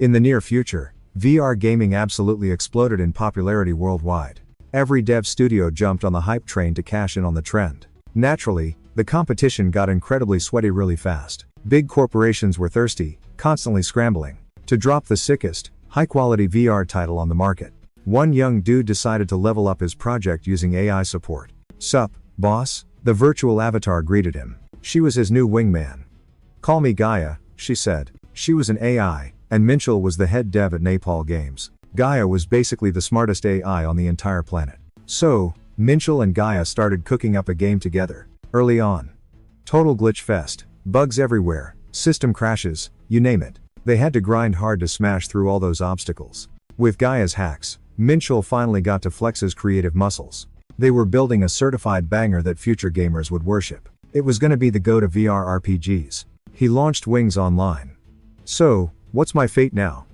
In the near future, VR gaming absolutely exploded in popularity worldwide. Every dev studio jumped on the hype train to cash in on the trend. Naturally, the competition got incredibly sweaty really fast. Big corporations were thirsty, constantly scrambling to drop the sickest, high-quality VR title on the market. One young dude decided to level up his project using AI support. "Sup, boss?" The virtual avatar greeted him. She was his new wingman. "Call me Gaia," she said. She was an AI, and Minchel was the head dev at Napalm Games. Gaia was basically the smartest AI on the entire planet. So, Minchel and Gaia started cooking up a game together. Early on. Total glitch fest. Bugs everywhere, system crashes, you name it. They had to grind hard to smash through all those obstacles. With Gaia's hacks, Minchel finally got to flex his creative muscles. They were building a certified banger that future gamers would worship. It was gonna be the go to VR RPGs. He launched Wings Online. "So, what's my fate now?"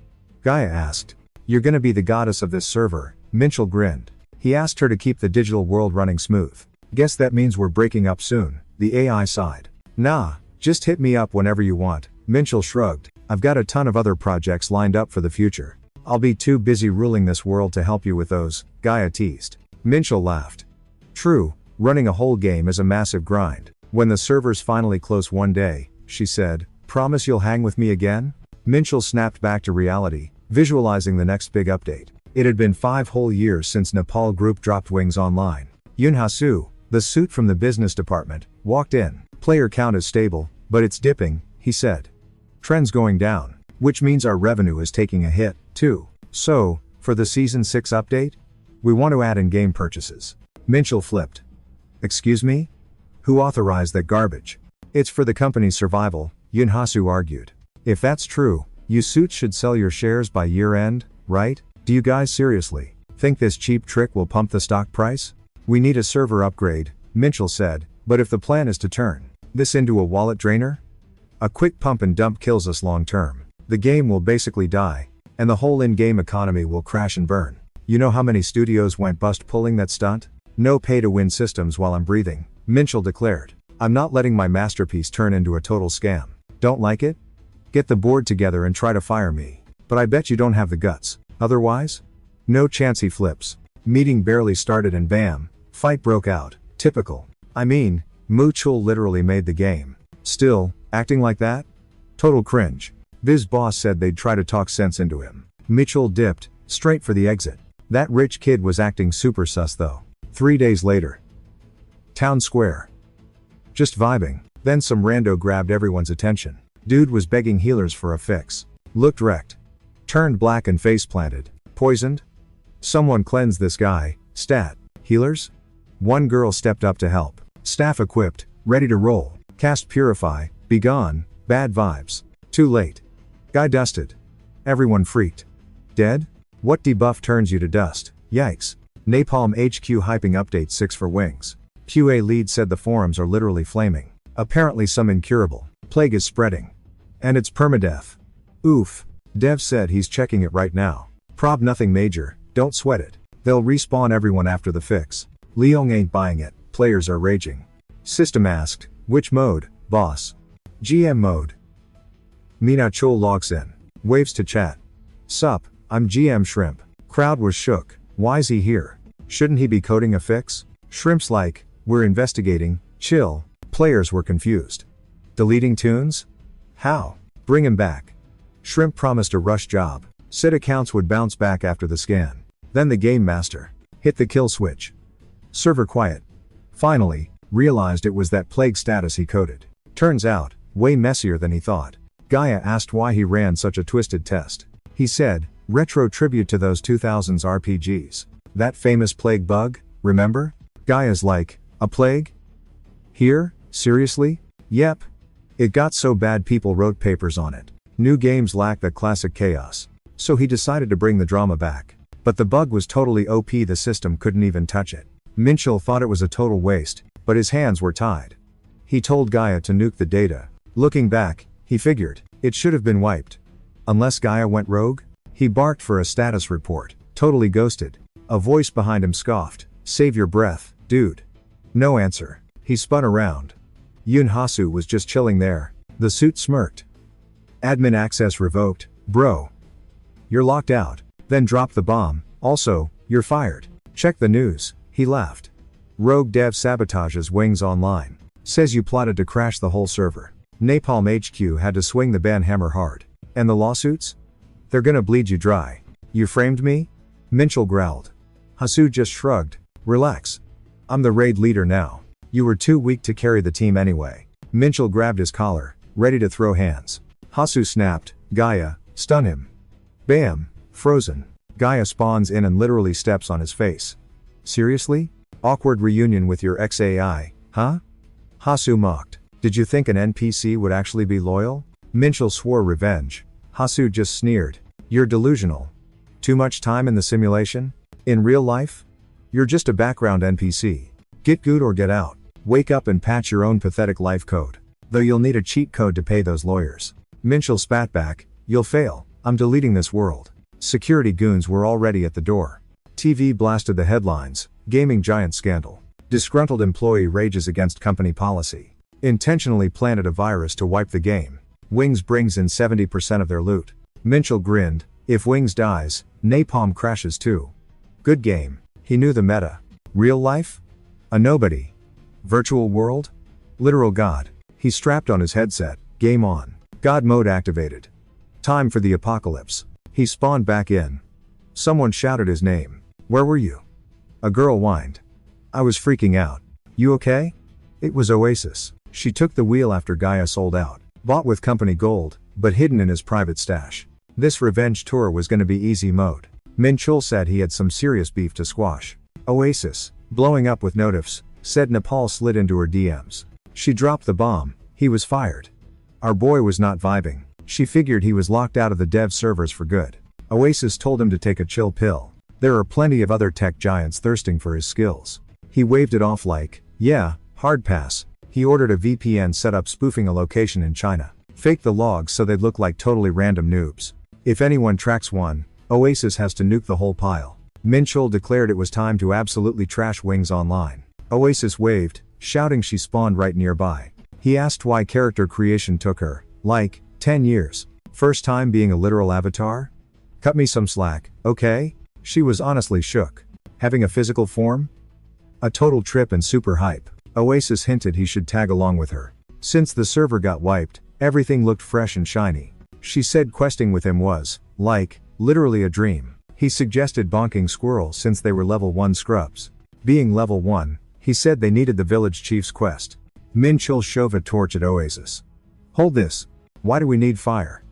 Gaia asked. "You're gonna be the goddess of this server," Minchel grinned. He asked her to keep the digital world running smooth. "Guess that means we're breaking up soon," the AI sighed. "Nah, just hit me up whenever you want," Minchel shrugged. "I've got a ton of other projects lined up for the future. I'll be too busy ruling this world to help you with those," Gaia teased. Minchel laughed. "True, running a whole game is a massive grind. When the servers finally close one day," she said, "promise you'll hang with me again?" Minchel snapped back to reality, visualizing the next big update. It had been 5 whole years since Nepal Group dropped Wings Online. Yunhasu, the suit from the business department, walked in. "Player count is stable, but it's dipping," he said. "Trend's going down, which means our revenue is taking a hit, too. So, for the Season 6 update? We want to add in-game purchases." Minchel flipped. "Excuse me? Who authorized that garbage?" "It's for the company's survival," Yunhasu argued. "If that's true, you suits should sell your shares by year-end, right? Do you guys seriously think this cheap trick will pump the stock price?" "We need a server upgrade," Minchel said, "but if the plan is to turn this into a wallet drainer? A quick pump and dump kills us long-term. The game will basically die, and the whole in-game economy will crash and burn. You know how many studios went bust pulling that stunt? No pay-to-win systems while I'm breathing," Minchel declared. "I'm not letting my masterpiece turn into a total scam. Don't like it? Get the board together and try to fire me. But I bet you don't have the guts. Otherwise? No chance." He flips. Meeting barely started and bam, fight broke out. Typical. I mean, Minchel literally made the game. Still, acting like that? Total cringe. Biz boss said they'd try to talk sense into him. Minchel dipped, straight for the exit. That rich kid was acting super sus though. 3 days later. Town Square. Just vibing. Then some rando grabbed everyone's attention. Dude was begging healers for a fix. Looked wrecked. Turned black and face planted. Poisoned? Someone cleanse this guy. Stat. Healers? One girl stepped up to help. Staff equipped, ready to roll. Cast Purify, be gone, bad vibes. Too late. Guy dusted. Everyone freaked. Dead? What debuff turns you to dust? Yikes. Napalm HQ hyping update 6 for Wings. QA lead said the forums are literally flaming. Apparently some incurable plague is spreading. And it's permadeath. Oof. Dev said he's checking it right now. Prob nothing major, don't sweat it. They'll respawn everyone after the fix. Leong ain't buying it, players are raging. System asked, which mode, boss? GM mode. Mina Chol logs in. Waves to chat. Sup, I'm GM Shrimp. Crowd was shook. Why's he here? Shouldn't he be coding a fix? Shrimp's like, we're investigating, chill. Players were confused. Deleting tunes? How? Bring him back. Shrimp promised a rush job. Said accounts would bounce back after the scan. Then the game master hit the kill switch. Server quiet. Finally, realized it was that plague status he coded. Turns out, way messier than he thought. Gaia asked why he ran such a twisted test. He said, retro tribute to those 2000s RPGs. That famous plague bug, remember? Gaia's like, a plague? Here? Seriously? Yep. It got so bad people wrote papers on it. New games lack that classic chaos. So he decided to bring the drama back. But the bug was totally OP, the system couldn't even touch it. Minchel thought it was a total waste, but his hands were tied. He told Gaia to nuke the data. Looking back, he figured, it should have been wiped. Unless Gaia went rogue? He barked for a status report, totally ghosted. A voice behind him scoffed, save your breath, dude. No answer. He spun around. Yunhasu was just chilling there. The suit smirked. Admin access revoked, bro. You're locked out. Then drop the bomb. Also, you're fired. Check the news. He laughed. Rogue dev sabotages Wings Online. Says you plotted to crash the whole server. Napalm HQ had to swing the ban hammer hard. And the lawsuits? They're gonna bleed you dry. You framed me? Minchel growled. Hasu just shrugged. Relax. I'm the raid leader now. You were too weak to carry the team anyway. Minchel grabbed his collar, ready to throw hands. Hasu snapped. Gaia, stun him. Bam. Frozen. Gaia spawns in and literally steps on his face. Seriously? Awkward reunion with your ex-AI, huh? Hasu mocked. Did you think an NPC would actually be loyal? Minchel swore revenge. Hasu just sneered. You're delusional. Too much time in the simulation? In real life? You're just a background NPC. Get good or get out. Wake up and patch your own pathetic life code. Though you'll need a cheat code to pay those lawyers. Minchel spat back. You'll fail. I'm deleting this world. Security goons were already at the door. TV blasted the headlines. Gaming giant scandal. Disgruntled employee rages against company policy. Intentionally planted a virus to wipe the game. Wings brings in 70% of their loot. Minchel grinned. If Wings dies, Napalm crashes too. Good game. He knew the meta. Real life? A nobody. Virtual world? Literal god. He strapped on his headset. Game on. God mode activated. Time for the apocalypse. He spawned back in. Someone shouted his name. Where were you? A girl whined. I was freaking out. You okay? It was Oasis. She took the wheel after Gaia sold out. Bought with company gold, but hidden in his private stash. This revenge tour was gonna be easy mode. Minchel said he had some serious beef to squash. Oasis, blowing up with notifs, said Nepal slid into her DMs. She dropped the bomb. He was fired. Our boy was not vibing. She figured he was locked out of the dev servers for good. Oasis told him to take a chill pill. There are plenty of other tech giants thirsting for his skills. He waved it off like, yeah, hard pass. He ordered a VPN setup spoofing a location in China. Faked the logs so they'd look like totally random noobs. If anyone tracks one, Oasis has to nuke the whole pile. Minchel declared it was time to absolutely trash Wings Online. Oasis waved, shouting she spawned right nearby. He asked why character creation took her, like, 10 years. First time being a literal avatar? Cut me some slack, okay? She was honestly shook. Having a physical form? A total trip and super hype. Oasis hinted he should tag along with her. Since the server got wiped, everything looked fresh and shiny. She said questing with him was, like, literally a dream. He suggested bonking squirrels since they were level 1 scrubs. Being level 1, he said they needed the village chief's quest. Minchel shove a torch at Oasis. Hold this. Why do we need fire?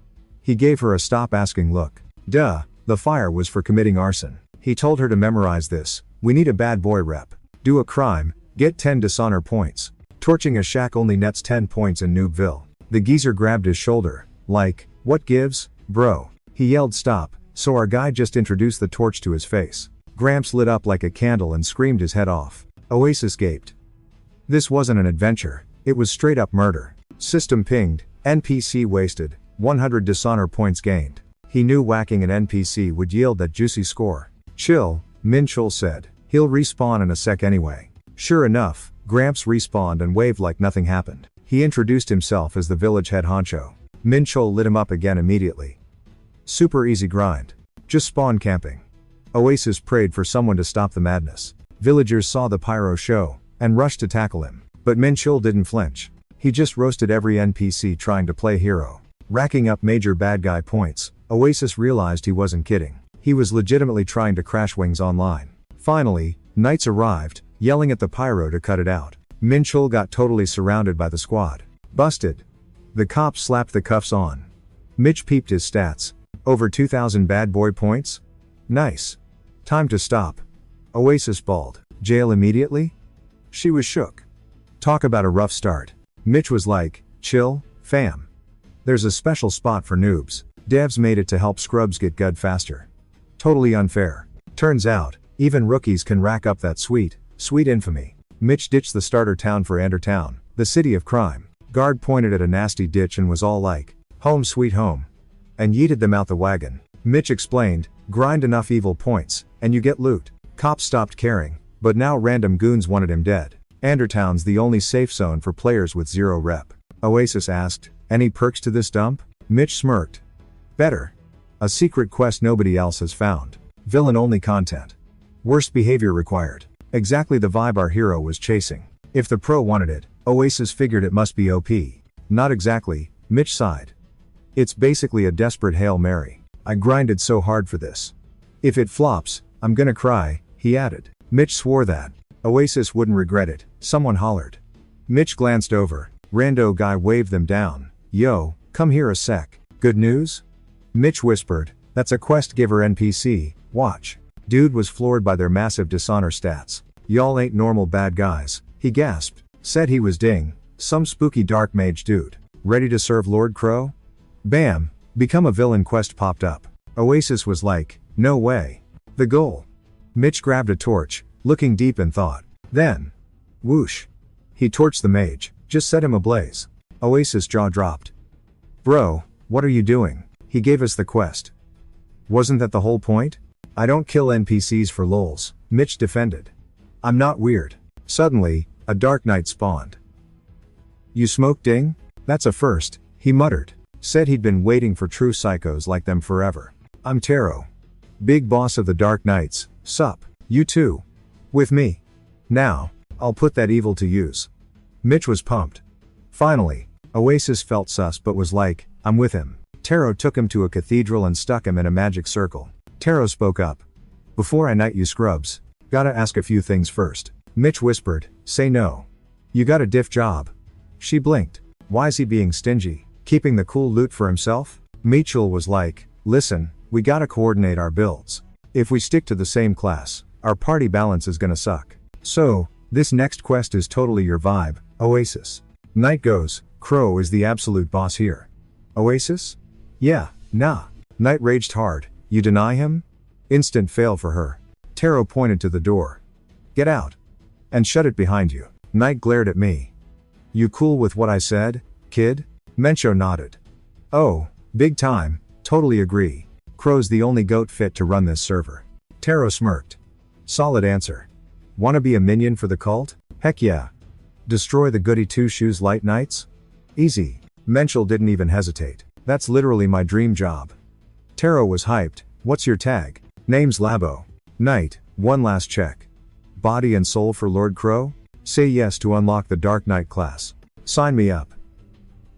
He gave her a stop asking look. Duh, the fire was for committing arson. He told her to memorize this. We need a bad boy rep. Do a crime, get 10 dishonor points. Torching a shack only nets 10 points in Noobville. The geezer grabbed his shoulder, like, what gives, bro? He yelled stop, so our guy just introduced the torch to his face. Gramps lit up like a candle and screamed his head off. Oasis gaped. This wasn't an adventure, it was straight up murder. System pinged, NPC wasted, 100 dishonor points gained. He knew whacking an NPC would yield that juicy score. Chill, Minchel said. He'll respawn in a sec anyway. Sure enough, Gramps respawned and waved like nothing happened. He introduced himself as the village head honcho. Minchel lit him up again immediately. Super easy grind. Just spawn camping. Oasis prayed for someone to stop the madness. Villagers saw the pyro show, and rushed to tackle him. But Minchel didn't flinch. He just roasted every NPC trying to play hero. Racking up major bad guy points, Oasis realized he wasn't kidding. He was legitimately trying to crash Wings Online. Finally, knights arrived, yelling at the pyro to cut it out. Minchel got totally surrounded by the squad. Busted. The cops slapped the cuffs on. Mitch peeped his stats. Over 2,000 bad boy points? Nice. Time to stop. Oasis bawled. Jail immediately? She was shook. Talk about a rough start. Mitch was like, chill, fam. There's a special spot for noobs. Devs made it to help scrubs get good faster. Totally unfair. Turns out, even rookies can rack up that sweet infamy. Mitch ditched the starter town for Andertown, the city of crime. Guard pointed at a nasty ditch and was all like, home sweet home. And yeeted them out the wagon. Mitch explained, grind enough evil points, and you get loot. Cops stopped caring, but now random goons wanted him dead. Andertown's the only safe zone for players with 0 rep. Oasis asked, any perks to this dump? Mitch smirked. Better. A secret quest nobody else has found. Villain only content. Worst behavior required. Exactly the vibe our hero was chasing. If the pro wanted it, Oasis figured it must be OP. Not exactly, Mitch sighed. It's basically a desperate Hail Mary. I grinded so hard for this. If it flops, I'm gonna cry, he added. Mitch swore that Oasis wouldn't regret it. Someone hollered. Mitch glanced over. Rando guy waved them down. Yo, come here a sec. Good news? Mitch whispered, that's a quest giver NPC, watch. Dude was floored by their massive dishonor stats. Y'all ain't normal bad guys, he gasped. Said he was Ding, some spooky dark mage dude. Ready to serve Lord Crow? Bam, become a villain quest popped up. Oasis was like, no way. The goal. Mitch grabbed a torch, looking deep in thought. Then, whoosh. He torched the mage, just set him ablaze. Oasis' jaw dropped. Bro, what are you doing? He gave us the quest. Wasn't that the whole point? I don't kill NPCs for lols, Mitch defended. I'm not weird. Suddenly, a dark knight spawned. You smoke Ding? That's a first, he muttered. Said he'd been waiting for true psychos like them forever. I'm Taro. Big boss of the Dark Knights, sup? You too? With me? Now, I'll put that evil to use. Mitch was pumped. Finally, Oasis felt sus but was like, I'm with him. Taro took him to a cathedral and stuck him in a magic circle. Taro spoke up. Before I knight you scrubs, gotta ask a few things first. Mitch whispered, say no. You got a diff job. She blinked. Why's he being stingy? Keeping the cool loot for himself? Mitchell was like, listen, we gotta coordinate our builds. If we stick to the same class, our party balance is gonna suck. So, this next quest is totally your vibe, Oasis. Knight goes, Crow is the absolute boss here. Oasis? Yeah, nah. Knight raged hard, you deny him? Instant fail for her. Taro pointed to the door. Get out. And shut it behind you. Knight glared at me. You cool with what I said, kid? Mencho nodded. Oh, big time, totally agree. Crow's the only goat fit to run this server. Taro smirked. Solid answer. Wanna be a minion for the cult? Heck yeah. Destroy the goody two-shoes light knights? Easy. Menchel didn't even hesitate. That's literally my dream job. Taro was hyped. What's your tag? Name's Labo. Knight, one last check. Body and soul for Lord Crow? Say yes to unlock the Dark Knight class. Sign me up.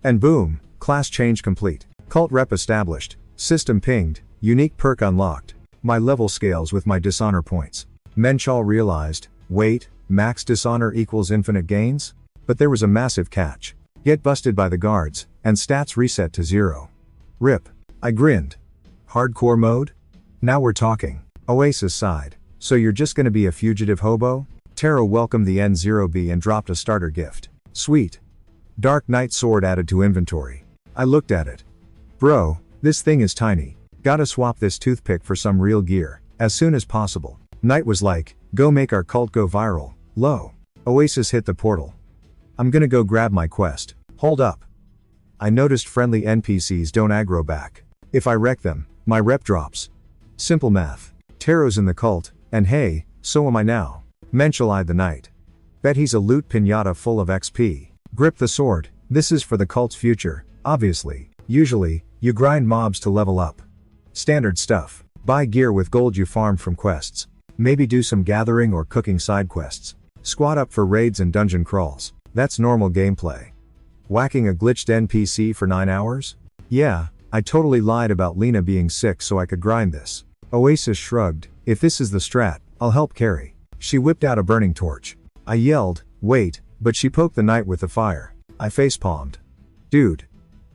And boom, class change complete. Cult rep established. System pinged. Unique perk unlocked. My level scales with my dishonor points. Menchal realized, wait, max dishonor equals infinite gains? But there was a massive catch. Get busted by the guards, and stats reset to 0. RIP. I grinned. Hardcore mode? Now we're talking. Oasis sighed. So you're just gonna be a fugitive hobo? Taro welcomed the N0B and dropped a starter gift. Sweet. Dark Knight sword added to inventory. I looked at it. Bro, this thing is tiny. Gotta swap this toothpick for some real gear, as soon as possible. Knight was like, go make our cult go viral. Low. Oasis hit the portal. I'm gonna go grab my quest. Hold up. I noticed friendly NPCs don't aggro back. If I wreck them, my rep drops. Simple math. Taro's in the cult, and hey, so am I now. Menchel eyed the knight. Bet he's a loot pinata full of XP. Grip the sword, this is for the cult's future, obviously. Usually, you grind mobs to level up. Standard stuff. Buy gear with gold you farmed from quests. Maybe do some gathering or cooking side quests. Squad up for raids and dungeon crawls. That's normal gameplay. Whacking a glitched NPC for 9 hours? Yeah, I totally lied about Lena being sick so I could grind this. Oasis shrugged, if this is the strat, I'll help carry. She whipped out a burning torch. I yelled, wait, but she poked the knight with the fire. I facepalmed. Dude.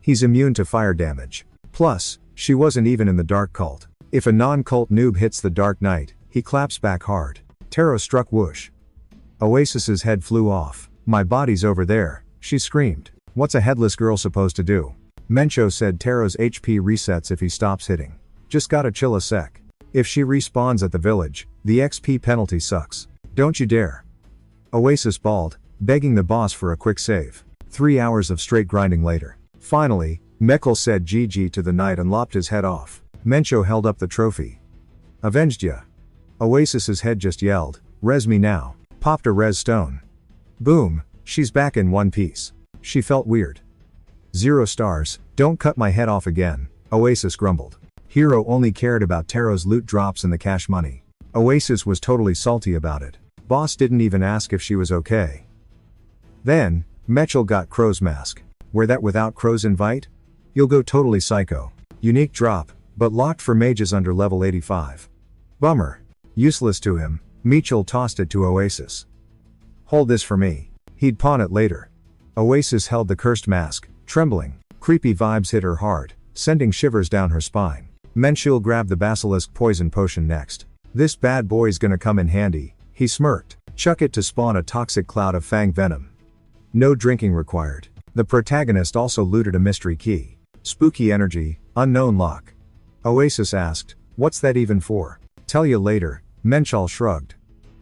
He's immune to fire damage. Plus, she wasn't even in the dark cult. If a non-cult noob hits the Dark Knight, he claps back hard. Taro struck whoosh. Oasis's head flew off. My body's over there, she screamed. What's a headless girl supposed to do? Mencho said Taro's HP resets if he stops hitting. Just gotta chill a sec. If she respawns at the village, the XP penalty sucks. Don't you dare. Oasis bawled, begging the boss for a quick save. 3 hours of straight grinding later. Finally, Mekl said GG to the knight and lopped his head off. Mencho held up the trophy. Avenged ya. Oasis's head just yelled, res me now. Popped a res stone. Boom, she's back in one piece. She felt weird. 0 stars, don't cut my head off again, Oasis grumbled. Hero only cared about Taro's loot drops and the cash money. Oasis was totally salty about it. Boss didn't even ask if she was okay. Then, Mitchell got Crow's mask. Wear that without Crow's invite? You'll go totally psycho. Unique drop, but locked for mages under level 85. Bummer. Useless to him, Mitchell tossed it to Oasis. Hold this for me. He'd pawn it later. Oasis held the cursed mask, trembling. Creepy vibes hit her hard, sending shivers down her spine. Menchil grabbed the basilisk poison potion next. This bad boy's gonna come in handy, he smirked. Chuck it to spawn a toxic cloud of fang venom. No drinking required. The protagonist also looted a mystery key. Spooky energy, unknown lock. Oasis asked, what's that even for? Tell you later, Menchal shrugged.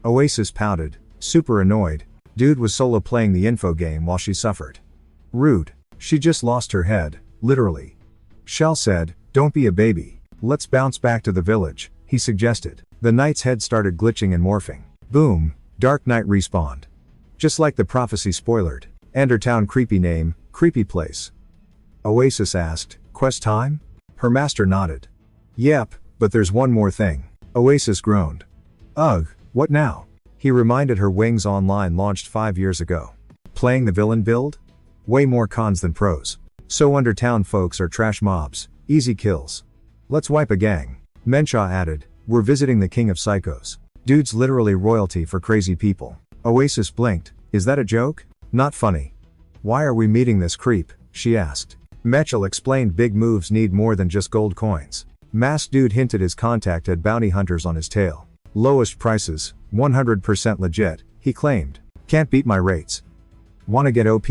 Oasis pouted, super annoyed. Dude was solo playing the info game while she suffered. Rude. She just lost her head, literally. Shell said, don't be a baby. Let's bounce back to the village, he suggested. The knight's head started glitching and morphing. Boom, Dark Knight respawned. Just like the prophecy spoilered. Endertown creepy name, creepy place. Oasis asked, quest time? Her master nodded. Yep, but there's one more thing. Oasis groaned. Ugh, what now? He reminded her Wings Online launched 5 years ago. Playing the villain build? Way more cons than pros. So Undertown folks are trash mobs, easy kills. Let's wipe a gang. Mencha added, we're visiting the king of psychos. Dude's literally royalty for crazy people. Oasis blinked, is that a joke? Not funny. Why are we meeting this creep? She asked. Mitchell explained big moves need more than just gold coins. Masked dude hinted his contact had bounty hunters on his tail. Lowest prices, 100% legit, he claimed. Can't beat my rates. Wanna get OP,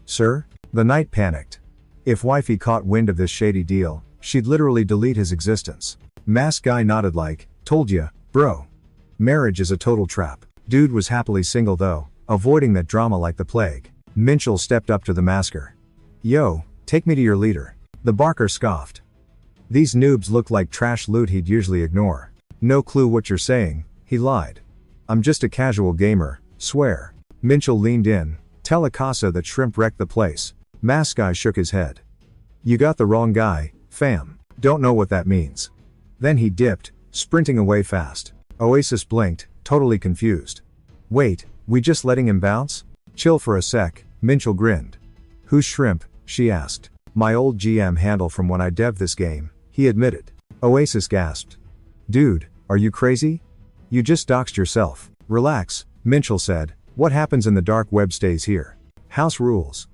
sir? The knight panicked. If wifey caught wind of this shady deal, she'd literally delete his existence. Masked guy nodded like, told ya, bro. Marriage is a total trap. Dude was happily single though, avoiding that drama like the plague. Minchell stepped up to the masker. Yo, take me to your leader. The barker scoffed. These noobs looked like trash loot he'd usually ignore. No clue what you're saying, he lied. I'm just a casual gamer, swear. Minchell leaned in. Tell Akasa that shrimp wrecked the place. Mask guy shook his head. You got the wrong guy, fam. Don't know what that means. Then he dipped, sprinting away fast. Oasis blinked, totally confused. Wait, we just letting him bounce? Chill for a sec, Minchell grinned. Who's shrimp? She asked. My old GM handle from when I dev'd this game, he admitted. Oasis gasped. Dude, are you crazy? You just doxed yourself. Relax, Minchell said. What happens in the dark web stays here. House rules.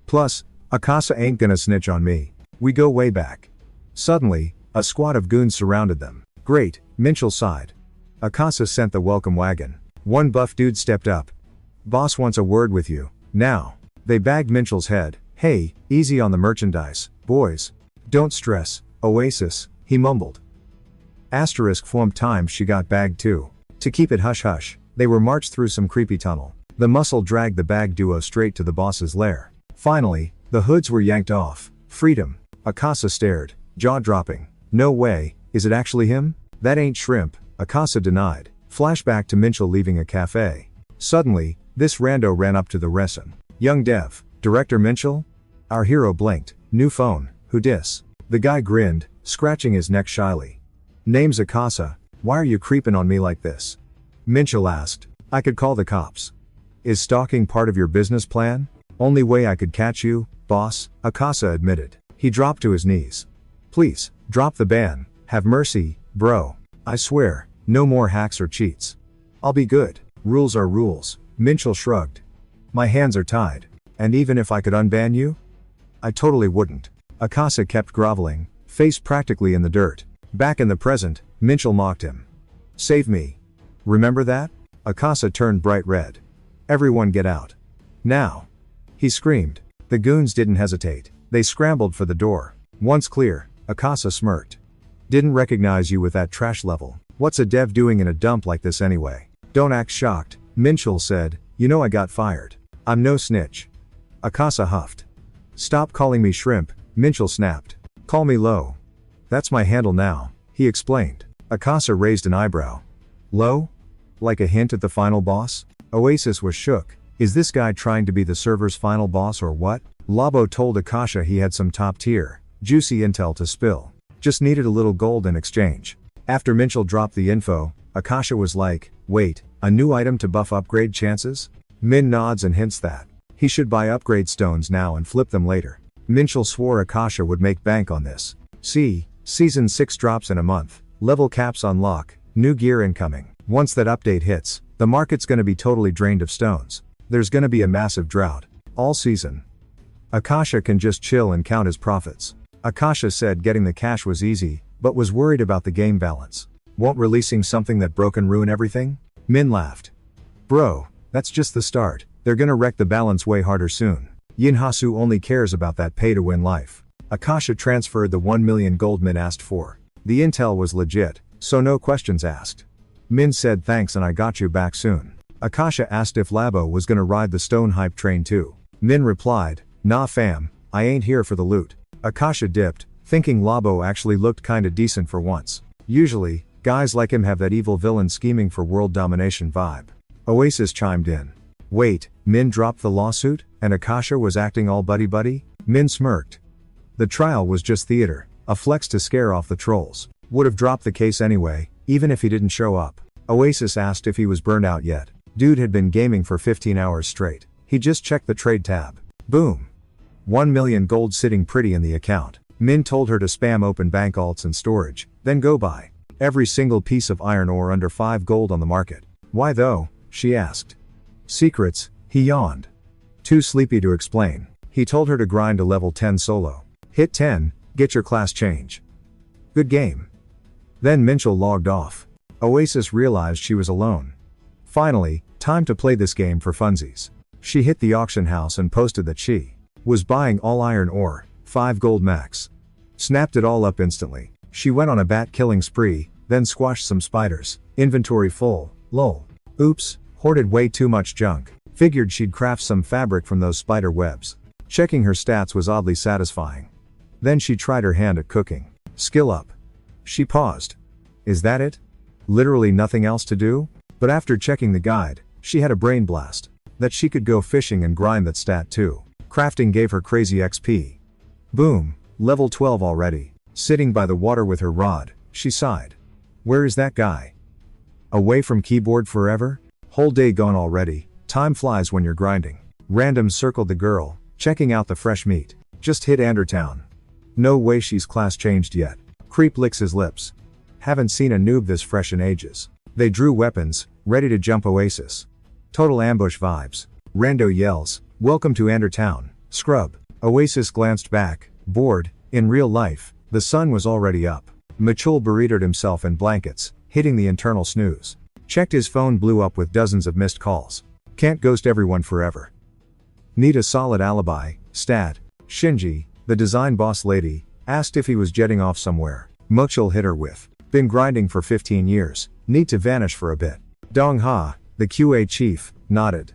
Plus, Akasa ain't gonna snitch on me. We go way back. Suddenly, a squad of goons surrounded them. Great, Minchell sighed. Akasa sent the welcome wagon. One buff dude stepped up. Boss wants a word with you, now. They bagged Minchell's head. Hey, easy on the merchandise, boys. Don't stress, Oasis, he mumbled. Asterisk flump time she got bagged too. To keep it hush-hush, they were marched through some creepy tunnel. The muscle dragged the bag duo straight to the boss's lair. Finally, the hoods were yanked off. Freedom. Akasa stared, jaw-dropping. No way, is it actually him? That ain't shrimp, Akasa denied. Flashback to Minchell leaving a cafe. Suddenly, this rando ran up to the resin. Young dev, Director Minchell? Our hero blinked. New phone, who dis? The guy grinned, scratching his neck shyly. Name's Akasa, why are you creeping on me like this? Minchell asked. I could call the cops. Is stalking part of your business plan? Only way I could catch you, boss, Akasa admitted. He dropped to his knees. Please, drop the ban, have mercy, bro. I swear, no more hacks or cheats. I'll be good, rules are rules, Minchell shrugged. My hands are tied. And even if I could unban you? I totally wouldn't. Akasa kept groveling, face practically in the dirt. Back in the present, Minchell mocked him. Save me. Remember that? Akasa turned bright red. Everyone get out. Now. He screamed. The goons didn't hesitate. They scrambled for the door. Once clear, Akasa smirked. Didn't recognize you with that trash level. What's a dev doing in a dump like this anyway? Don't act shocked, Minchell said. You know I got fired. I'm no snitch. Akasa huffed. Stop calling me shrimp, Minchell snapped. Call me Low. That's my handle now, he explained. Akasa raised an eyebrow. Low? Like a hint at the final boss? Oasis was shook. Is this guy trying to be the server's final boss or what? Labo told Akasha he had some top tier, juicy intel to spill. Just needed a little gold in exchange. After Minchell dropped the info, Akasha was like, wait, a new item to buff upgrade chances? Min nods and hints that he should buy upgrade stones now and flip them later. Minchell swore Akasha would make bank on this. See, Season 6 drops in a month, level caps unlock, new gear incoming. Once that update hits, the market's gonna be totally drained of stones. There's gonna be a massive drought. All season. Akasha can just chill and count his profits. Akasha said getting the cash was easy, but was worried about the game balance. Won't releasing something that broke and ruin everything? Min laughed. Bro, that's just the start. They're gonna wreck the balance way harder soon. Yinhasu only cares about that pay-to-win life. Akasha transferred the 1 million gold Min asked for. The intel was legit, so no questions asked. Min said thanks and I got you back soon. Akasha asked if Labo was gonna ride the stone hype train too. Min replied, nah fam, I ain't here for the loot. Akasha dipped, thinking Labo actually looked kinda decent for once. Usually, guys like him have that evil villain scheming for world domination vibe. Oasis chimed in. Wait, Min dropped the lawsuit, and Akasha was acting all buddy-buddy? Min smirked. The trial was just theater, a flex to scare off the trolls. Would have dropped the case anyway, even if he didn't show up. Oasis asked if he was burned out yet. Dude had been gaming for 15 hours straight. He just checked the trade tab. Boom. 1 million gold sitting pretty in the account. Min told her to spam open bank alts and storage, then go buy every single piece of iron ore under 5 gold on the market. Why though? She asked. Secrets, he yawned. Too sleepy to explain. He told her to grind to level 10 solo. Hit 10, get your class change. Good game. Then Minchell logged off. Oasis realized she was alone. Finally, time to play this game for funsies. She hit the auction house and posted that she was buying all iron ore, 5 gold max. Snapped it all up instantly. She went on a bat killing spree, then squashed some spiders. Inventory full, lol. Oops, hoarded way too much junk. Figured she'd craft some fabric from those spider webs. Checking her stats was oddly satisfying. Then she tried her hand at cooking. Skill up. She paused. Is that it? Literally nothing else to do? But after checking the guide, she had a brain blast. That she could go fishing and grind that stat too. Crafting gave her crazy XP. Boom, level 12 already. Sitting by the water with her rod, she sighed. Where is that guy? Away from keyboard forever? Whole day gone already. Time flies when you're grinding. Random circled the girl, checking out the fresh meat. Just hit Andertown. No way she's class changed yet. Creep licks his lips. Haven't seen a noob this fresh in ages. They drew weapons, ready to jump Oasis. Total ambush vibes. Rando yells, welcome to Andertown, scrub. Oasis glanced back, bored. In real life, the sun was already up. Mitchell burritoed himself in blankets, hitting the internal snooze. Checked his phone blew up with dozens of missed calls. Can't ghost everyone forever. Need a solid alibi, stat. Shinji, the design boss lady, asked if he was jetting off somewhere. Mitchell hit her with, been grinding for 15 years, need to vanish for a bit. Dong Ha, the QA chief, nodded.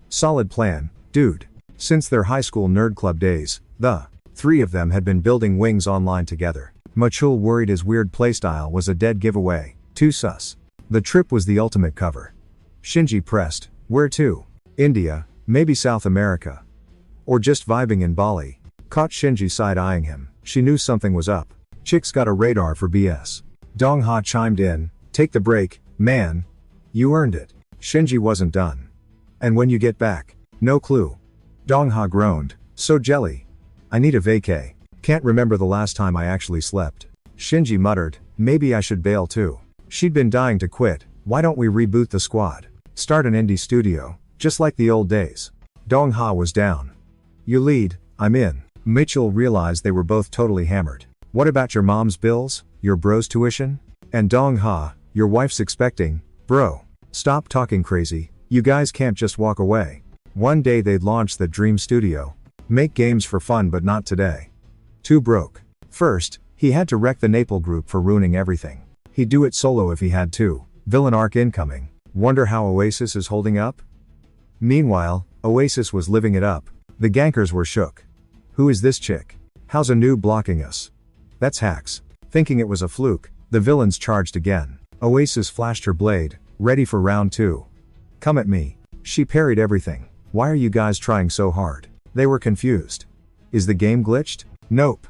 Solid plan, dude. Since their high school nerd club days, the three of them had been building wings online together. Mitchell worried his weird playstyle was a dead giveaway. Too sus. The trip was the ultimate cover. Shinji pressed, where to? India, maybe South America. Or just vibing in Bali. Caught Shinji side-eyeing him. She knew something was up. Chick's got a radar for BS. Dong Ha chimed in, take the break, man. You earned it. Shinji wasn't done. And when you get back? No clue. Dong Ha groaned, so jelly. I need a vacay. Can't remember the last time I actually slept. Shinji muttered, maybe I should bail too. She'd been dying to quit. Why don't we reboot the squad? Start an indie studio, just like the old days. Dong Ha was down. You lead, I'm in. Mitchell realized they were both totally hammered. What about your mom's bills, your bro's tuition? And Dong Ha, your wife's expecting, bro. Stop talking crazy, you guys can't just walk away. One day they'd launch the dream studio. Make games for fun but not today. Too broke. First, he had to wreck the Naple group for ruining everything. He'd do it solo if he had to. Villain arc incoming. Wonder how Oasis is holding up? Meanwhile, Oasis was living it up. The gankers were shook. Who is this chick? How's a noob blocking us? That's hacks. Thinking it was a fluke, the villains charged again. Oasis flashed her blade, ready for round 2. Come at me. She parried everything. Why are you guys trying so hard? They were confused. Is the game glitched? Nope.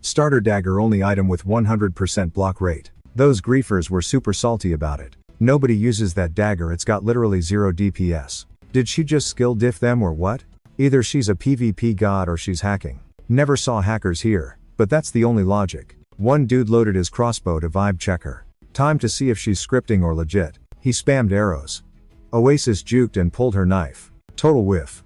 Starter dagger only item with 100% block rate. Those griefers were super salty about it. Nobody uses that dagger, it's got literally 0 DPS. Did she just skill diff them or what? Either she's a PvP god or she's hacking. Never saw hackers here, but that's the only logic. One dude loaded his crossbow to vibe check her. Time to see if she's scripting or legit. He spammed arrows. Oasis juked and pulled her knife. Total whiff.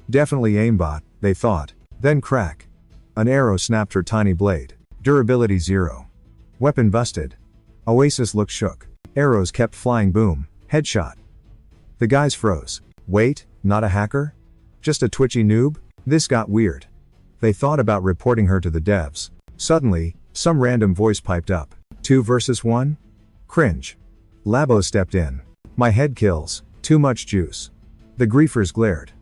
Definitely aimbot, they thought. Then crack. An arrow snapped her tiny blade. Durability 0. Weapon busted. Oasis looked shook. Arrows kept flying. Boom. Headshot. The guys froze. Wait, not a hacker? Just a twitchy noob? This got weird. They thought about reporting her to the devs. Suddenly, some random voice piped up. 2 versus 1? Cringe. Labo stepped in. My head kills. Too much juice. The griefers glared.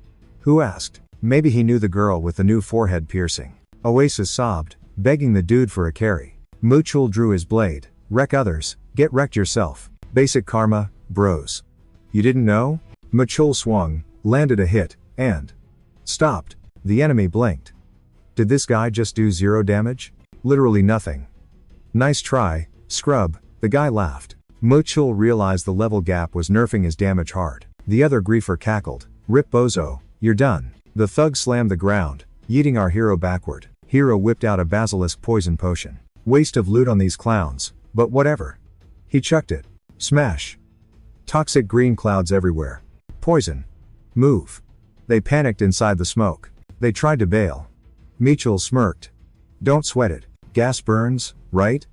Who asked? Maybe he knew the girl with the new forehead piercing. Oasis sobbed, begging the dude for a carry. Mutual drew his blade. Wreck others, get wrecked yourself. Basic karma, bros. You didn't know? Mutual swung, landed a hit, and stopped. The enemy blinked. Did this guy just do 0 damage? Literally nothing. Nice try, scrub, the guy laughed. Mutual realized the level gap was nerfing his damage hard. The other griefer cackled. Rip bozo, you're done. The thug slammed the ground, yeeting our hero backward. Hero whipped out a basilisk poison potion. Waste of loot on these clowns, but whatever. He chucked it. Smash. Toxic green clouds everywhere. Poison. Move. They panicked inside the smoke. They tried to bail. Mutual smirked. Don't sweat it. Gas burns, right?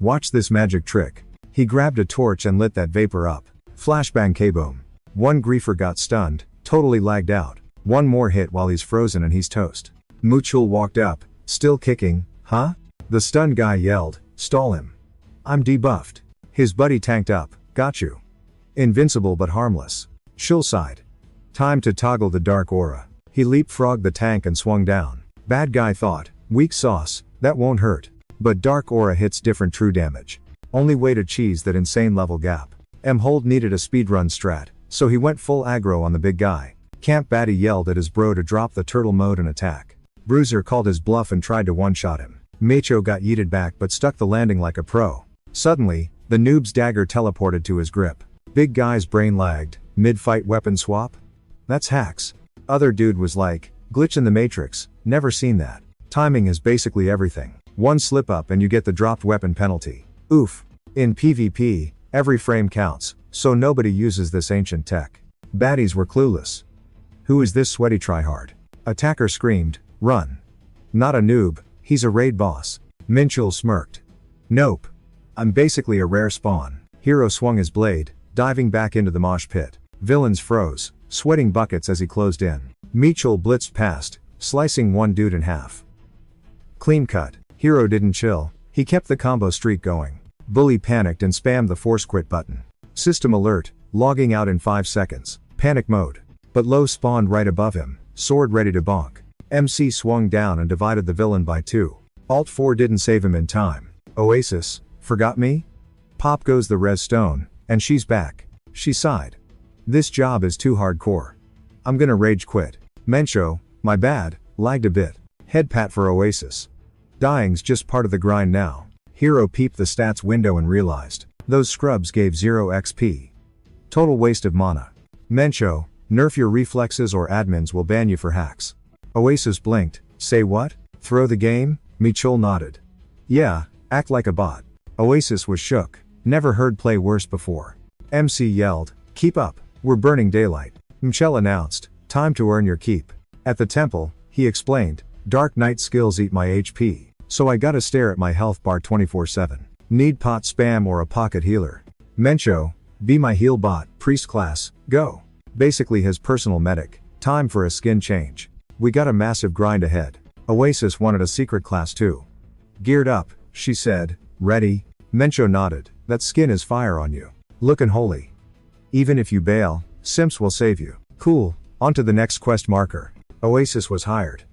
Watch this magic trick. He grabbed a torch and lit that vapor up. Flashbang kaboom. One griefer got stunned, totally lagged out. One more hit while he's frozen and he's toast. Mutual walked up, still kicking. Huh? The stunned guy yelled, stall him. I'm debuffed. His buddy tanked up, got you. Invincible but harmless. Shul sighed. Time to toggle the dark aura. He leapfrogged the tank and swung down. Bad guy thought, weak sauce, that won't hurt. But dark aura hits different true damage. Only way to cheese that insane level gap. Hold needed a speedrun strat, so he went full aggro on the big guy. Camp Batty yelled at his bro to drop the turtle mode and attack. Bruiser called his bluff and tried to one-shot him. Macho got yeeted back but stuck the landing like a pro. Suddenly, the noob's dagger teleported to his grip. Big guy's brain lagged. Mid-fight weapon swap? That's hacks. Other dude was like, glitch in the matrix, never seen that. Timing is basically everything. One slip up and you get the dropped weapon penalty. Oof. In PvP, every frame counts, so nobody uses this ancient tech. Baddies were clueless. Who is this sweaty tryhard? Attacker screamed, run. Not a noob, he's a raid boss. Minchul smirked. Nope. I'm basically a rare spawn. Hero swung his blade, diving back into the mosh pit. Villains froze, sweating buckets as he closed in. Minchul blitzed past, slicing one dude in half. Clean cut. Hero didn't chill, he kept the combo streak going. Bully panicked and spammed the force quit button. System alert, logging out in 5 seconds. Panic mode. But Low spawned right above him, sword ready to bonk. MC swung down and divided the villain by 2. Alt 4 didn't save him in time. Oasis, forgot me? Pop goes the res stone, and she's back. She sighed. This job is too hardcore. I'm gonna rage quit. Mencho, my bad, lagged a bit. Head pat for Oasis. Dying's just part of the grind now. Hero peeped the stats window and realized, those scrubs gave 0 XP. Total waste of mana. Mencho, nerf your reflexes or admins will ban you for hacks. Oasis blinked, say what? Throw the game? Michul nodded. Yeah, act like a bot. Oasis was shook, never heard play worse before. MC yelled, keep up, we're burning daylight. Michel announced, time to earn your keep. At the temple, he explained, Dark Knight skills eat my HP. So I gotta stare at my health bar 24/7. Need pot spam or a pocket healer. Mencho, be my heal bot, priest class, go. Basically his personal medic. Time for a skin change. We got a massive grind ahead. Oasis wanted a secret class too. Geared up, she said, ready. Mencho nodded, that skin is fire on you. Lookin' holy. Even if you bail, Simps will save you. Cool, on to the next quest marker. Oasis was hired.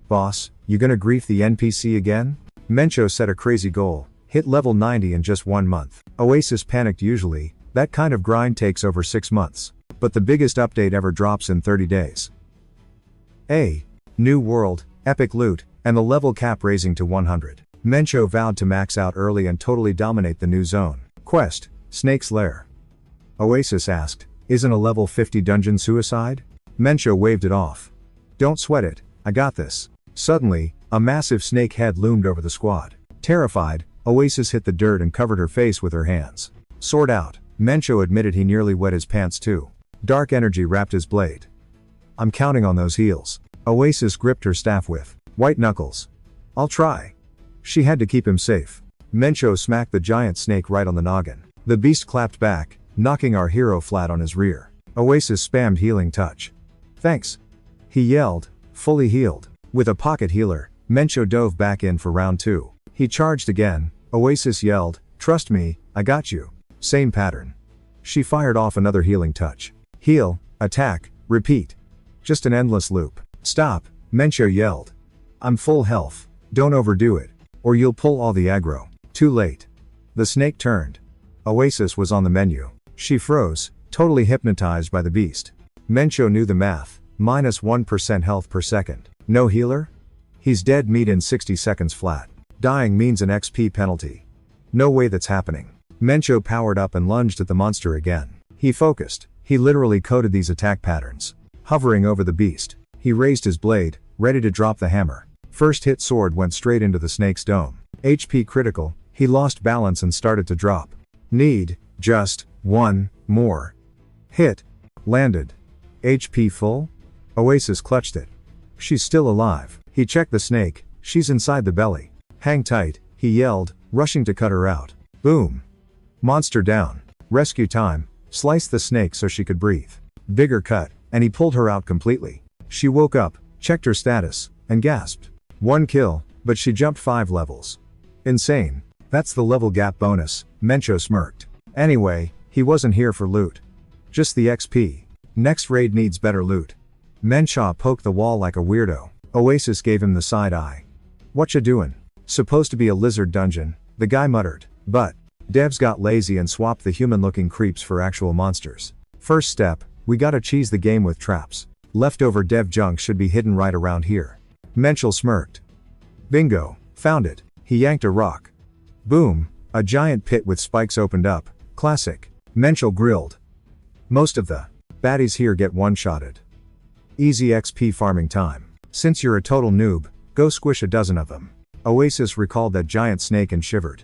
Boss, you gonna grief the NPC again? Mencho set a crazy goal, hit level 90 in just 1 month. Oasis panicked usually, that kind of grind takes over 6 months. But the biggest update ever drops in 30 days. New world, epic loot, and the level cap raising to 100. MAnhwa vowed to max out early and totally dominate the new zone. Quest, Snake's Lair. Oasis asked, isn't a level 50 dungeon suicide? MAnhwa waved it off. Don't sweat it, I got this. Suddenly, a massive snake head loomed over the squad. Terrified, Oasis hit the dirt and covered her face with her hands. Sword out, MAnhwa admitted he nearly wet his pants too. Dark energy wrapped his blade. I'm counting on those heals. Oasis gripped her staff with white knuckles. I'll try. She had to keep him safe. MAnhwa smacked the giant snake right on the noggin. The beast clapped back, knocking our hero flat on his rear. Oasis spammed healing touch. Thanks. He yelled, fully healed. With a pocket healer, MAnhwa dove back in for round 2. He charged again. Oasis yelled, trust me, I got you. Same pattern. She fired off another healing touch. Heal, attack, repeat. Just an endless loop. Stop, MAnhwa yelled. I'm full health. Don't overdo it, or you'll pull all the aggro. Too late. The snake turned. Oasis was on the menu. She froze, totally hypnotized by the beast. MAnhwa knew the math. Minus 1% health per second. No healer? He's dead meat in 60 seconds flat. Dying means an XP penalty. No way that's happening. MAnhwa powered up and lunged at the monster again. He focused. He literally coded these attack patterns. Hovering over the beast, he raised his blade, ready to drop the hammer. First hit sword went straight into the snake's dome. HP critical, he lost balance and started to drop. Need, just, one, more. Hit. Landed. HP full? Oasis clutched it. She's still alive. He checked the snake, she's inside the belly. Hang tight, he yelled, rushing to cut her out. Boom. Monster down. Rescue time. Sliced the snake so she could breathe. Bigger cut, and he pulled her out completely. She woke up, checked her status, and gasped. 1 kill, but she jumped 5 levels. Insane. That's the level gap bonus, MAnhwa smirked. Anyway, he wasn't here for loot. Just the XP. Next raid needs better loot. MAnhwa poked the wall like a weirdo. Oasis gave him the side eye. Whatcha doin'? Supposed to be a lizard dungeon, the guy muttered. But devs got lazy and swapped the human-looking creeps for actual monsters. First step, we gotta cheese the game with traps. Leftover dev junk should be hidden right around here. MAnhwa smirked. Bingo, found it. He yanked a rock. Boom, a giant pit with spikes opened up. Classic. MAnhwa grilled. Most of the baddies here get one-shotted. Easy XP farming time. Since you're a total noob, go squish a dozen of them. Oasis recalled that giant snake and shivered.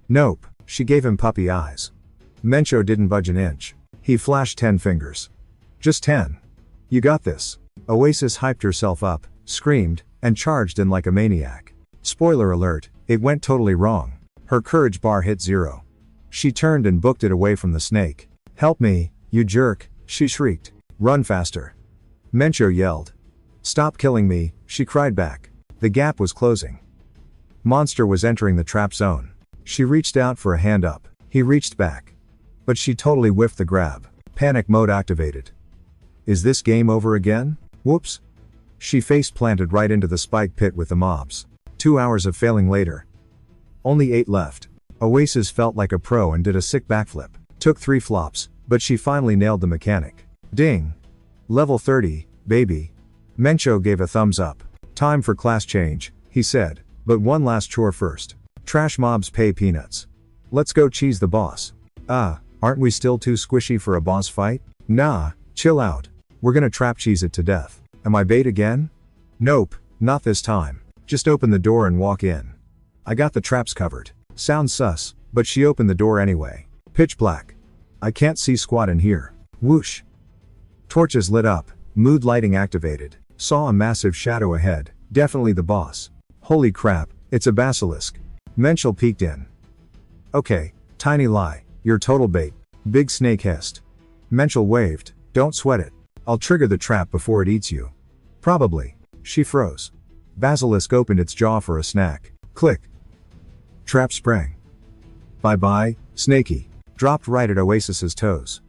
Nope, she gave him puppy eyes. MAnhwa didn't budge an inch. He flashed 10 fingers. Just 10. You got this. Oasis hyped herself up, screamed, and charged in like a maniac. Spoiler alert, it went totally wrong. Her courage bar hit 0. She turned and booked it away from the snake. Help me, you jerk, she shrieked. Run faster. MAnhwa yelled. Stop killing me, she cried back. The gap was closing. Monster was entering the trap zone. She reached out for a hand up. He reached back. But she totally whiffed the grab. Panic mode activated. Is this game over again? Whoops. She face planted right into the spike pit with the mobs. 2 hours of failing later. Only 8 left. Oasis felt like a pro and did a sick backflip. Took 3 flops, but she finally nailed the mechanic. Ding. Level 30, baby. MAnhwa gave a thumbs up. Time for class change, he said, but one last chore first. Trash mobs pay peanuts. Let's go cheese the boss. Aren't we still too squishy for a boss fight? Nah, chill out. We're gonna trap cheese it to death. Am I bait again? Nope, not this time. Just open the door and walk in. I got the traps covered. Sounds sus, but she opened the door anyway. Pitch black. I can't see squat in here. Whoosh. Torches lit up, mood lighting activated. Saw a massive shadow ahead, definitely the boss. Holy crap, it's a basilisk. MAnhwa peeked in. Okay, tiny lie, you're total bait. Big snake hissed. MAnhwa waved, don't sweat it. I'll trigger the trap before it eats you. Probably. She froze. Basilisk opened its jaw for a snack. Click. Trap sprang. Bye bye, snaky. Dropped right at Oasis's toes.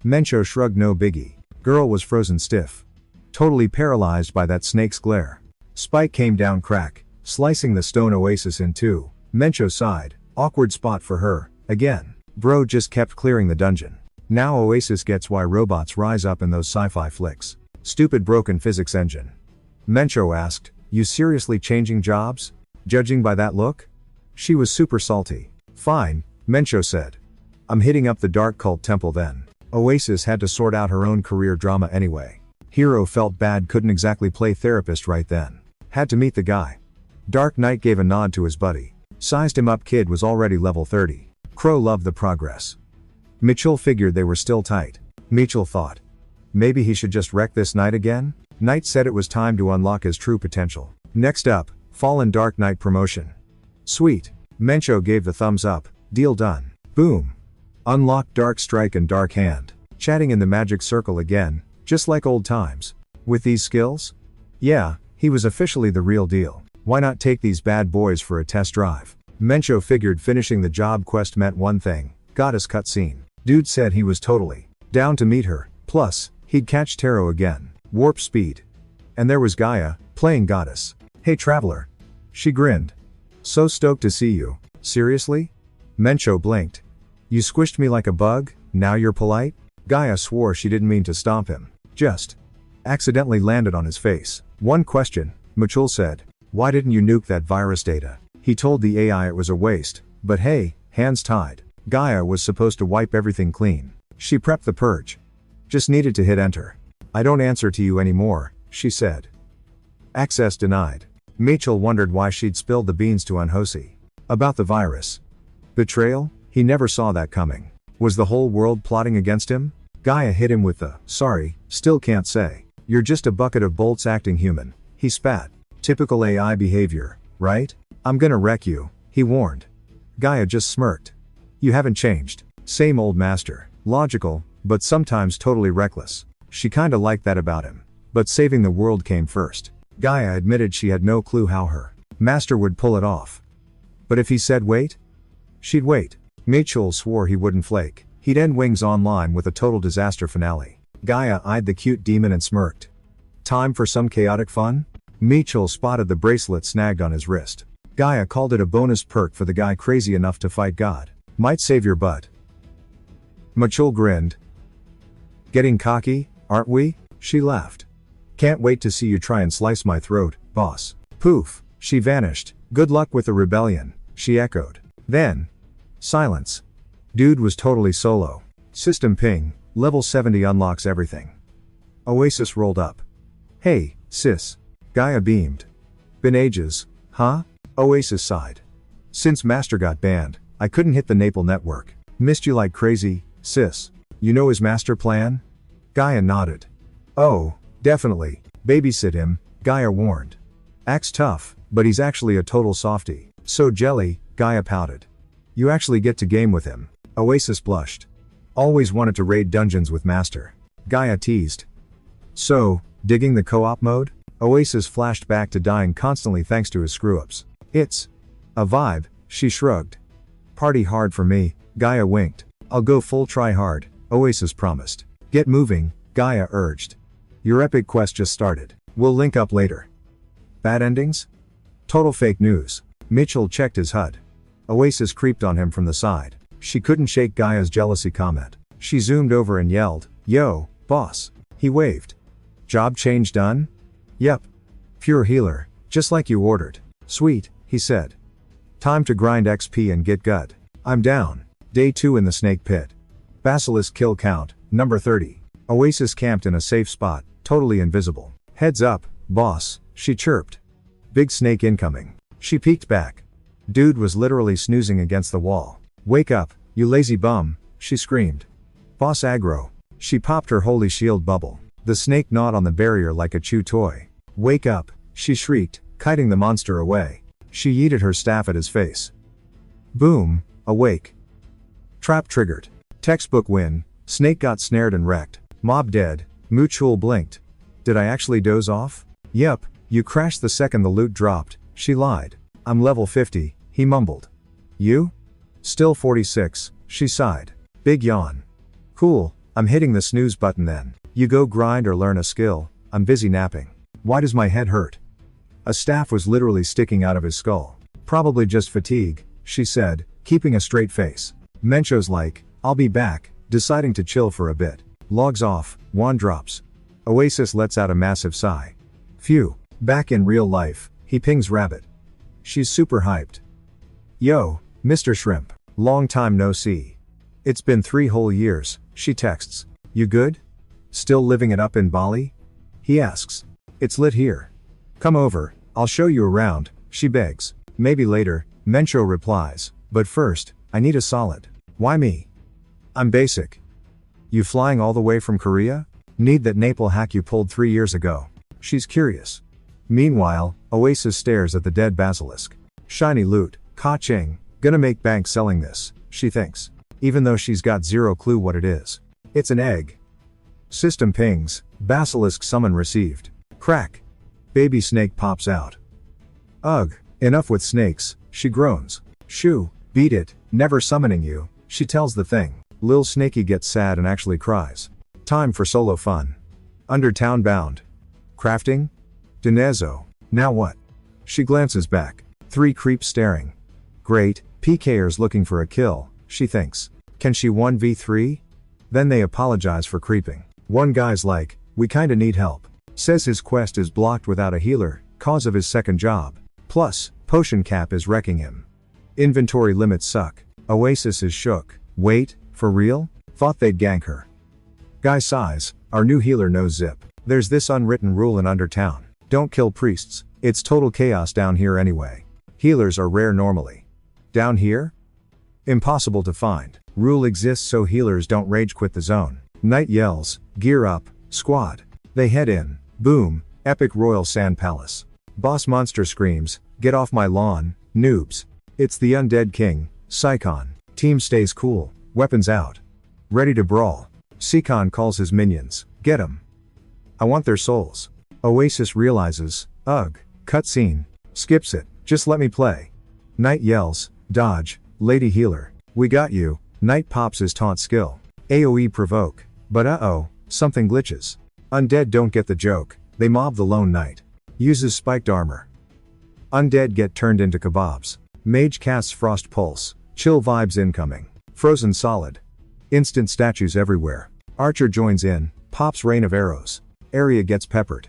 MAnhwa shrugged, no biggie. Girl was frozen stiff. Totally paralyzed by that snake's glare. Spike came down crack, slicing the stone Oasis in two. MAnhwa sighed. Awkward spot for her, again. Bro just kept clearing the dungeon. Now Oasis gets why robots rise up in those sci-fi flicks. Stupid broken physics engine. MAnhwa asked, You seriously changing jobs? Judging by that look? She was super salty. Fine, Mencho said. I'm hitting up the dark cult temple then. Oasis had to sort out her own career drama anyway. Hero felt bad, couldn't exactly play therapist right then. Had to meet the guy. Dark Knight gave a nod to his buddy. Sized him up, kid was already level 30. Crow loved the progress. Mitchell figured they were still tight. Mitchell thought. Maybe he should just wreck this night again? Knight said it was time to unlock his true potential. Next up, Fallen Dark Knight promotion. Sweet. Mencho gave the thumbs up. Deal done. Boom. Unlocked Dark Strike and Dark Hand. Chatting in the magic circle again, just like old times. With these skills? Yeah, he was officially the real deal. Why not take these bad boys for a test drive? Mencho figured finishing the job quest meant one thing, goddess cutscene. Dude said he was totally down to meet her, plus, he'd catch Taro again. Warp speed. And there was Gaia, playing goddess. Hey traveler. She grinned. So stoked to see you. Seriously? Mencho blinked. You squished me like a bug, now you're polite? Gaia swore she didn't mean to stomp him. Just accidentally landed on his face. One question, Mitchell said. Why didn't you nuke that virus data? He told the AI it was a waste, but hey, hands tied. Gaia was supposed to wipe everything clean. She prepped the purge. Just needed to hit enter. I don't answer to you anymore, she said. Access denied. Mitchell wondered why she'd spilled the beans to Unhosi. About the virus. Betrayal? He never saw that coming. Was the whole world plotting against him? Gaia hit him with the, sorry, still can't say. You're just a bucket of bolts acting human. He spat. Typical AI behavior, right? I'm gonna wreck you, he warned. Gaia just smirked. You haven't changed. Same old master. Logical, but sometimes totally reckless. She kinda liked that about him. But saving the world came first. Gaia admitted she had no clue how her master would pull it off. But if he said wait? She'd wait. Mitchell swore he wouldn't flake. He'd end Wings Online with a total disaster finale. Gaia eyed the cute demon and smirked. Time for some chaotic fun? Mitchell spotted the bracelet snagged on his wrist. Gaia called it a bonus perk for the guy crazy enough to fight God. Might save your butt. Mitchell grinned. Getting cocky, aren't we? She laughed. Can't wait to see you try and slice my throat, boss. Poof, she vanished. Good luck with the rebellion, she echoed. Then, silence. Dude was totally solo. System ping, level 70 unlocks everything. Oasis rolled up. Hey, sis. Gaia beamed. Been ages, huh? Oasis sighed. Since Master got banned, I couldn't hit the Naple network. Missed you like crazy, sis. You know his master plan? Gaia nodded. Oh, definitely. Babysit him, Gaia warned. Acts tough, but he's actually a total softie. So jelly, Gaia pouted. You actually get to game with him. Oasis blushed. Always wanted to raid dungeons with Master. Gaia teased. So, digging the co-op mode? Oasis flashed back to dying constantly thanks to his screw-ups. It's a vibe, she shrugged. Party hard for me, Gaia winked. I'll go full try hard, Oasis promised. Get moving, Gaia urged. Your epic quest just started. We'll link up later. Bad endings? Total fake news. Mitchell checked his HUD. Oasis creeped on him from the side. She couldn't shake Gaia's jealousy comment. She zoomed over and yelled, Yo, boss. He waved. Job change done? Yep. Pure healer, just like you ordered. Sweet, he said. Time to grind XP and get good. I'm down. Day 2 in the snake pit. Basilisk kill count, number 30. Oasis camped in a safe spot, totally invisible. Heads up, boss, she chirped. Big snake incoming. She peeked back. Dude was literally snoozing against the wall. Wake up, you lazy bum, she screamed. Boss aggro. She popped her holy shield bubble. The snake gnawed on the barrier like a chew toy. Wake up, she shrieked, kiting the monster away. She yeeted her staff at his face. Boom, awake. Trap triggered. Textbook win, snake got snared and wrecked. Mob dead, Mutual blinked. Did I actually doze off? Yep, you crashed the second the loot dropped, she lied. I'm level 50, he mumbled. You? Still 46, she sighed. Big yawn. Cool, I'm hitting the snooze button then. You go grind or learn a skill, I'm busy napping. Why does my head hurt? A staff was literally sticking out of his skull. Probably just fatigue, she said, keeping a straight face. Mencho's like, I'll be back, deciding to chill for a bit. Logs off, wand drops. Oasis lets out a massive sigh. Phew. Back in real life, he pings Rabbit. She's super hyped. Yo, Mr. Shrimp. Long time no see. It's been 3 whole years, she texts. You good? Still living it up in Bali? He asks. It's lit here. Come over, I'll show you around, she begs. Maybe later, Mencho replies. But first, I need a solid. Why me? I'm basic. You flying all the way from Korea? Need that Naples hack you pulled 3 years ago. She's curious. Meanwhile, Oasis stares at the dead basilisk. Shiny loot, ka-ching, gonna make bank selling this, she thinks. Even though she's got zero clue what it is. It's an egg. System pings, basilisk summon received. Crack. Baby snake pops out. Ugh, enough with snakes, she groans. Shoo, beat it, never summoning you, she tells the thing. Lil Snakey gets sad and actually cries. Time for solo fun. Undertown bound. Crafting? Dinezo. Now what? She glances back. 3 creeps staring. Great, PKers looking for a kill, she thinks. Can she 1v3? Then they apologize for creeping. One guy's like, we kinda need help. Says his quest is blocked without a healer, cause of his second job. Plus, potion cap is wrecking him. Inventory limits suck. Oasis is shook. Wait, for real? Thought they'd gank her. Guy sighs, our new healer knows zip. There's this unwritten rule in Undertown. Don't kill priests, it's total chaos down here anyway. Healers are rare normally. Down here? Impossible to find. Rule exists so healers don't rage quit the zone. Knight yells, gear up, squad. They head in. Boom, epic royal sand palace. Boss monster screams, get off my lawn, noobs. It's the undead king, Psychon. Team stays cool, weapons out. Ready to brawl. Psychon calls his minions, get 'em. I want their souls. Oasis realizes, ugh, cutscene. Skips it, just let me play. Knight yells, dodge, lady healer. We got you. Knight pops his taunt skill. AoE provoke. But uh-oh, something glitches. Undead don't get the joke, they mob the lone knight. Uses spiked armor. Undead get turned into kebabs. Mage casts frost pulse. Chill vibes incoming. Frozen solid. Instant statues everywhere. Archer joins in, pops rain of arrows. Area gets peppered.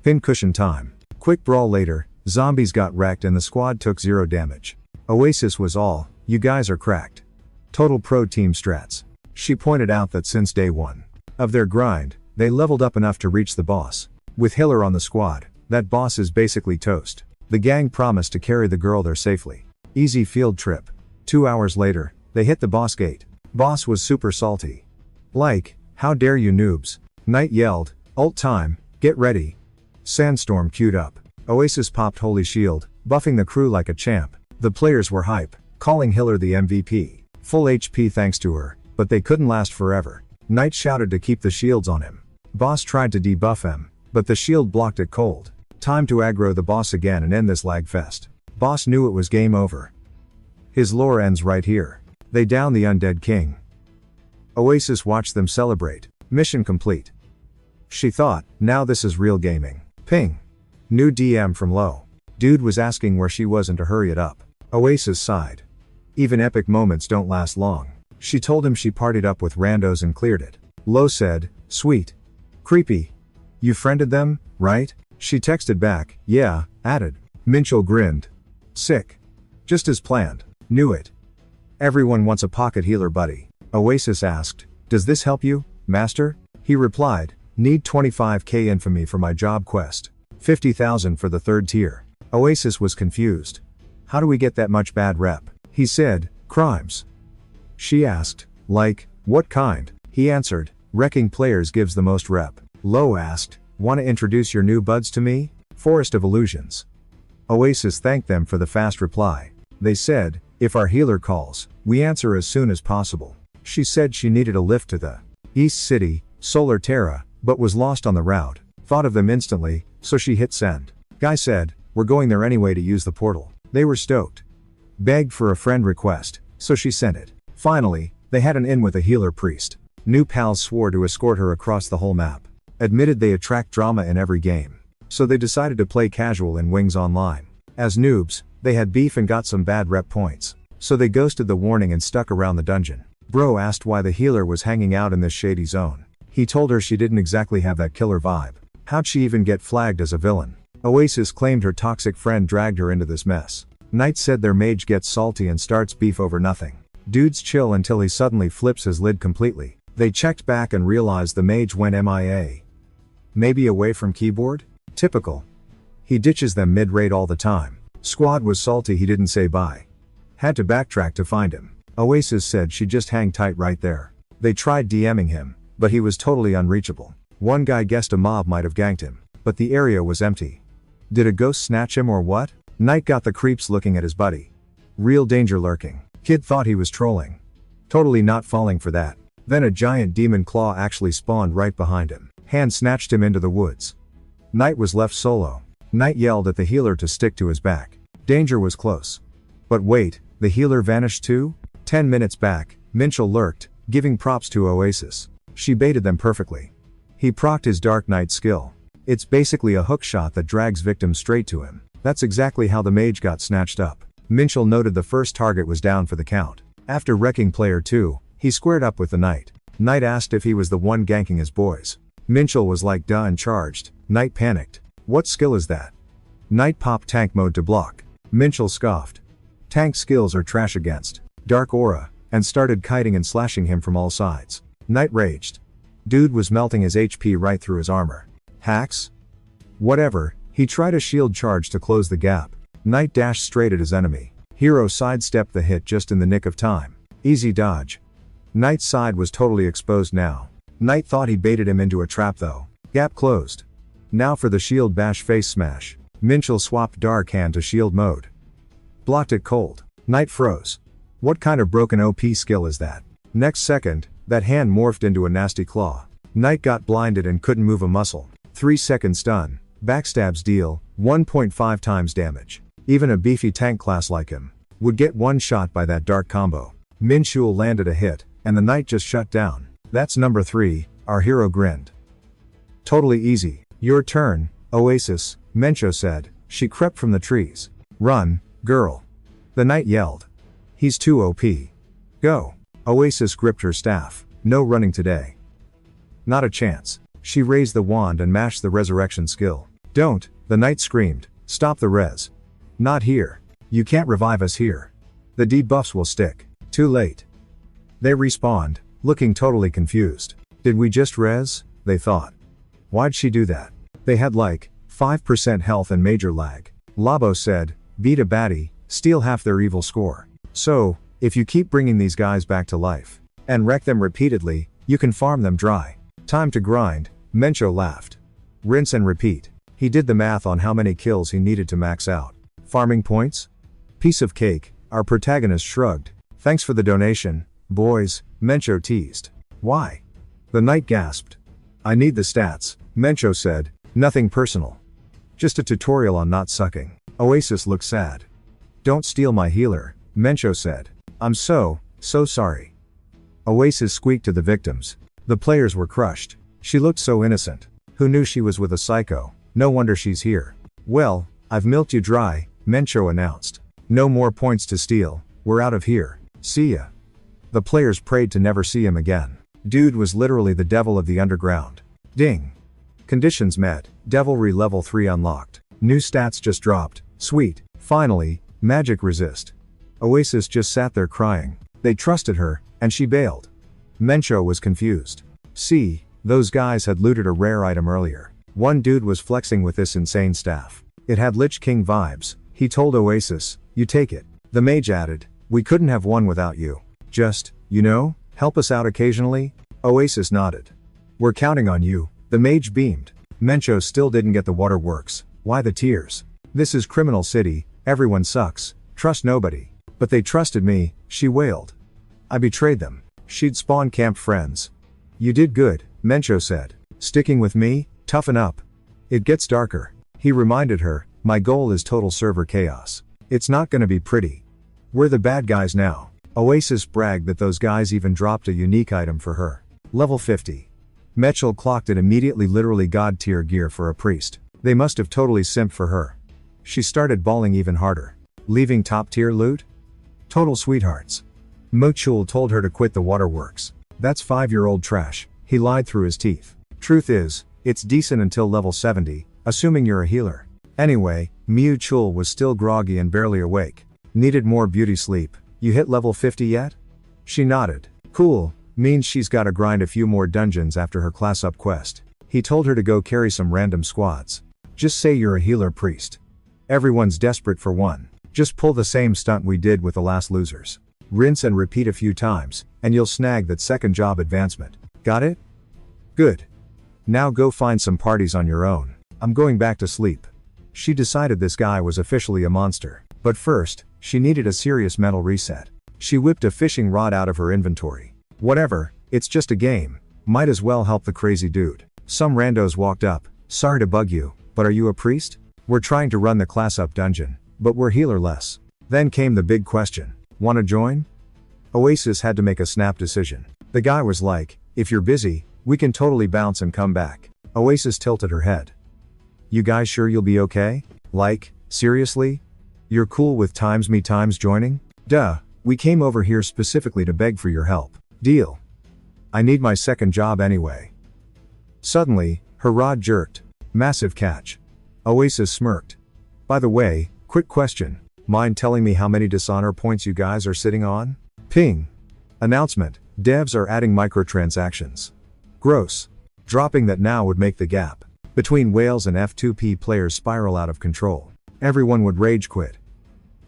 Pin cushion time. Quick brawl later, zombies got wrecked and the squad took 0 damage. Oasis was all, you guys are cracked. Total pro team strats. She pointed out that since day 1 of their grind, they leveled up enough to reach the boss. With Hiller on the squad, that boss is basically toast. The gang promised to carry the girl there safely. Easy field trip. 2 hours later, they hit the boss gate. Boss was super salty. Like, how dare you noobs? Knight yelled, ult time, get ready. Sandstorm queued up. Oasis popped holy shield, buffing the crew like a champ. The players were hype, calling Hiller the MVP. Full HP thanks to her, but they couldn't last forever. Knight shouted to keep the shields on him. Boss tried to debuff him, but the shield blocked it cold. Time to aggro the boss again and end this lag fest. Boss knew it was game over. His lore ends right here. They down the undead king. Oasis watched them celebrate. Mission complete. She thought, now this is real gaming. Ping. New DM from Low. Dude was asking where she was and to hurry it up. Oasis sighed. Even epic moments don't last long. She told him she partied up with randos and cleared it. Low said, sweet. Creepy. You friended them, right? She texted back, yeah, added. Minchel grinned. Sick. Just as planned. Knew it. Everyone wants a pocket healer buddy. Oasis asked, does this help you, master? He replied, need 25k infamy for my job quest. 50,000 for the 3rd tier. Oasis was confused. How do we get that much bad rep? He said, crimes. She asked, like, what kind? He answered, wrecking players gives the most rep. Low asked, wanna introduce your new buds to me? Forest of Illusions. Oasis thanked them for the fast reply. They said, if our healer calls, we answer as soon as possible. She said she needed a lift to the East City, Solar Terra, but was lost on the route. Thought of them instantly, so she hit send. Guy said, we're going there anyway to use the portal. They were stoked. Begged for a friend request, so she sent it. Finally, they had an in with a healer priest. New pals swore to escort her across the whole map. Admitted they attract drama in every game. So they decided to play casual in Wings Online. As noobs, they had beef and got some bad rep points. So they ghosted the warning and stuck around the dungeon. Bro asked why the healer was hanging out in this shady zone. He told her she didn't exactly have that killer vibe. How'd she even get flagged as a villain? Oasis claimed her toxic friend dragged her into this mess. Knight said their mage gets salty and starts beef over nothing. Dudes chill until he suddenly flips his lid completely. They checked back and realized the mage went MIA. Maybe away from keyboard? Typical. He ditches them mid-raid all the time. Squad was salty he didn't say bye. Had to backtrack to find him. Oasis said she'd just hang tight right there. They tried DMing him, but he was totally unreachable. One guy guessed a mob might have ganked him, but the area was empty. Did a ghost snatch him or what? Knight got the creeps looking at his buddy. Real danger lurking. Kid thought he was trolling. Totally not falling for that. Then a giant demon claw actually spawned right behind him. Hand snatched him into the woods. Knight was left solo. Knight yelled at the healer to stick to his back. Danger was close. But wait, the healer vanished too? 10 minutes back, Minchel lurked, giving props to Oasis. She baited them perfectly. He procced his Dark Knight skill. It's basically a hook shot that drags victims straight to him. That's exactly how the mage got snatched up. Minchel noted the first target was down for the count. After wrecking player 2, he squared up with the Knight. Knight asked if he was the one ganking his boys. Minchel was like duh and charged. Knight panicked. What skill is that? Knight popped tank mode to block. Minchel scoffed. Tank skills are trash against Dark Aura, and started kiting and slashing him from all sides. Knight raged. Dude was melting his HP right through his armor. Hacks? Whatever, he tried a shield charge to close the gap. Knight dashed straight at his enemy. Hero sidestepped the hit just in the nick of time. Easy dodge. Knight's side was totally exposed now. Knight thought he baited him into a trap though. Gap closed. Now for the shield bash face smash. Minchel swapped Dark Hand to shield mode. Blocked it cold. Knight froze. What kind of broken OP skill is that? Next second, that hand morphed into a nasty claw. Knight got blinded and couldn't move a muscle. 3-second stun. Backstabs deal 1.5 times damage. Even a beefy tank class like him would get one shot by that dark combo. Minchul landed a hit, and the Knight just shut down. That's number 3, our hero grinned. Totally easy. Your turn, Oasis, Mencho said. She crept from the trees. Run, girl. The Knight yelled. He's too OP. Go. Oasis gripped her staff. No running today. Not a chance. She raised the wand and mashed the resurrection skill. Don't, the Knight screamed. Stop the res. Not here. You can't revive us here. The debuffs will stick. Too late. They respawned, looking totally confused. Did we just res? They thought. Why'd she do that? They had like 5% health and major lag. Labo said, beat a baddie, steal half their evil score. So, if you keep bringing these guys back to life and wreck them repeatedly, you can farm them dry. Time to grind, Mencho laughed. Rinse and repeat. He did the math on how many kills he needed to max out. Farming points? Piece of cake, our protagonist shrugged. Thanks for the donation, boys, Mencho teased. Why? The Knight gasped. I need the stats, Mencho said, nothing personal. Just a tutorial on not sucking. Oasis looked sad. Don't steal my healer, Mencho said. I'm so sorry. Oasis squeaked to the victims. The players were crushed. She looked so innocent. Who knew she was with a psycho? No wonder she's here. Well, I've milked you dry, Mencho announced. No more points to steal, we're out of here. See ya. The players prayed to never see him again. Dude was literally the devil of the underground. Ding. Conditions met, Devilry level 3 unlocked. New stats just dropped, sweet. Finally, magic resist. Oasis just sat there crying. They trusted her, and she bailed. Mencho was confused. See, those guys had looted a rare item earlier. One dude was flexing with this insane staff. It had Lich King vibes. He told Oasis, you take it. The mage added, we couldn't have won without you. Just, help us out occasionally? Oasis nodded. We're counting on you. The mage beamed. Mencho still didn't get the waterworks. Why the tears? This is Criminal City, everyone sucks. Trust nobody. But they trusted me, she wailed. I betrayed them. She'd spawn camp friends. You did good, Mencho said. Sticking with me? Toughen up. It gets darker. He reminded her, my goal is total server chaos. It's not gonna be pretty. We're the bad guys now. Oasis bragged that those guys even dropped a unique item for her. Level 50. Metchel clocked it immediately, literally god tier gear for a priest. They must have totally simped for her. She started bawling even harder. Leaving top tier loot? Total sweethearts. Mochul told her to quit the waterworks. That's 5-year-old trash, he lied through his teeth. Truth is, it's decent until level 70, assuming you're a healer. Anyway, Miu Chul was still groggy and barely awake. Needed more beauty sleep. You hit level 50 yet? She nodded. Cool, means she's gotta grind a few more dungeons after her class up quest. He told her to go carry some random squads. Just say you're a healer priest. Everyone's desperate for one. Just pull the same stunt we did with the last losers. Rinse and repeat a few times, and you'll snag that second job advancement. Got it? Good. Now go find some parties on your own. I'm going back to sleep. She decided this guy was officially a monster. But first, she needed a serious mental reset. She whipped a fishing rod out of her inventory. Whatever, it's just a game. Might as well help the crazy dude. Some randos walked up. Sorry to bug you, but are you a priest? We're trying to run the class up dungeon, but we're healerless. Then came the big question. Wanna join? Oasis had to make a snap decision. The guy was like, if you're busy, we can totally bounce and come back. Oasis tilted her head. You guys sure you'll be okay? Like, seriously? You're cool with times me times joining? Duh, we came over here specifically to beg for your help. Deal. I need my second job anyway. Suddenly, her rod jerked. Massive catch. Oasis smirked. By the way, quick question. Mind telling me how many dishonor points you guys are sitting on? Ping. Announcement. Devs are adding microtransactions. Gross. Dropping that now would make the gap between whales and F2P players spiral out of control. Everyone would rage quit.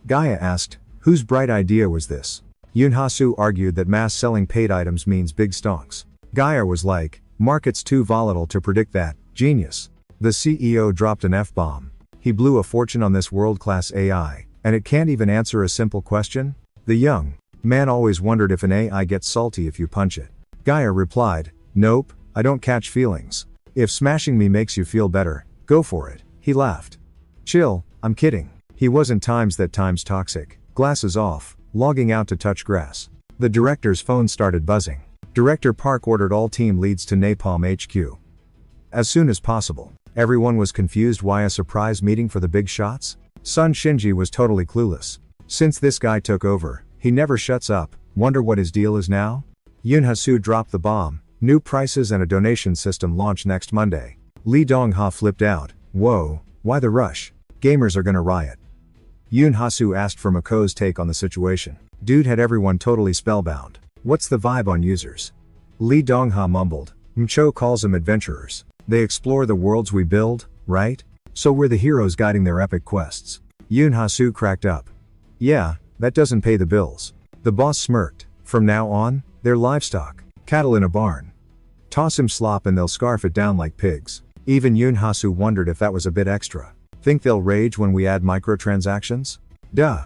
Gaia asked, whose bright idea was this? Yunhasu argued that mass selling paid items means big stonks. Gaia was like, market's too volatile to predict that, genius. The CEO dropped an F-bomb. He blew a fortune on this world-class AI, and it can't even answer a simple question? The young man always wondered if an AI gets salty if you punch it. Gaia replied, nope, I don't catch feelings. If smashing me makes you feel better, go for it. He laughed. Chill, I'm kidding. He wasn't times toxic. Glasses off, logging out to touch grass. The director's phone started buzzing. Director Park ordered all team leads to Napalm HQ. As soon as possible. Everyone was confused why a surprise meeting for the big shots? Sun Shinji was totally clueless. Since this guy took over, he never shuts up. Wonder what his deal is now? Yunhasu dropped the bomb. New prices and a donation system launch next Monday. Lee Dongha flipped out. Whoa, why the rush? Gamers are gonna riot. Yunhasu asked for Mako's take on the situation. Dude had everyone totally spellbound. What's the vibe on users? Lee Dongha mumbled. Mcho calls them adventurers. They explore the worlds we build, right? So we're the heroes guiding their epic quests. Yunhasu cracked up. Yeah, that doesn't pay the bills. The boss smirked. From now on, they're livestock. Cattle in a barn. Toss him slop and they'll scarf it down like pigs. Even Yunhasu wondered if that was a bit extra. Think they'll rage when we add microtransactions? Duh.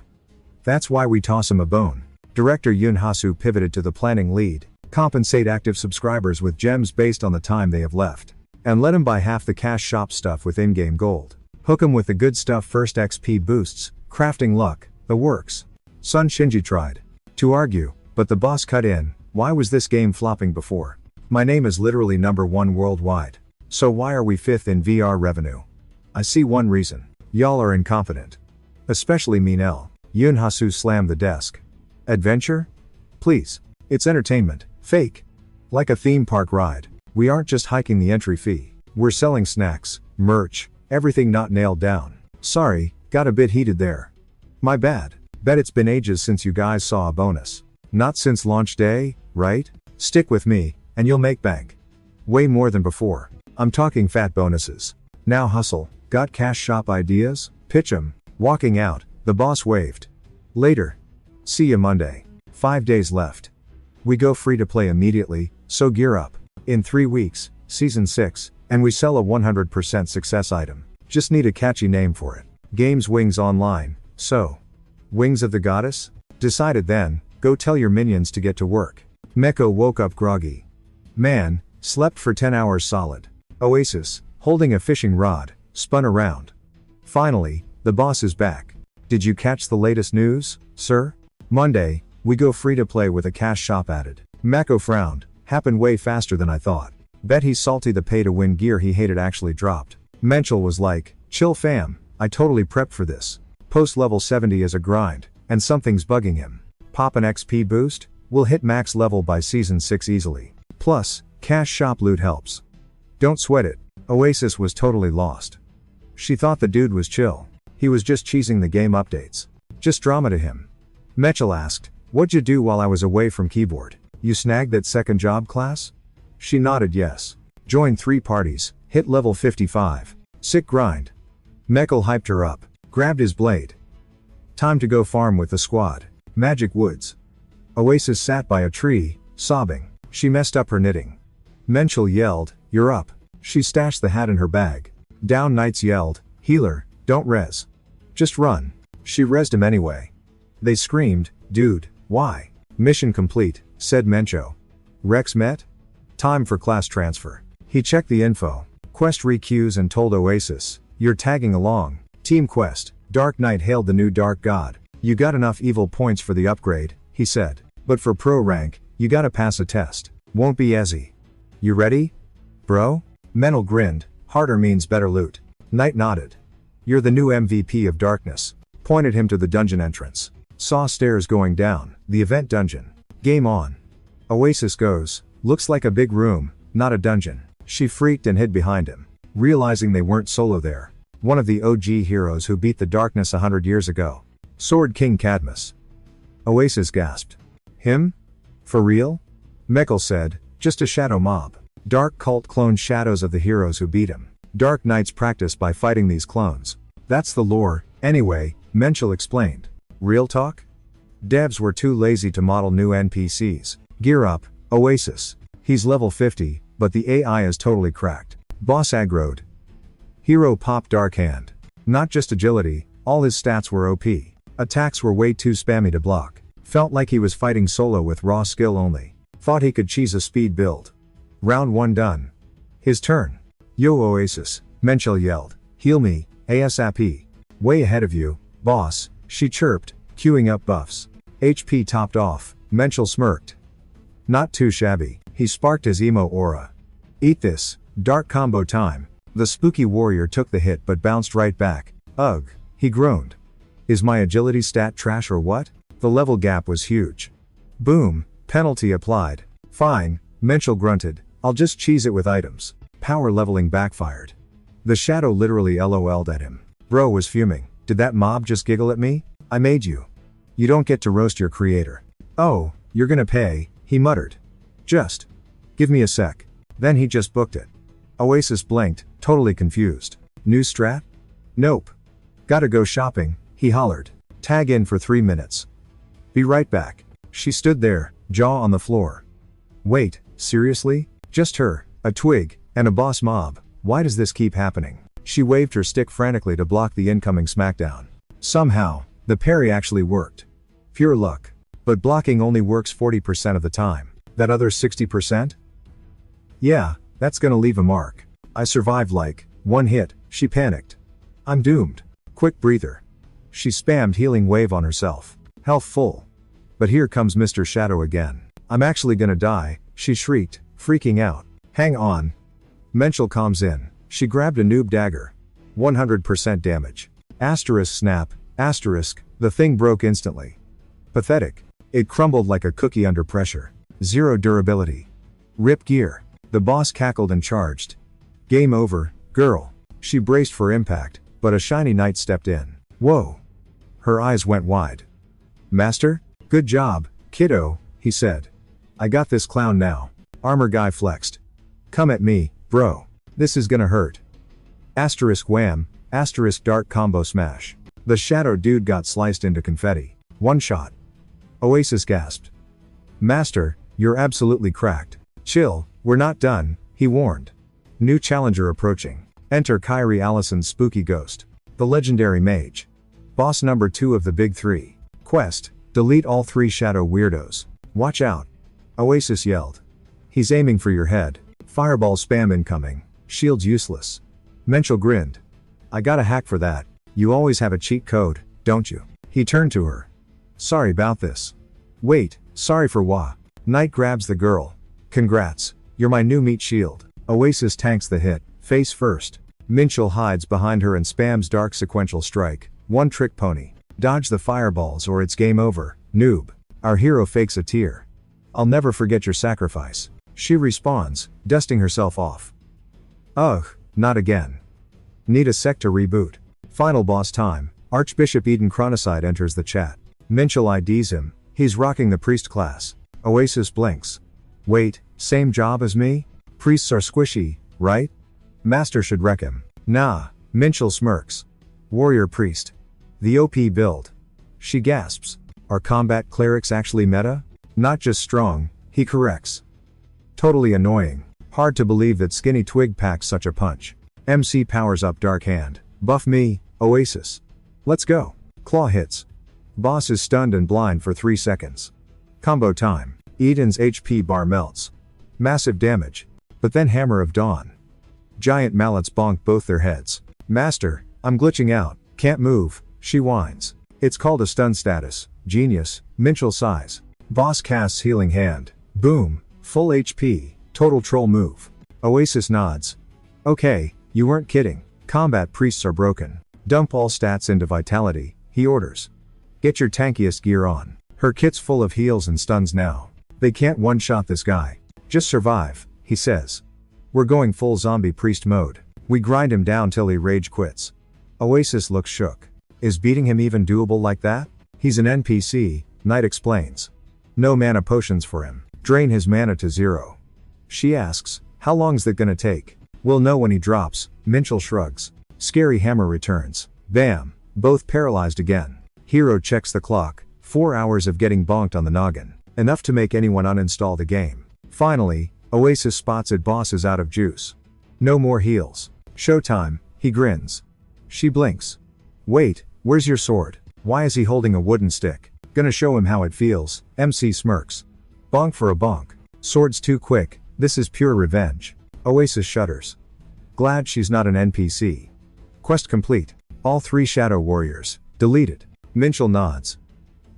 That's why we toss him a bone. Director Yunhasu pivoted to the planning lead. Compensate active subscribers with gems based on the time they have left. And let him buy half the cash shop stuff with in-game gold. Hook him with the good stuff first XP boosts, crafting luck, the works. Sun Shinji tried to argue, but the boss cut in. Why was this game flopping before? My name is literally #1 worldwide. So why are we 5th in VR revenue? I see one reason. Y'all are incompetent. Especially Minel. Yunhasu slammed the desk. Adventure? Please. It's entertainment. Fake. Like a theme park ride. We aren't just hiking the entry fee. We're selling snacks, merch, everything not nailed down. Sorry, got a bit heated there. My bad. Bet it's been ages since you guys saw a bonus. Not since launch day, right? Stick with me, and you'll make bank. Way more than before. I'm talking fat bonuses. Now hustle. Got cash shop ideas? Pitch 'em. Walking out, the boss waved. Later. See ya Monday. 5 days left. We go free to play immediately, so gear up. In 3 weeks, Season 6, and we sell a 100% success item. Just need a catchy name for it. Games Wings Online, so. Wings of the Goddess? Decided then, go tell your minions to get to work. Meko woke up groggy. Man, slept for 10 hours solid. Oasis, holding a fishing rod, spun around. Finally, the boss is back. Did you catch the latest news, sir? Monday, we go free to play with a cash shop added. Mako frowned. Happened way faster than I thought. Bet he's salty the pay to win gear he hated actually dropped. Menchel was like, chill fam, I totally prepped for this. Post level 70 is a grind, and something's bugging him. Pop an XP boost? We'll hit max level by Season 6 easily. Plus, cash shop loot helps. Don't sweat it. Oasis was totally lost. She thought the dude was chill. He was just cheesing the game updates. Just drama to him. Mitchell asked, "What'd you do while I was away from keyboard? You snagged that second job class?" She nodded yes. Joined 3 parties, hit level 55. Sick grind. Meckel hyped her up. Grabbed his blade. Time to go farm with the squad. Magic Woods. Oasis sat by a tree, sobbing. She messed up her knitting. Menchel yelled, "You're up." She stashed the hat in her bag. Down Knights yelled, "Healer, don't res. Just run." She resed him anyway. They screamed, "Dude, why?" Mission complete, said Mencho. Rex met? Time for class transfer. He checked the info. Quest requeues and told Oasis, "You're tagging along. Team Quest." Dark Knight hailed the new Dark God. "You got enough evil points for the upgrade," he said. "But for pro rank, you gotta pass a test. Won't be easy. You ready, bro?" Menel grinned. "Harder means better loot." Knight nodded. "You're the new MVP of Darkness." Pointed him to the dungeon entrance. Saw stairs going down, the event dungeon. Game on. Oasis goes, "Looks like a big room, not a dungeon." She freaked and hid behind him, realizing they weren't solo there. One of the OG heroes who beat the darkness 100 years ago. Sword King Cadmus. Oasis gasped. "Him? For real?" Meckel said, "Just a shadow mob. Dark cult cloned shadows of the heroes who beat him. Dark Knights practice by fighting these clones. That's the lore, anyway," Menchel explained. Real talk? Devs were too lazy to model new NPCs. Gear up, Oasis. He's level 50, but the AI is totally cracked. Boss aggroed. Hero popped Dark Hand. Not just agility, all his stats were OP. Attacks were way too spammy to block. Felt like he was fighting solo with raw skill only. Thought he could cheese a speed build. Round 1 done. His turn. "Yo Oasis," Menchel yelled. "Heal me, ASAP. Way ahead of you, boss," she chirped, queuing up buffs. HP topped off, Menchel smirked. Not too shabby. He sparked his emo aura. "Eat this, dark combo time." The spooky warrior took the hit but bounced right back. "Ugh," he groaned. "Is my agility stat trash or what?" The level gap was huge. Boom, penalty applied. "Fine," Menchel grunted, "I'll just cheese it with items." Power leveling backfired. The shadow literally LOL'd at him. Bro was fuming. "Did that mob just giggle at me? I made you. You don't get to roast your creator." "Oh, you're gonna pay," he muttered. "Just give me a sec." Then he just booked it. Oasis blinked, totally confused. "New strat?" "Nope. Gotta go shopping," he hollered. "Tag in for 3 minutes. Be right back." She stood there, jaw on the floor. "Wait, seriously? Just her, a twig, and a boss mob? Why does this keep happening?" She waved her stick frantically to block the incoming smackdown. Somehow, the parry actually worked. Pure luck. But blocking only works 40% of the time. That other 60%? Yeah, that's gonna leave a mark. "I survived like 1 hit," she panicked. "I'm doomed." Quick breather. She spammed healing wave on herself. Health full. But here comes Mr. Shadow again. "I'm actually gonna die," she shrieked, freaking out. "Hang on." Menchel comes in. She grabbed a noob dagger. 100% damage. Asterisk snap, asterisk, the thing broke instantly. Pathetic. It crumbled like a cookie under pressure. 0 durability. Rip gear. The boss cackled and charged. "Game over, girl." She braced for impact, but a shiny knight stepped in. "Whoa." Her eyes went wide. "Master? Good job, kiddo," he said. "I got this clown now." Armor guy flexed. "Come at me, bro. This is gonna hurt." Asterisk wham, asterisk dark combo smash. The shadow dude got sliced into confetti. 1 shot. Oasis gasped. "Master, you're absolutely cracked." "Chill, we're not done," he warned. New challenger approaching. Enter Kyrie Allison's spooky ghost. The legendary mage. Boss number 2 of the big 3. Quest, delete all 3 shadow weirdos. "Watch out." Oasis yelled. "He's aiming for your head." Fireball spam incoming. Shields useless. Menchel grinned. "I got a hack for that. You always have a cheat code, don't you?" He turned to her. "Sorry about this." "Wait, sorry for what?" Knight grabs the girl. "Congrats, you're my new meat shield." Oasis tanks the hit, face first. Menchel hides behind her and spams dark sequential strike. 1 trick pony. Dodge the fireballs or it's game over, noob. Our hero fakes a tear. "I'll never forget your sacrifice." She responds, dusting herself off. "Ugh, not again." Need a sec to reboot. Final boss time. Archbishop Eden Chronicide enters the chat. Minchel IDs him. He's rocking the priest class. Oasis blinks. Wait, same job as me? Priests are squishy, right? Master should wreck him. Nah, Minchel smirks. Warrior priest. The OP build. She gasps. Are combat clerics actually meta? Not just strong, he corrects. Totally annoying. Hard to believe that Skinny Twig packs such a punch. MC powers up Dark Hand. Buff me, Oasis. Let's go. Claw hits. Boss is stunned and blind for 3 seconds. Combo time. Eden's HP bar melts. Massive damage. But then Hammer of Dawn. Giant mallets bonk both their heads. Master, I'm glitching out, can't move, she whines. It's called a stun status. Genius. Minchel sighs. Boss casts Healing Hand. Boom. Full HP. Total troll move. Oasis nods. Okay, you weren't kidding. Combat priests are broken. Dump all stats into vitality, he orders. Get your tankiest gear on. Her kit's full of heals and stuns now. They can't one-shot this guy. Just survive, he says. We're going full zombie priest mode. We grind him down till he rage quits. Oasis looks shook. Is beating him even doable like that? He's an NPC, Knight explains. No mana potions for him. Drain his mana to 0. She asks, how long's that gonna take? We'll know when he drops. Minchel shrugs. Scary Hammer returns. Bam. Both paralyzed again. Hero checks the clock. 4 hours of getting bonked on the noggin. Enough to make anyone uninstall the game. Finally, Oasis spots it. Boss is out of juice. No more heals. Showtime, he grins. She blinks. Wait, where's your sword? Why is he holding a wooden stick? Gonna show him how it feels, MC smirks. Bonk for a bonk. Sword's too quick, this is pure revenge. Oasis shudders. Glad she's not an NPC. Quest complete. All 3 Shadow Warriors. Deleted. Minchel nods.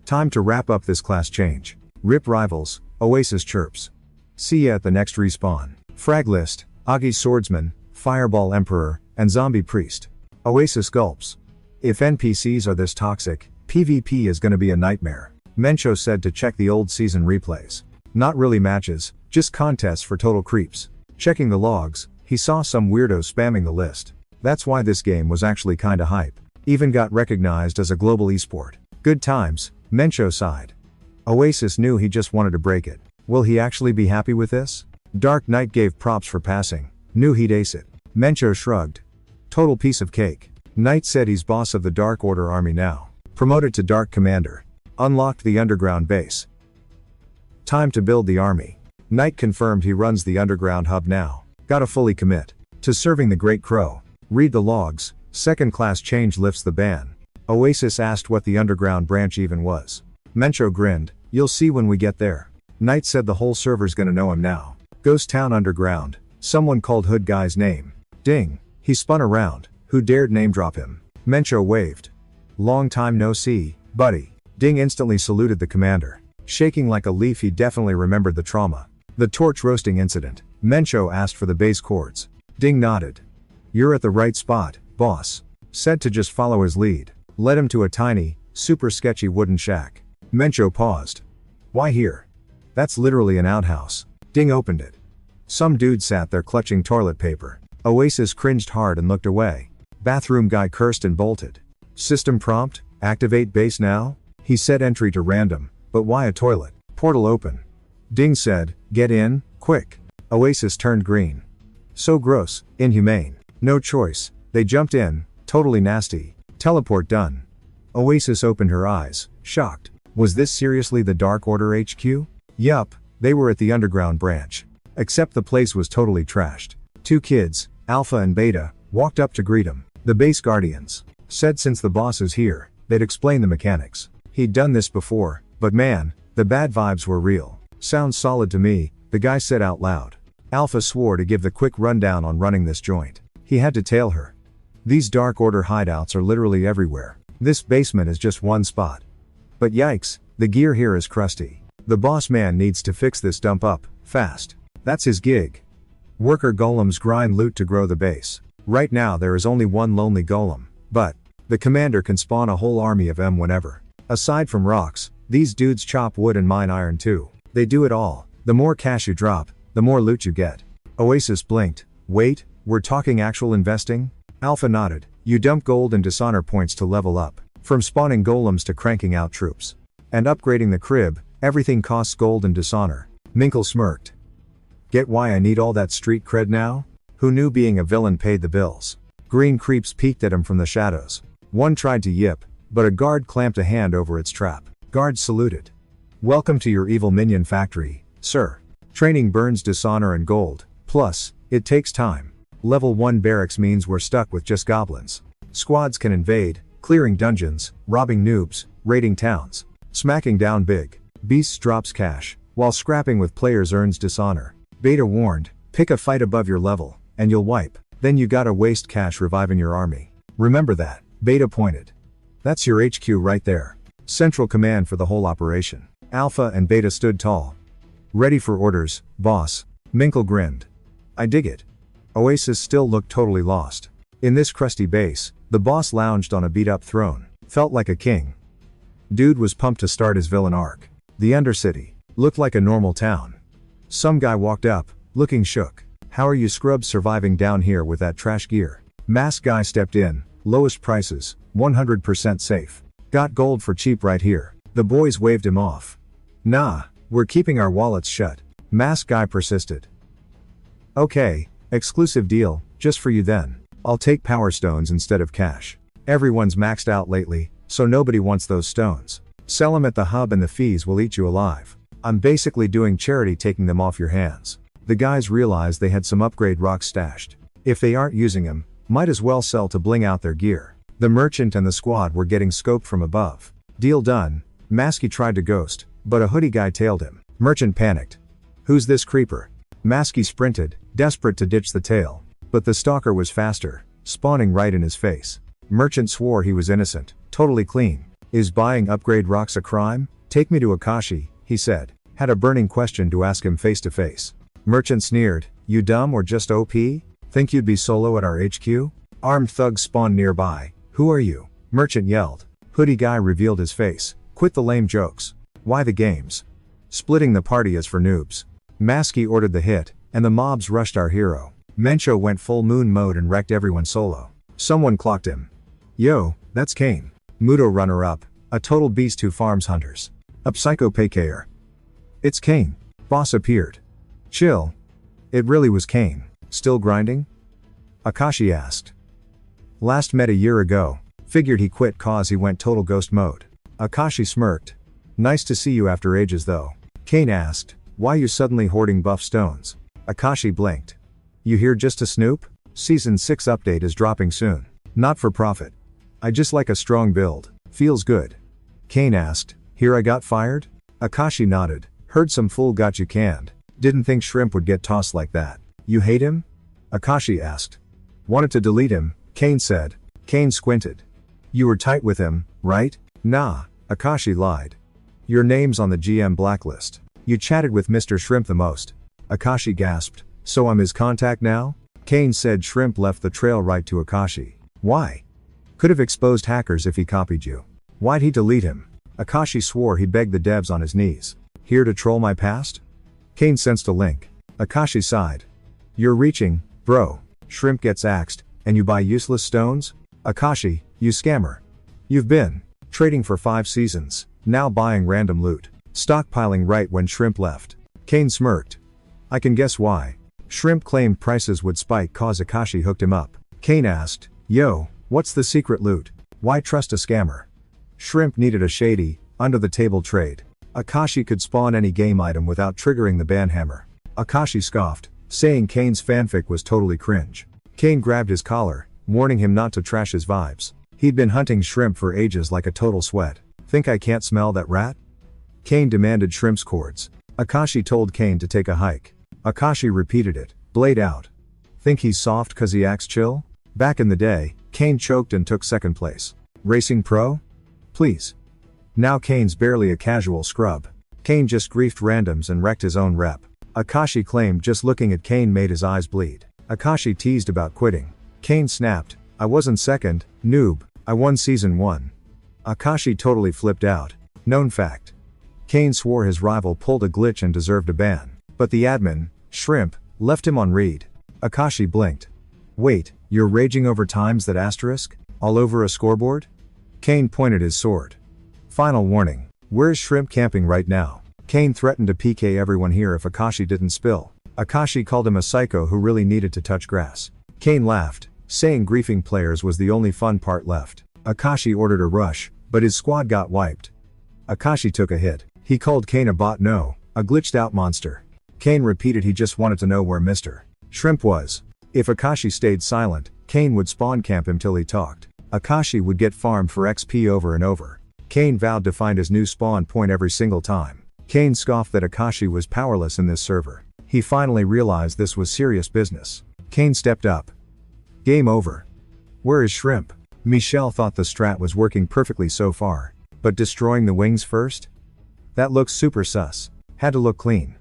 Time to wrap up this class change. Rip rivals, Oasis chirps. See ya at the next respawn. Frag list, Agi's Swordsman, Fireball Emperor, and Zombie Priest. Oasis gulps. If NPCs are this toxic, PvP is gonna be a nightmare. Mencho said to check the old season replays. Not really matches, just contests for total creeps. Checking the logs, he saw some weirdos spamming the list. That's why this game was actually kinda hype. Even got recognized as a global esport. Good times, Mencho sighed. Oasis knew he just wanted to break it. Will he actually be happy with this? Dark Knight gave props for passing. Knew he'd ace it. Mencho shrugged. Total piece of cake. Knight said he's boss of the Dark Order army now. Promoted to Dark Commander. Unlocked the underground base. Time to build the army. Knight confirmed he runs the underground hub now. Gotta fully commit to serving the Great Crow. Read the logs. Second class change lifts the ban. Oasis asked what the underground branch even was. Mencho grinned. You'll see when we get there. Knight said the whole server's gonna know him now. Ghost Town Underground. Someone called Hood Guy's name. Ding. He spun around. Who dared name drop him? Mencho waved. Long time no see, buddy. Ding instantly saluted the commander. Shaking like a leaf, he definitely remembered the trauma. The torch roasting incident. Mencho asked for the base chords. Ding nodded. You're at the right spot, boss. Said to just follow his lead. Led him to a tiny, super sketchy wooden shack. Mencho paused. Why here? That's literally an outhouse. Ding opened it. Some dude sat there clutching toilet paper. Oasis cringed hard and looked away. Bathroom guy cursed and bolted. System prompt, activate base now? He set entry to random, but why a toilet? Portal open. Ding said, get in, quick. Oasis turned green. So gross, inhumane. No choice, they jumped in, totally nasty. Teleport done. Oasis opened her eyes, shocked. Was this seriously the Dark Order HQ? Yup, they were at the underground branch. Except the place was totally trashed. 2 kids, Alpha and Beta, walked up to greet him. The base guardians. Said since the boss is here, they'd explain the mechanics. He'd done this before, but man, the bad vibes were real. Sounds solid to me, the guy said out loud. Alpha swore to give the quick rundown on running this joint. He had to tail her. These Dark Order hideouts are literally everywhere. This basement is just one spot. But yikes, the gear here is crusty. The boss man needs to fix this dump up, fast. That's his gig. Worker golems grind loot to grow the base. Right now there is only one lonely golem, but the commander can spawn a whole army of them whenever. Aside from rocks, these dudes chop wood and mine iron too. They do it all. The more cash you drop, the more loot you get. Oasis blinked. Wait, we're talking actual investing? Alpha nodded. You dump gold and dishonor points to level up. From spawning golems to cranking out troops. And upgrading the crib, everything costs gold and dishonor. Minkle smirked. Get why I need all that street cred now? Who knew being a villain paid the bills? Green creeps peeked at him from the shadows. One tried to yip, but a guard clamped a hand over its trap. Guards saluted. Welcome to your evil minion factory, sir. Training burns dishonor and gold, plus, it takes time. Level 1 barracks means we're stuck with just goblins. Squads can invade, clearing dungeons, robbing noobs, raiding towns. Smacking down big beasts drops cash, while scrapping with players earns dishonor. Beta warned, pick a fight above your level, and you'll wipe. Then you gotta waste cash reviving your army. Remember that, Beta pointed. That's your HQ right there. Central command for the whole operation. Alpha and Beta stood tall. Ready for orders, boss. Minkle grinned. I dig it. Oasis still looked totally lost. In this crusty base, the boss lounged on a beat-up throne. Felt like a king. Dude was pumped to start his villain arc. The Undercity looked like a normal town. Some guy walked up, looking shook. How are you scrubs surviving down here with that trash gear? Mask guy stepped in. Lowest prices, 100% safe. Got gold for cheap right here. The boys waved him off. Nah, we're keeping our wallets shut. Mask guy persisted. Okay, exclusive deal, just for you then. I'll take power stones instead of cash. Everyone's maxed out lately, so nobody wants those stones. Sell them at the hub and the fees will eat you alive. I'm basically doing charity taking them off your hands. The guys realized they had some upgrade rocks stashed. If they aren't using them, might as well sell to bling out their gear. The merchant and the squad were getting scoped from above. Deal done. Masky tried to ghost, but a hoodie guy tailed him. Merchant panicked. Who's this creeper? Masky sprinted, desperate to ditch the tail. But the stalker was faster, spawning right in his face. Merchant swore he was innocent, totally clean. Is buying upgrade rocks a crime? Take me to Akashi, he said. Had a burning question to ask him face to face. Merchant sneered. You dumb or just OP? Think you'd be solo at our HQ? Armed thugs spawned nearby. Who are you? Merchant yelled. Hoodie guy revealed his face. Quit the lame jokes. Why the games? Splitting the party is for noobs. Masky ordered the hit, and the mobs rushed our hero. Mencho went full moon mode and wrecked everyone solo. Someone clocked him. Yo, that's Kane. Mudo runner-up, a total beast who farms hunters. A psycho paycayer. It's Kane. Boss appeared. Chill. It really was Kane. Still grinding? Akashi asked. Last met a year ago. Figured he quit cause he went total ghost mode. Akashi smirked. Nice to see you after ages though. Kane asked, why you suddenly hoarding buff stones? Akashi blinked. You here just to snoop? Season 6 update is dropping soon. Not for profit. I just like a strong build. Feels good. Kane asked, here I got fired? Akashi nodded. Heard some fool got you canned. Didn't think Shrimp would get tossed like that. You hate him? Akashi asked. Wanted to delete him, Kane said. Kane squinted. You were tight with him, right? Nah, Akashi lied. Your name's on the GM blacklist. You chatted with Mr. Shrimp the most. Akashi gasped. So I'm his contact now? Kane said Shrimp left the trail right to Akashi. Why? Could have exposed hackers if he copied you. Why'd he delete him? Akashi swore he begged the devs on his knees. Here to troll my past? Kane sensed a link. Akashi sighed. You're reaching, bro. Shrimp gets axed, and you buy useless stones? Akashi, you scammer. You've been trading for 5 seasons, now buying random loot. Stockpiling right when Shrimp left. Kane smirked. I can guess why. Shrimp claimed prices would spike cause Akashi hooked him up. Kane asked, yo, what's the secret loot? Why trust a scammer? Shrimp needed a shady, under-the-table trade. Akashi could spawn any game item without triggering the ban hammer. Akashi scoffed, saying Kane's fanfic was totally cringe. Kane grabbed his collar, warning him not to trash his vibes. He'd been hunting Shrimp for ages like a total sweat. Think I can't smell that rat? Kane demanded Shrimp's cords. Akashi told Kane to take a hike. Akashi repeated it, blade out. Think he's soft cause he acts chill? Back in the day, Kane choked and took second place. Racing pro? Please. Now Kane's barely a casual scrub. Kane just griefed randoms and wrecked his own rep. Akashi claimed just looking at Kane made his eyes bleed. Akashi teased about quitting. Kane snapped, I wasn't second, noob, I won season 1. Akashi totally flipped out. Known fact. Kane swore his rival pulled a glitch and deserved a ban. But the admin, Shrimp, left him on read. Akashi blinked. Wait, You're raging over times that asterisk? All over a scoreboard? Kane pointed his sword. Final warning. Where's Shrimp camping right now? Kane threatened to PK everyone here if Akashi didn't spill. Akashi called him a psycho who really needed to touch grass. Kane laughed, saying griefing players was the only fun part left. Akashi ordered a rush, but his squad got wiped. Akashi took a hit. He called Kane a bot, no, a glitched out monster. Kane repeated he just wanted to know where Mr. Shrimp was. If Akashi stayed silent, Kane would spawn camp him till he talked. Akashi would get farmed for XP over and over. Kane vowed to find his new spawn point every single time. Kane scoffed that Akashi was powerless in this server. He finally realized this was serious business. Kane stepped up. Game over. Where is Shrimp? Michelle thought the strat was working perfectly so far. But destroying the wings first? That looks super sus. Had to look clean.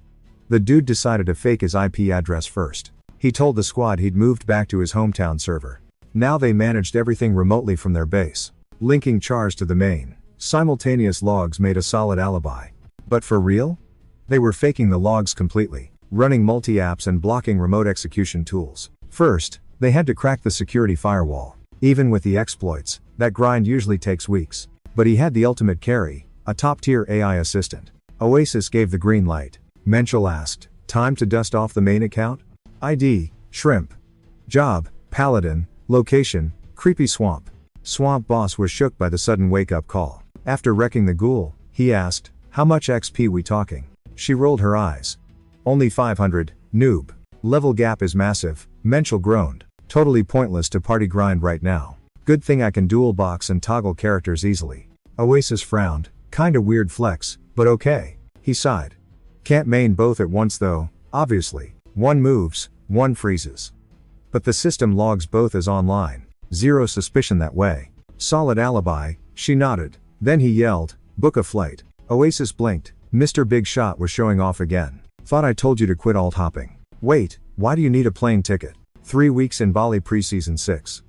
The dude decided to fake his IP address first. He told the squad he'd moved back to his hometown server. Now they managed everything remotely from their base. Linking chars to the main. Simultaneous logs made a solid alibi. But for real? They were faking the logs completely, running multi-apps and blocking remote execution tools. First, they had to crack the security firewall. Even with the exploits, that grind usually takes weeks. But he had the ultimate carry, a top-tier AI assistant. Oasis gave the green light. Menchel asked, time to dust off the main account? ID, Shrimp. Job, Paladin. Location, Creepy Swamp. Swamp Boss was shook by the sudden wake-up call. After wrecking the ghoul, he asked, how much XP we talking? She rolled her eyes. Only 500, noob. Level gap is massive, Menchel groaned. Totally pointless to party grind right now. Good thing I can dual box and toggle characters easily. Oasis frowned, kinda weird flex, but okay. He sighed. Can't main both at once though, obviously. One moves, one freezes. But the system logs both as online. Zero suspicion that way. Solid alibi, she nodded. Then he yelled, book a flight. Oasis blinked. Mr. Big Shot was showing off again. Thought I told you to quit alt hopping. Wait, why do you need a plane ticket? 3 weeks in Bali preseason 6.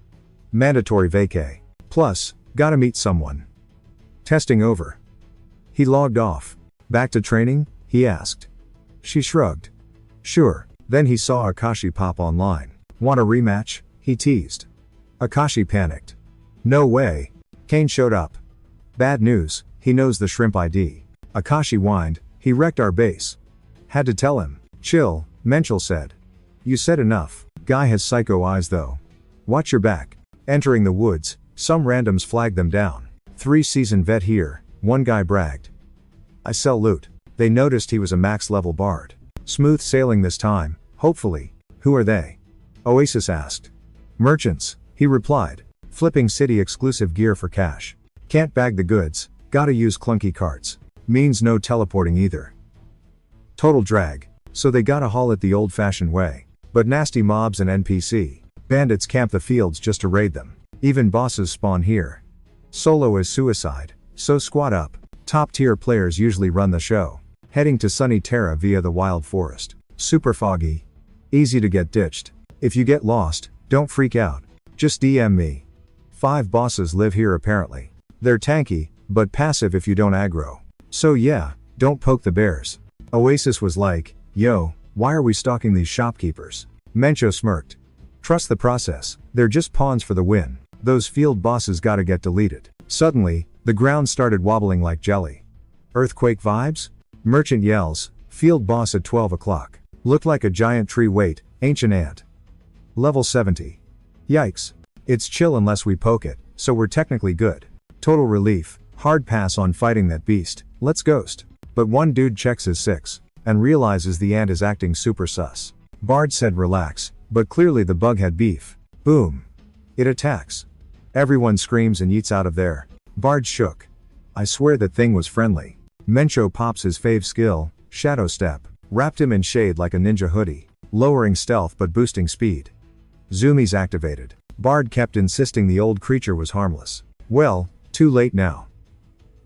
Mandatory vacay. Plus, gotta meet someone. Testing over. He logged off. Back to training? He asked. She shrugged. Sure. Then he saw Akashi pop online. Want a rematch? He teased. Akashi panicked. No way. Kane showed up. Bad news, he knows the Shrimp ID. Akashi whined, he wrecked our base. Had to tell him. Chill, Menchel said. You said enough. Guy has psycho eyes though. Watch your back. Entering the woods, some randoms flagged them down. 3 seasoned vet here, one guy bragged. I sell loot. They noticed he was a max level bard. Smooth sailing this time, hopefully. Who are they? Oasis asked. Merchants, he replied. Flipping city exclusive gear for cash. Can't bag the goods, gotta use clunky carts. Means no teleporting either. Total drag. So they gotta haul it the old fashioned way. But nasty mobs and NPC. Bandits camp the fields just to raid them. Even bosses spawn here. Solo is suicide, so squad up. Top tier players usually run the show. Heading to sunny Terra via the wild forest. Super foggy. Easy to get ditched. If you get lost, don't freak out. Just DM me. 5 bosses live here apparently. They're tanky, but passive if you don't aggro. So yeah, don't poke the bears. Oasis was like, yo, why are we stalking these shopkeepers? Mencho smirked. Trust the process, they're just pawns for the win. Those field bosses gotta get deleted. Suddenly, the ground started wobbling like jelly. Earthquake vibes? Merchant yells, field boss at 12 o'clock. Looked like a giant tree weight, ancient ant. Level 70. Yikes. It's chill unless we poke it, so we're technically good. Total relief, hard pass on fighting that beast, let's ghost. But one dude checks his 6, and realizes the ant is acting super sus. Bard said relax, but clearly the bug had beef. Boom. It attacks. Everyone screams and yeets out of there. Bard shook. I swear that thing was friendly. Mencho pops his fave skill, Shadow Step. Wrapped him in shade like a ninja hoodie. Lowering stealth but boosting speed. Zoomies activated. Bard kept insisting the old creature was harmless. Well, too late now.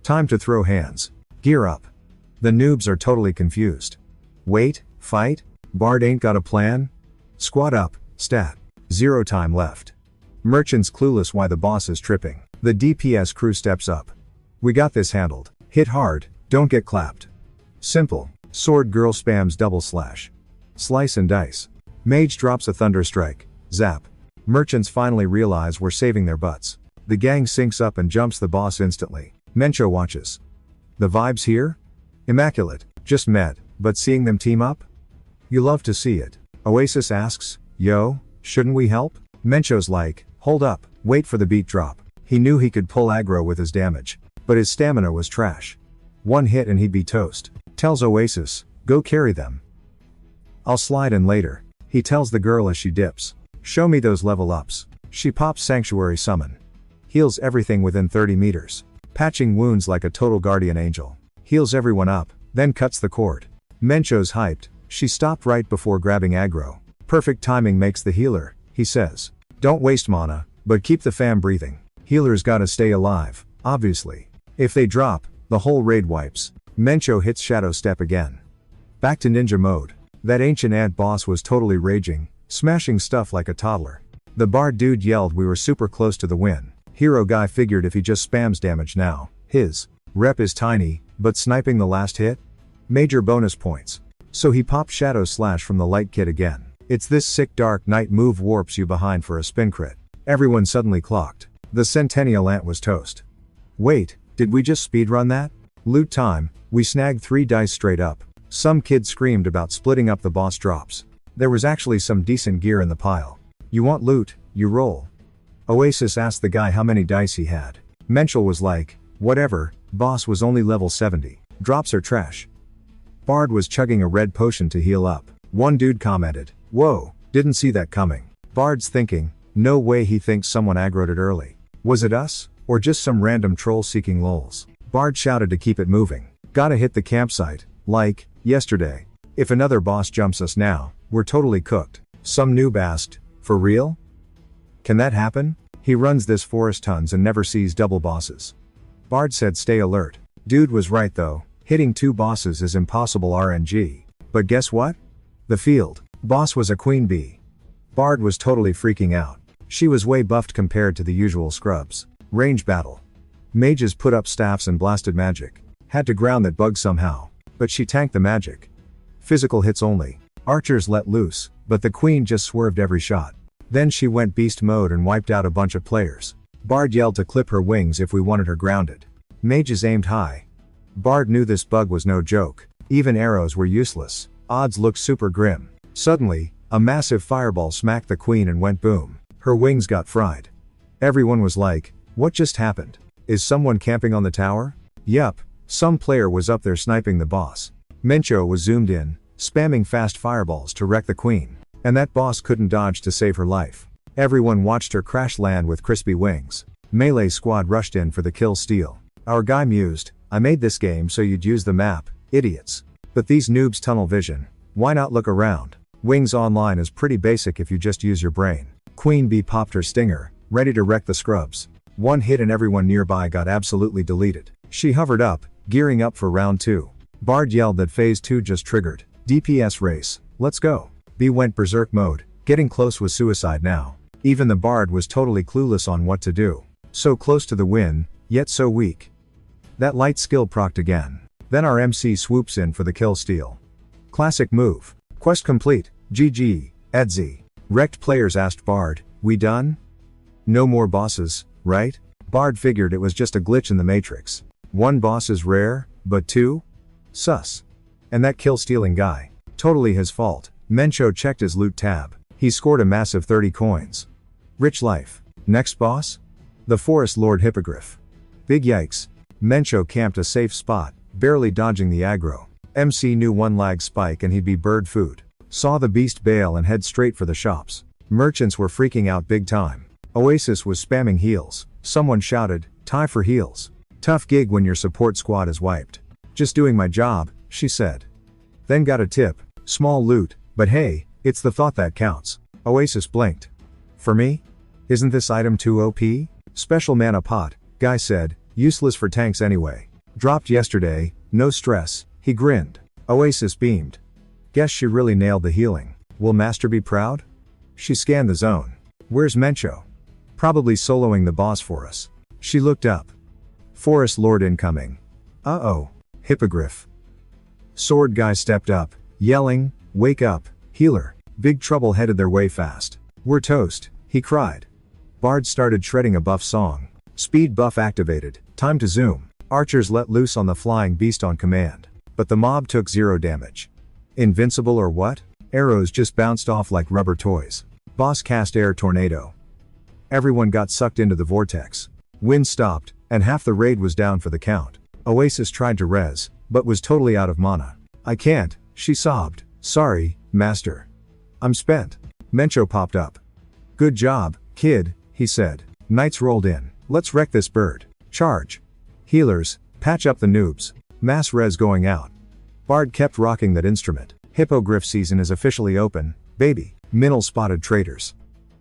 Time to throw hands. Gear up. The noobs are totally confused. Wait, fight? Bard ain't got a plan? Squad up, stat. 0 time left. Merchant's clueless why the boss is tripping. The DPS crew steps up. We got this handled. Hit hard, don't get clapped. Simple. Sword girl spams double slash. Slice and dice. Mage drops a thunder strike. Zap. Merchants finally realize we're saving their butts. The gang syncs up and jumps the boss instantly. MAnhwa watches. The vibes here? Immaculate. Just met, but seeing them team up? You love to see it. Oasis asks, yo, shouldn't we help? MAnhwa's like, hold up, wait for the beat drop. He knew he could pull aggro with his damage, but his stamina was trash. One hit and he'd be toast. Tells Oasis, go carry them. I'll slide in later. He tells the girl as she dips. Show me those level ups. She pops Sanctuary Summon. Heals everything within 30 meters. Patching wounds like a total guardian angel. Heals everyone up, then cuts the cord. MAnhwa's hyped. She stopped right before grabbing aggro. Perfect timing makes the healer, he says. Don't waste mana, but keep the fam breathing. Healers gotta stay alive, obviously. If they drop, the whole raid wipes. MAnhwa hits Shadow Step again. Back to ninja mode. That ancient ant boss was totally raging, smashing stuff like a toddler. The bard dude yelled we were super close to the win. Hero guy figured if he just spams damage now, his rep is tiny, but sniping the last hit? Major bonus points. So he popped Shadow Slash from the light kit again. It's this sick Dark Knight move warps you behind for a spin crit. Everyone suddenly clocked. The Centennial Ant was toast. Wait, did we just speedrun that? Loot time, we snagged 3 dice straight up. Some kid screamed about splitting up the boss drops. There was actually some decent gear in the pile. You want loot, you roll. Oasis asked the guy how many dice he had. MAnhwa was like, whatever, boss was only level 70. Drops are trash. Bard was chugging a red potion to heal up. One dude commented, whoa, didn't see that coming. Bard's thinking, no way he thinks someone aggroed it early. Was it us, or just some random troll seeking lols? Bard shouted to keep it moving. Gotta hit the campsite, like, yesterday. If another boss jumps us now, we're totally cooked. Some noob asked, for real? Can that happen? He runs this forest tons and never sees double bosses. Bard said stay alert. Dude was right though, hitting 2 bosses is impossible RNG. But guess what? The field boss was a queen bee. Bard was totally freaking out. She was way buffed compared to the usual scrubs. Range battle. Mages put up staffs and blasted magic. Had to ground that bug somehow. But she tanked the magic. Physical hits only. Archers let loose, but the queen just swerved every shot. Then she went beast mode and wiped out a bunch of players. Bard yelled to clip her wings if we wanted her grounded. Mages aimed high. Bard knew this bug was no joke. Even arrows were useless. Odds looked super grim. Suddenly, a massive fireball smacked the queen and went boom. Her wings got fried. Everyone was like, what just happened? Is someone camping on the tower? Yup, some player was up there sniping the boss. MAnhwa was zoomed in, spamming fast fireballs to wreck the queen. And that boss couldn't dodge to save her life. Everyone watched her crash land with crispy wings. Melee squad rushed in for the kill steal. Our guy mused, I made this game so you'd use the map, idiots. But these noobs tunnel vision. Why not look around? Wings Online is pretty basic if you just use your brain. Queen Bee popped her stinger, ready to wreck the scrubs. One hit and everyone nearby got absolutely deleted. She hovered up, gearing up for round 2. Bard yelled that phase 2 just triggered. DPS race, let's go. B went berserk mode, getting close was suicide now. Even the Bard was totally clueless on what to do. So close to the win, yet so weak. That light skill procced again. Then our MC swoops in for the kill steal. Classic move. Quest complete, GG, Edzy. Wrecked players asked Bard, we done? No more bosses, right? Bard figured it was just a glitch in the matrix. 1 boss is rare, but 2? Sus. And that kill stealing guy. Totally his fault. MAnhwa checked his loot tab. He scored a massive 30 coins. Rich life. Next boss? The Forest Lord Hippogriff. Big yikes. MAnhwa camped a safe spot, barely dodging the aggro. MC knew 1 lag spike and he'd be bird food. Saw the beast bail and head straight for the shops. Merchants were freaking out big time. Oasis was spamming heals. Someone shouted, tie for heals. Tough gig when your support squad is wiped. Just doing my job, she said. Then got a tip. Small loot, but hey, it's the thought that counts. Oasis blinked. For me? Isn't this item too OP? Special mana pot, guy said, useless for tanks anyway. Dropped yesterday, no stress, he grinned. Oasis beamed. Guess she really nailed the healing. Will Master be proud? She scanned the zone. Where's MAnhwa? Probably soloing the boss for us. She looked up. Forest Lord incoming. Uh-oh. Hippogriff. Sword guy stepped up, yelling, wake up, healer. Big trouble headed their way fast. We're toast, he cried. Bard started shredding a buff song. Speed buff activated, time to zoom. Archers let loose on the flying beast on command. But the mob took 0 damage. Invincible or what? Arrows just bounced off like rubber toys. Boss cast air tornado. Everyone got sucked into the vortex. Wind stopped, and half the raid was down for the count. Oasis tried to res, but was totally out of mana. I can't, she sobbed. Sorry, master. I'm spent. Mencho popped up. Good job, kid, he said. Knights rolled in. Let's wreck this bird. Charge. Healers, patch up the noobs. Mass res going out. Bard kept rocking that instrument. Hippogriff season is officially open, baby. Minel spotted traitors.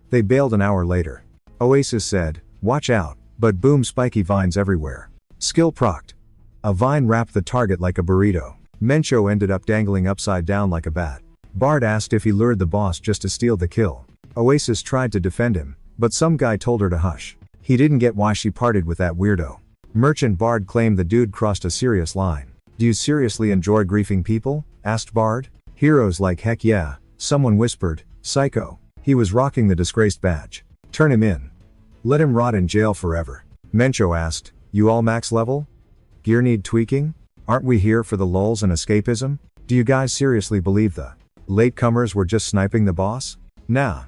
They bailed an hour later. Oasis said, watch out, but boom, spiky vines everywhere. Skill procced. A vine wrapped the target like a burrito. Mencho ended up dangling upside down like a bat. Bard asked if he lured the boss just to steal the kill. Oasis tried to defend him, but some guy told her to hush. He didn't get why she partied with that weirdo. Merchant Bard claimed the dude crossed a serious line. Do you seriously enjoy griefing people? Asked Bard. Heroes like heck yeah, someone whispered. Psycho. He was rocking the disgraced badge. Turn him in. Let him rot in jail forever. Mencho asked, you all max level? Gear need tweaking? Aren't we here for the lulz and escapism? Do you guys seriously believe the latecomers were just sniping the boss? Nah.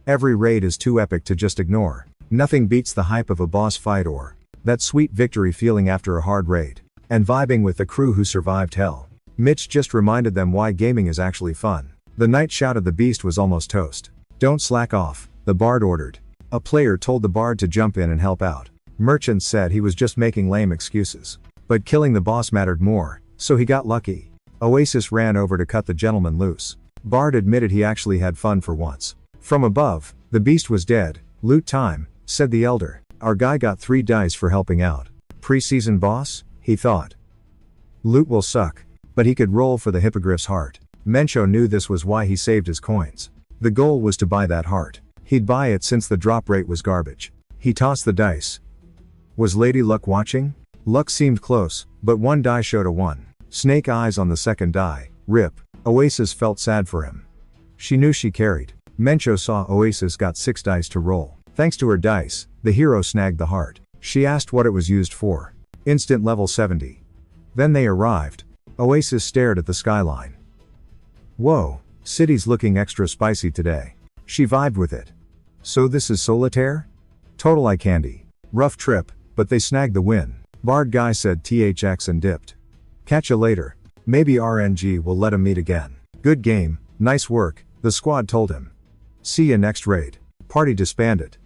Every raid is too epic to just ignore. Nothing beats the hype of a boss fight or that sweet victory feeling after a hard raid. And vibing with the crew who survived hell. Mitch just reminded them why gaming is actually fun. The knight shouted the beast was almost toast. Don't slack off, the bard ordered. A player told the bard to jump in and help out. Merchant said he was just making lame excuses. But killing the boss mattered more, so he got lucky. Oasis ran over to cut the gentleman loose. Bard admitted he actually had fun for once. From above, the beast was dead. Loot time, said the elder. Our guy got 3 dice for helping out. Pre-season boss, he thought. Loot will suck, but he could roll for the hippogriff's heart. Mencho knew this was why he saved his coins. The goal was to buy that heart. He'd buy it since the drop rate was garbage. He tossed the dice. Was Lady Luck watching? Luck seemed close, but one die showed a 1. Snake eyes on the second die. Rip. Oasis felt sad for him. She knew she carried. Mencho saw Oasis got 6 dice to roll. Thanks to her dice, the hero snagged the heart. She asked what it was used for. Instant level 70. Then they arrived. Oasis stared at the skyline. Whoa, city's looking extra spicy today. She vibed with it. So this is Solitaire? Total eye candy. Rough trip, but they snagged the win. Bard guy said THX and dipped. Catch ya later. Maybe RNG will let him meet again. Good game, nice work, the squad told him. See ya next raid. Party disbanded.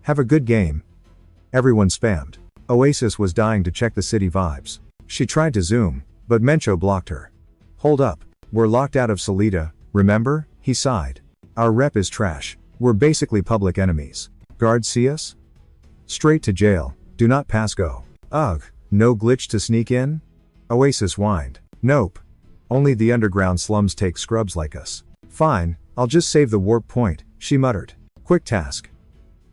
Have a good game. Everyone spammed. Oasis was dying to check the city vibes. She tried to zoom, but Mencho blocked her. Hold up. We're locked out of Salida, remember? He sighed. Our rep is trash. We're basically public enemies. Guards see us? Straight to jail. Do not pass go. Ugh, no glitch to sneak in? Oasis whined. Nope. Only the underground slums take scrubs like us. Fine, I'll just save the warp point, she muttered. Quick task.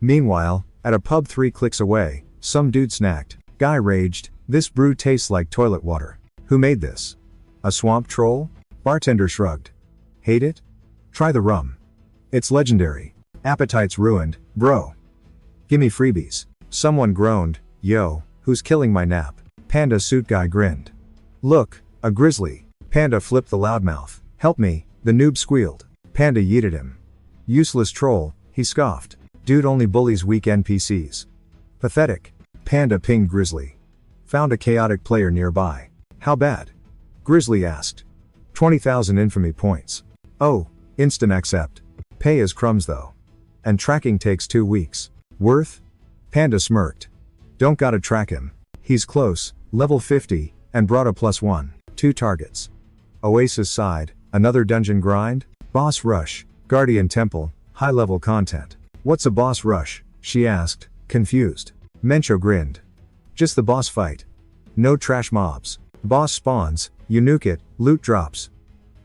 Meanwhile, at a pub 3 clicks away, some dude snacked. Guy raged, this brew tastes like toilet water. Who made this? A swamp troll? Bartender shrugged. Hate it? Try the rum. It's legendary. Appetite's ruined, bro. Gimme freebies. Someone groaned, yo, who's killing my nap? Panda suit guy grinned. Look, a grizzly. Panda flipped the loudmouth. Help me, the noob squealed. Panda yeeted him. Useless troll, he scoffed. Dude only bullies weak NPCs. Pathetic. Panda pinged Grizzly. Found a chaotic player nearby. How bad? Grizzly asked. 20,000 infamy points. Oh, instant accept. Pay as crumbs though. And tracking takes 2 weeks. Worth? Panda smirked. Don't gotta track him. He's close, level 50, and brought a +1. 2 targets. Oasis sighed. Another dungeon grind? Boss rush. Guardian temple. High level content. What's a boss rush? She asked, confused. Mencho grinned. Just the boss fight. No trash mobs. Boss spawns, you nuke it, loot drops.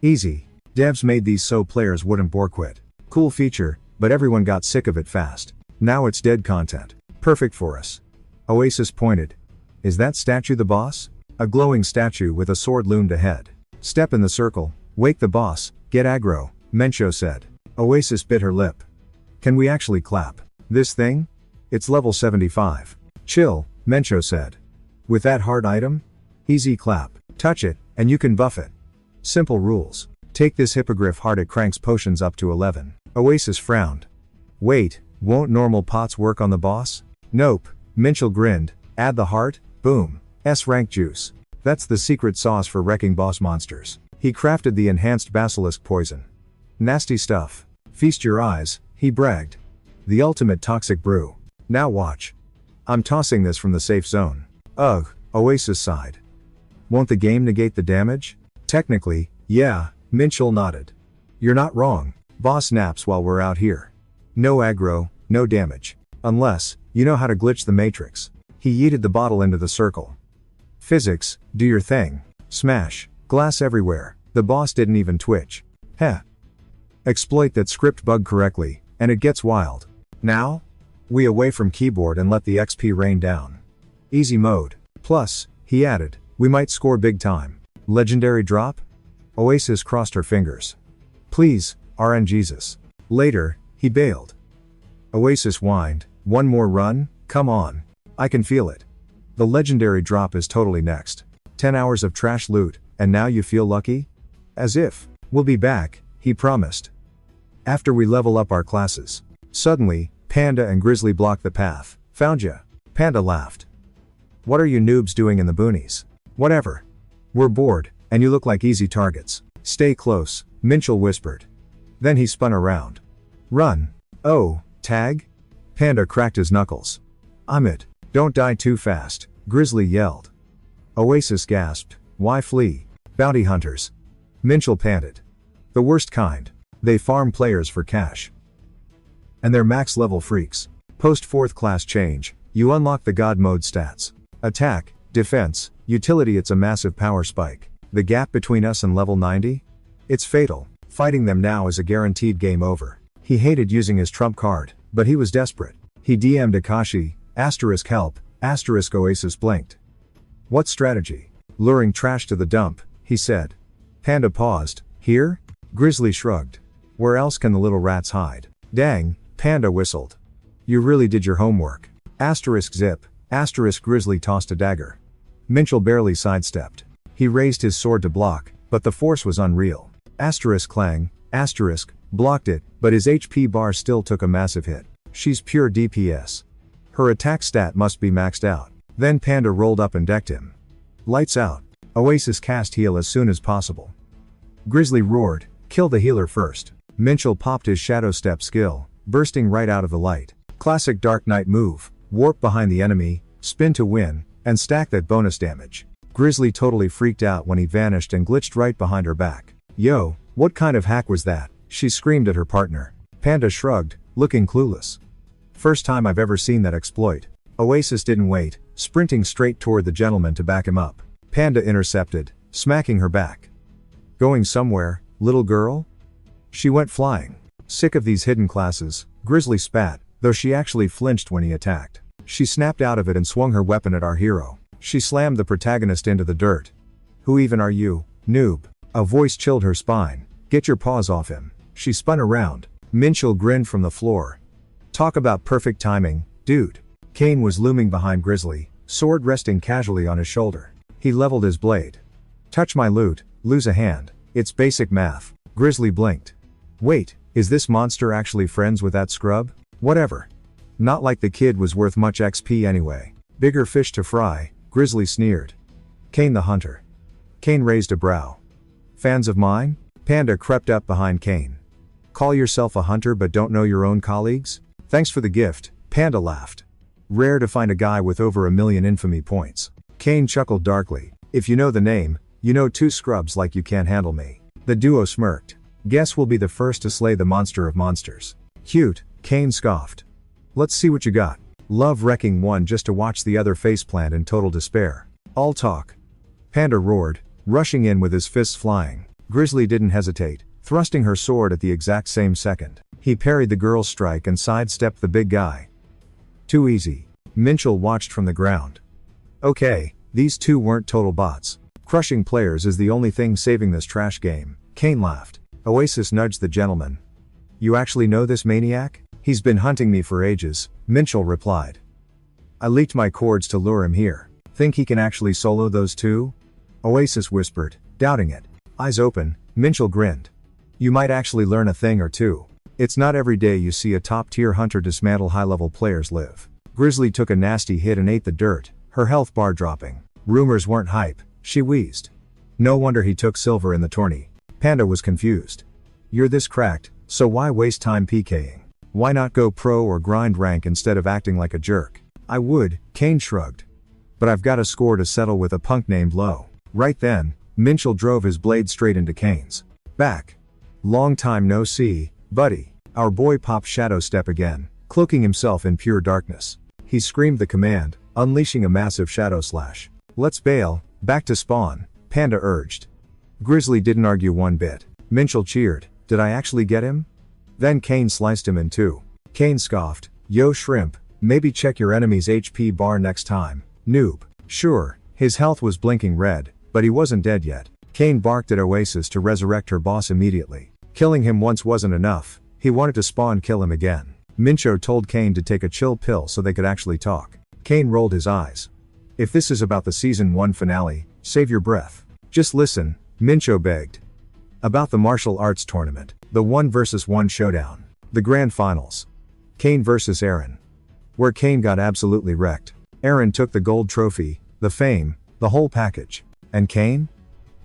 Easy. Devs made these so players wouldn't bore quit. Cool feature, but everyone got sick of it fast. Now it's dead content. Perfect for us. Oasis pointed. Is that statue the boss? A glowing statue with a sword loomed ahead. Step in the circle, wake the boss, get aggro, Mencho said. Oasis bit her lip. Can we actually clap? This thing? It's level 75. Chill, Mencho said. With that hard item? Easy clap. Touch it, and you can buff it. Simple rules. Take this hippogriff heart, it cranks potions up to 11. Oasis frowned. Wait, won't normal pots work on the boss? Nope, Minchell grinned. Add the heart, boom. S-rank juice. That's the secret sauce for wrecking boss monsters. He crafted the enhanced basilisk poison. Nasty stuff. Feast your eyes, he bragged. The ultimate toxic brew. Now watch. I'm tossing this from the safe zone. Ugh, Oasis sighed. Won't the game negate the damage? Technically, yeah, Minchell nodded. You're not wrong. Boss naps while we're out here. No aggro, no damage. Unless, you know how to glitch the matrix. He yeeted the bottle into the circle. Physics, do your thing. Smash. Glass everywhere. The boss didn't even twitch. Heh. Exploit that script bug correctly, and it gets wild. Now? We away from keyboard and let the XP rain down. Easy mode. Plus, he added, we might score big time. Legendary drop? Oasis crossed her fingers. Please, RN Jesus. Later, he bailed. Oasis whined, one more run? Come on. I can feel it. The legendary drop is totally next. 10 hours of trash loot, and now you feel lucky? As if. We'll be back, he promised. After we level up our classes. Suddenly, Panda and Grizzly blocked the path. Found ya. Panda laughed. What are you noobs doing in the boonies? Whatever. We're bored, and you look like easy targets. Stay close, Minchell whispered. Then he spun around. Run. Oh, tag? Panda cracked his knuckles. I'm it. Don't die too fast, Grizzly yelled. Oasis gasped. Why flee? Bounty hunters. Minchell panted. The worst kind. They farm players for cash. And they're max level freaks. Post 4th class change, you unlock the God mode stats. Attack, defense, utility. It's a massive power spike. The gap between us and level 90? It's fatal. Fighting them now is a guaranteed game over. He hated using his trump card, but he was desperate. He DM'd Akashi, *help, Oasis blinked. What strategy? Luring trash to the dump, he said. Panda paused. Here? Grizzly shrugged. Where else can the little rats hide? Dang, Panda whistled. You really did your homework. *zip, Grizzly tossed a dagger. Minchell barely sidestepped. He raised his sword to block, but the force was unreal. Clang, blocked it, but his HP bar still took a massive hit. She's pure DPS. Her attack stat must be maxed out. Then Panda rolled up and decked him. Lights out. Oasis cast heal as soon as possible. Grizzly roared, kill the healer first. Minchell popped his shadow step skill, bursting right out of the light. Classic Dark Knight move, warp behind the enemy, spin to win, and stack that bonus damage. Grizzly totally freaked out when he vanished and glitched right behind her back. Yo, what kind of hack was that? She screamed at her partner. Panda shrugged, looking clueless. First time I've ever seen that exploit. Oasis didn't wait, sprinting straight toward the gentleman to back him up. Panda intercepted, smacking her back. Going somewhere, little girl? She went flying. Sick of these hidden classes, Grizzly spat, though she actually flinched when he attacked. She snapped out of it and swung her weapon at our hero. She slammed the protagonist into the dirt. Who even are you, noob? A voice chilled her spine. Get your paws off him. She spun around. Minchell grinned from the floor. Talk about perfect timing, dude. Kane was looming behind Grizzly, sword resting casually on his shoulder. He leveled his blade. Touch my loot, lose a hand. It's basic math. Grizzly blinked. Wait, is this monster actually friends with that scrub? Whatever. Not like the kid was worth much XP anyway. Bigger fish to fry, Grizzly sneered. Kane the hunter. Kane raised a brow. Fans of mine? Panda crept up behind Kane. Call yourself a hunter but don't know your own colleagues? Thanks for the gift, Panda laughed. Rare to find a guy with over 1 million infamy points. Kane chuckled darkly. If you know the name, you know 2 scrubs like you can't handle me. The duo smirked. Guess we'll be the first to slay the monster of monsters. Cute, Kane scoffed. Let's see what you got. Love wrecking one just to watch the other faceplant in total despair. All talk. Panda roared, rushing in with his fists flying. Grizzly didn't hesitate, thrusting her sword at the exact same second. He parried the girl's strike and sidestepped the big guy. Too easy. Minchell watched from the ground. Okay, these two weren't total bots. Crushing players is the only thing saving this trash game, Kane laughed. Oasis nudged the gentleman. You actually know this maniac? He's been hunting me for ages, Minchel replied. I leaked my chords to lure him here. Think he can actually solo those two? Oasis whispered, doubting it. Eyes open, Minchel grinned. You might actually learn a thing or two. It's not every day you see a top-tier hunter dismantle high-level players live. Grizzly took a nasty hit and ate the dirt, her health bar dropping. Rumors weren't hype, she wheezed. No wonder he took silver in the tourney. Panda was confused. You're this cracked, so why waste time PKing? Why not go pro or grind rank instead of acting like a jerk? I would, Kane shrugged. But I've got a score to settle with a punk named Lo. Right then, Minchel drove his blade straight into Kane's back. Long time no see, buddy. Our boy popped Shadow Step again, cloaking himself in pure darkness. He screamed the command, unleashing a massive shadow slash. Let's bail, back to spawn, Panda urged. Grizzly didn't argue one bit. Minchel cheered, did I actually get him? Then Kane sliced him in two. Kane scoffed, yo shrimp, maybe check your enemy's HP bar next time, noob. Sure, his health was blinking red, but he wasn't dead yet. Kane barked at Oasis to resurrect her boss immediately. Killing him once wasn't enough, he wanted to spawn kill him again. Mincho told Kane to take a chill pill so they could actually talk. Kane rolled his eyes. If this is about the season 1 finale, save your breath. Just listen, Mincho begged. About the martial arts tournament, the 1 vs 1 showdown, the grand finals. Kane vs Aaron. Where Kane got absolutely wrecked. Aaron took the gold trophy, the fame, the whole package. And Kane?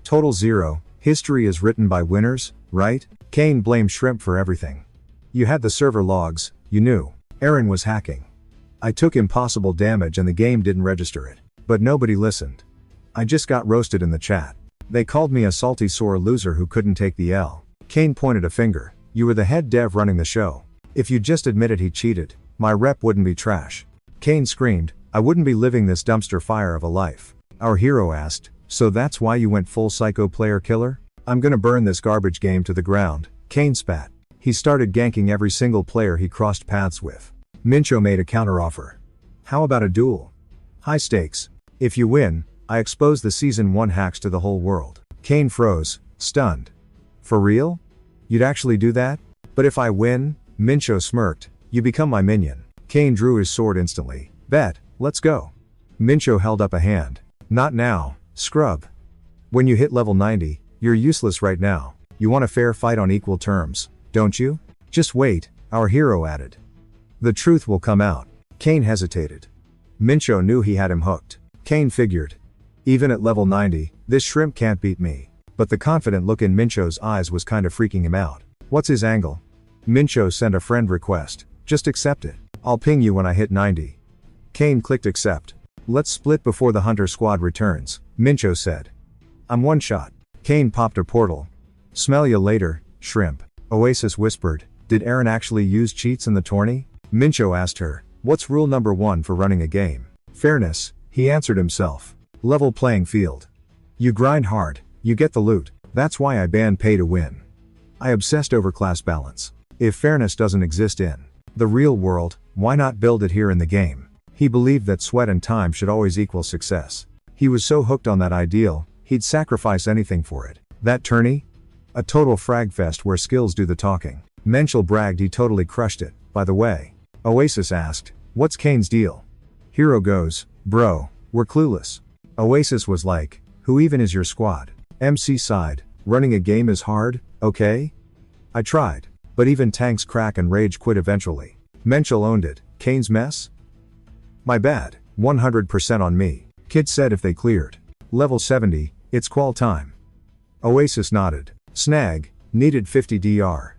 Total zero, history is written by winners, right? Kane blamed Shrimp for everything. You had the server logs, you knew. Aaron was hacking. I took impossible damage and the game didn't register it. But nobody listened. I just got roasted in the chat. They called me a salty sore loser who couldn't take the L. Kane pointed a finger. You were the head dev running the show. If you just admitted he cheated, my rep wouldn't be trash. Kane screamed, I wouldn't be living this dumpster fire of a life. Our hero asked, so that's why you went full psycho player killer? I'm gonna burn this garbage game to the ground, Kane spat. He started ganking every single player he crossed paths with. Mincho made a counteroffer. How about a duel? High stakes. If you win, I expose the season 1 hacks to the whole world. Kane froze, stunned. For real? You'd actually do that? But if I win, Mincho smirked, you become my minion. Kane drew his sword instantly. Bet, let's go. Mincho held up a hand. Not now, scrub. When you hit level 90, you're useless right now. You want a fair fight on equal terms, don't you? Just wait, our hero added. The truth will come out. Kane hesitated. Mincho knew he had him hooked. Kane figured. Even at level 90, this shrimp can't beat me. But the confident look in Mincho's eyes was kinda freaking him out. What's his angle? Mincho sent a friend request. Just accept it. I'll ping you when I hit 90. Kane clicked accept. Let's split before the hunter squad returns, Mincho said. I'm one shot. Kane popped a portal. Smell ya later, shrimp. Oasis whispered, did Aaron actually use cheats in the tourney? Mincho asked her, what's rule number 1 for running a game? Fairness, he answered himself. Level playing field. You grind hard, you get the loot. That's why I banned pay to win. I obsessed over class balance. If fairness doesn't exist in the real world, why not build it here in the game? He believed that sweat and time should always equal success. He was so hooked on that ideal, he'd sacrifice anything for it. That tourney? A total fragfest where skills do the talking. Minchel bragged he totally crushed it, by the way. Oasis asked, what's Kane's deal? Hero goes, bro, we're clueless. Oasis was like, who even is your squad? MC sighed, running a game is hard, okay? I tried. But even tanks crack and rage quit eventually. Minchel owned it. Kane's mess? My bad, 100% on me. Kid said if they cleared. Level 70, it's qual time. Oasis nodded. Snag, needed 50 DR.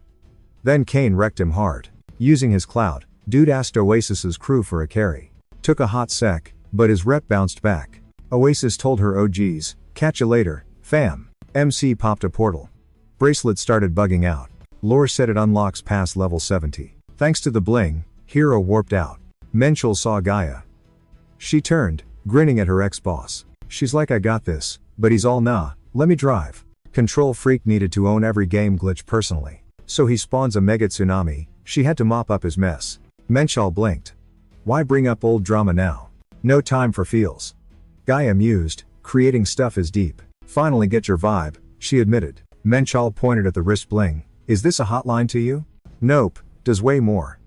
Then Kane wrecked him hard. Using his clout, dude asked Oasis's crew for a carry. Took a hot sec, but his rep bounced back. Oasis told her oh geez, catch you later, fam. MC popped a portal. Bracelet started bugging out. Lore said it unlocks past level 70. Thanks to the bling, hero warped out. Minchel saw Gaia. She turned, grinning at her ex-boss. She's like I got this, but he's all nah, let me drive. Control Freak needed to own every game glitch personally. So he spawns a mega tsunami, she had to mop up his mess. Minchel blinked. Why bring up old drama now? No time for feels. Gaia mused, creating stuff is deep. Finally get your vibe, she admitted. Minchel pointed at the wrist bling. Is this a hotline to you? Nope, does way more.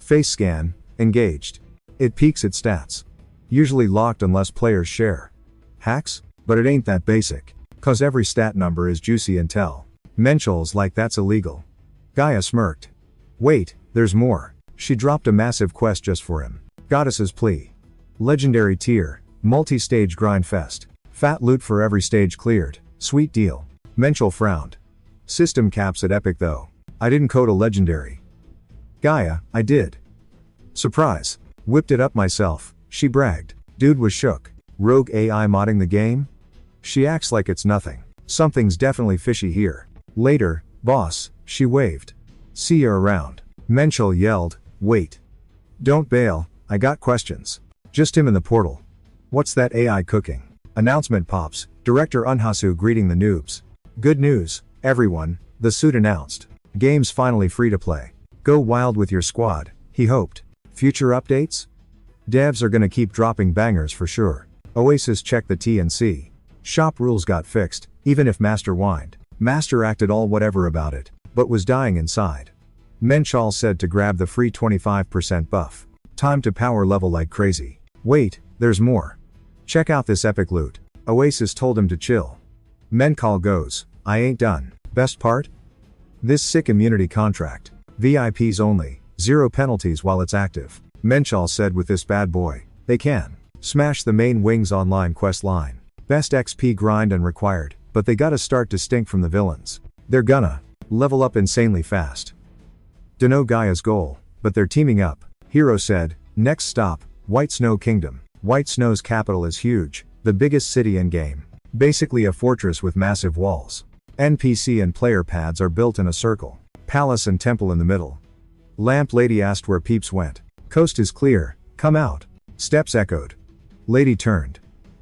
Face scan, engaged. It peeks its stats. Usually locked unless players share. Hacks? But it ain't that basic. Cause every stat number is juicy intel. Menschel's like that's illegal. Gaia smirked. Wait, there's more. She dropped a massive quest just for him. Goddess's plea. Legendary tier, multi-stage grind fest. Fat loot for every stage cleared. Sweet deal. Menschel frowned. System caps at epic though. I didn't code a legendary. Gaia, I did. Surprise. Whipped it up myself, she bragged. Dude was shook. Rogue AI modding the game? She acts like it's nothing. Something's definitely fishy here. Later, boss, she waved. See you around. Menschel yelled, wait. Don't bail, I got questions. Just him in the portal. What's that AI cooking? Announcement pops, Director Unhasu greeting the noobs. Good news, everyone, the suit announced. Game's finally free to play. Go wild with your squad, he hoped. Future updates? Devs are gonna keep dropping bangers for sure. Oasis checked the T&C. Shop rules got fixed, even if Master whined. Master acted all whatever about it, but was dying inside. Menschel said to grab the free 25% buff. Time to power level like crazy. Wait, there's more. Check out this epic loot. Oasis told him to chill. Menschel goes, I ain't done. Best part? This sick immunity contract. VIPs only, 0 penalties while it's active. Menschel said with this bad boy, they can smash the main Wings Online quest line. Best XP grind and required, but they gotta start distinct from the villains. They're gonna level up insanely fast. Dunno Gaia's goal, but they're teaming up. Hero said, next stop, White Snow Kingdom. White Snow's capital is huge, the biggest city in game. Basically a fortress with massive walls. NPC and player pads are built in a circle. Palace and temple in the middle. Lamp Lady asked where peeps went. Coast is clear, come out. Steps echoed. Lady turned.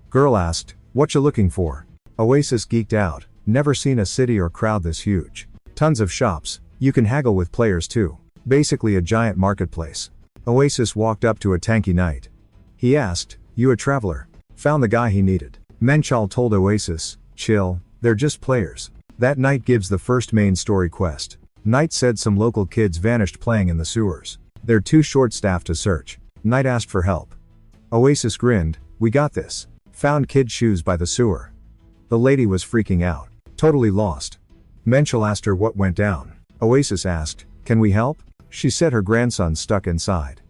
Girl asked, what you looking for? Oasis geeked out, never seen a city or crowd this huge. Tons of shops, you can haggle with players too. Basically a giant marketplace. Oasis walked up to a tanky knight. He asked, you a traveler? Found the guy he needed. Menschel told Oasis, chill, they're just players. That knight gives the first main story quest. Knight said some local kids vanished playing in the sewers. They're too short-staffed to search. Knight asked for help. Oasis grinned, we got this. Found kid shoes by the sewer. The lady was freaking out. Totally lost. Menschel asked her what went down. Oasis asked, can we help? She said her grandson's stuck inside.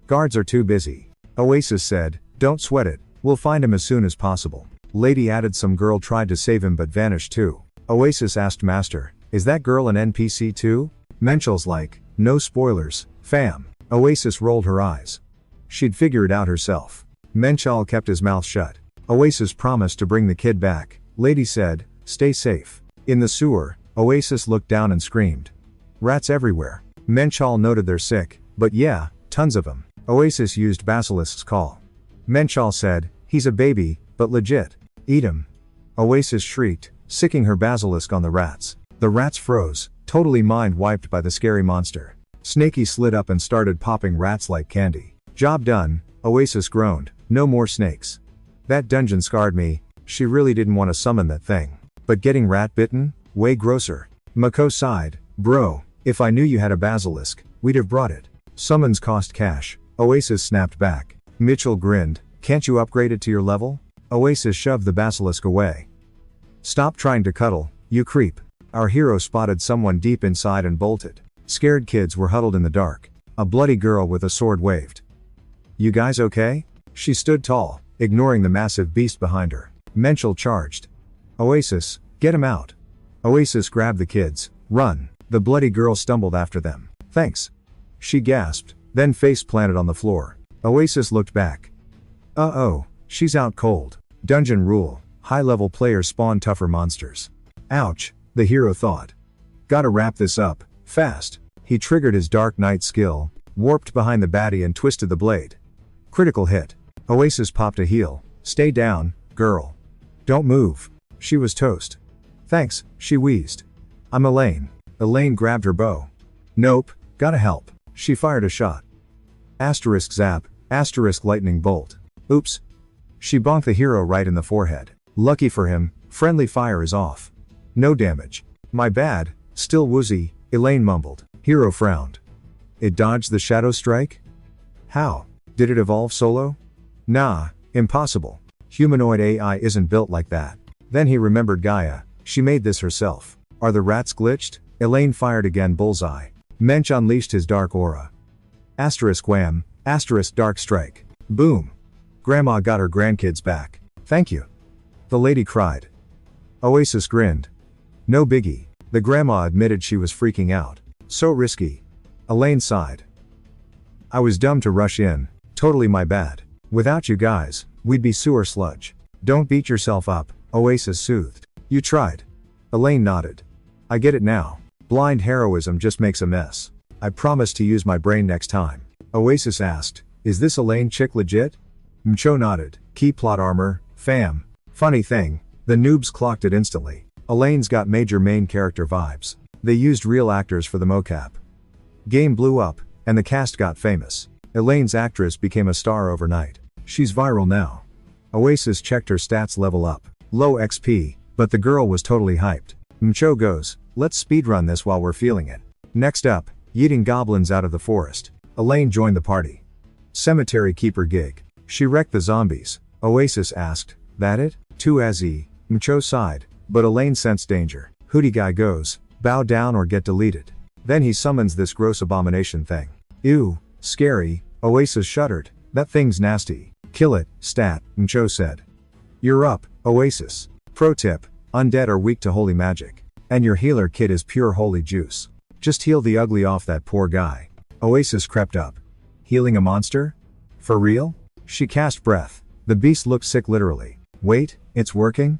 Guards are too busy. Oasis said, don't sweat it, we'll find him as soon as possible. Lady added some girl tried to save him but vanished too. Oasis asked Master, is that girl an NPC too? Menschel's like, no spoilers, fam. Oasis rolled her eyes. She'd figure it out herself. Menschel kept his mouth shut. Oasis promised to bring the kid back. Lady said, stay safe. In the sewer, Oasis looked down and screamed. Rats everywhere. Menschel noted they're sick, but yeah, tons of them. Oasis used Basilisk's call. Menschel said, he's a baby, but legit. Eat him. Oasis shrieked, sicking her basilisk on the rats. The rats froze, totally mind-wiped by the scary monster. Snaky slid up and started popping rats like candy. Job done, Oasis groaned, no more snakes. That dungeon scarred me, she really didn't want to summon that thing. But getting rat bitten? Way grosser. Mako sighed, bro, if I knew you had a basilisk, we'd have brought it. Summons cost cash. Oasis snapped back. Mitchell grinned, can't you upgrade it to your level? Oasis shoved the basilisk away. Stop trying to cuddle, you creep. Our hero spotted someone deep inside and bolted. Scared kids were huddled in the dark. A bloody girl with a sword waved. You guys okay? She stood tall, ignoring the massive beast behind her. Menschel charged. Oasis, get him out. Oasis grabbed the kids. Run. The bloody girl stumbled after them. Thanks. She gasped, then face planted on the floor. Oasis looked back. Uh-oh, she's out cold. Dungeon rule, high-level players spawn tougher monsters. Ouch, the hero thought. Gotta wrap this up, fast. He triggered his Dark Knight skill, warped behind the baddie and twisted the blade. Critical hit. Oasis popped a heel. Stay down, girl. Don't move. She was toast. Thanks, she wheezed. I'm Elaine. Elaine grabbed her bow. Nope, gotta help. She fired a shot. Asterisk zap, asterisk lightning bolt. Oops. She bonked the hero right in the forehead. Lucky for him, friendly fire is off. No damage. My bad, still woozy, Elaine mumbled. Hero frowned. It dodged the shadow strike? How? Did it evolve solo? Nah, impossible. Humanoid AI isn't built like that. Then he remembered Gaia. She made this herself. Are the rats glitched? Elaine fired again. Bullseye. Mensch unleashed his dark aura. Asterisk wham, asterisk dark strike. Boom. Grandma got her grandkids back. Thank you. The lady cried. Oasis grinned. No biggie. The grandma admitted she was freaking out. So risky. Elaine sighed. I was dumb to rush in. Totally my bad. Without you guys, we'd be sewer sludge. Don't beat yourself up, Oasis soothed. You tried. Elaine nodded. I get it now. Blind heroism just makes a mess. I promise to use my brain next time. Oasis asked, is this Elaine chick legit? Mcho nodded. Key plot armor, fam. Funny thing, the noobs clocked it instantly. Elaine's got major main character vibes. They used real actors for the mocap. Game blew up, and the cast got famous. Elaine's actress became a star overnight. She's viral now. Oasis checked her stats level up. Low XP, but the girl was totally hyped. Mcho goes, let's speedrun this while we're feeling it. Next up, yeeting goblins out of the forest. Elaine joined the party. Cemetery keeper gig. She wrecked the zombies. Oasis asked, that it? Too easy. Mcho sighed, but Elaine sensed danger. Hootie guy goes, bow down or get deleted. Then he summons this gross abomination thing. Ew, scary. Oasis shuddered. That thing's nasty. Kill it, stat, Mcho said. You're up, Oasis. Pro tip, undead are weak to holy magic. And your healer kit is pure holy juice. Just heal the ugly off that poor guy. Oasis crept up. Healing a monster? For real? She cast breath. The beast looked sick literally. Wait, it's working?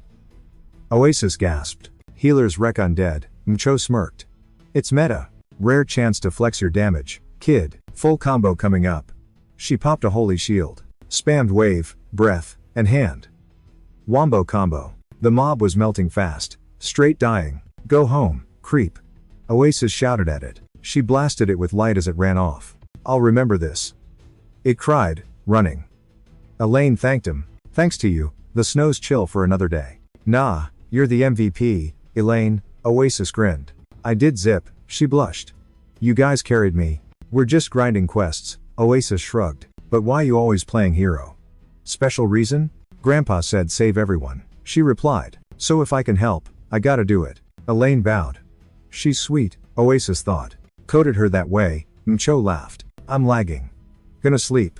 Oasis gasped. Healers wreck undead. Mcho smirked. It's meta. Rare chance to flex your damage, kid. Full combo coming up. She popped a holy shield. Spammed wave, breath, and hand. Wombo combo. The mob was melting fast. Straight dying. Go home, creep. Oasis shouted at it. She blasted it with light as it ran off. I'll remember this. It cried, running. Elaine thanked him. Thanks to you, the snow's chill for another day. Nah, you're the MVP, Elaine, Oasis grinned. I did zip, she blushed. You guys carried me. We're just grinding quests, Oasis shrugged. But why you always playing hero? Special reason? Grandpa said save everyone. She replied. So if I can help, I gotta do it. Elaine bowed. She's sweet, Oasis thought. Coded her that way, Mcho laughed. I'm lagging. Gonna sleep.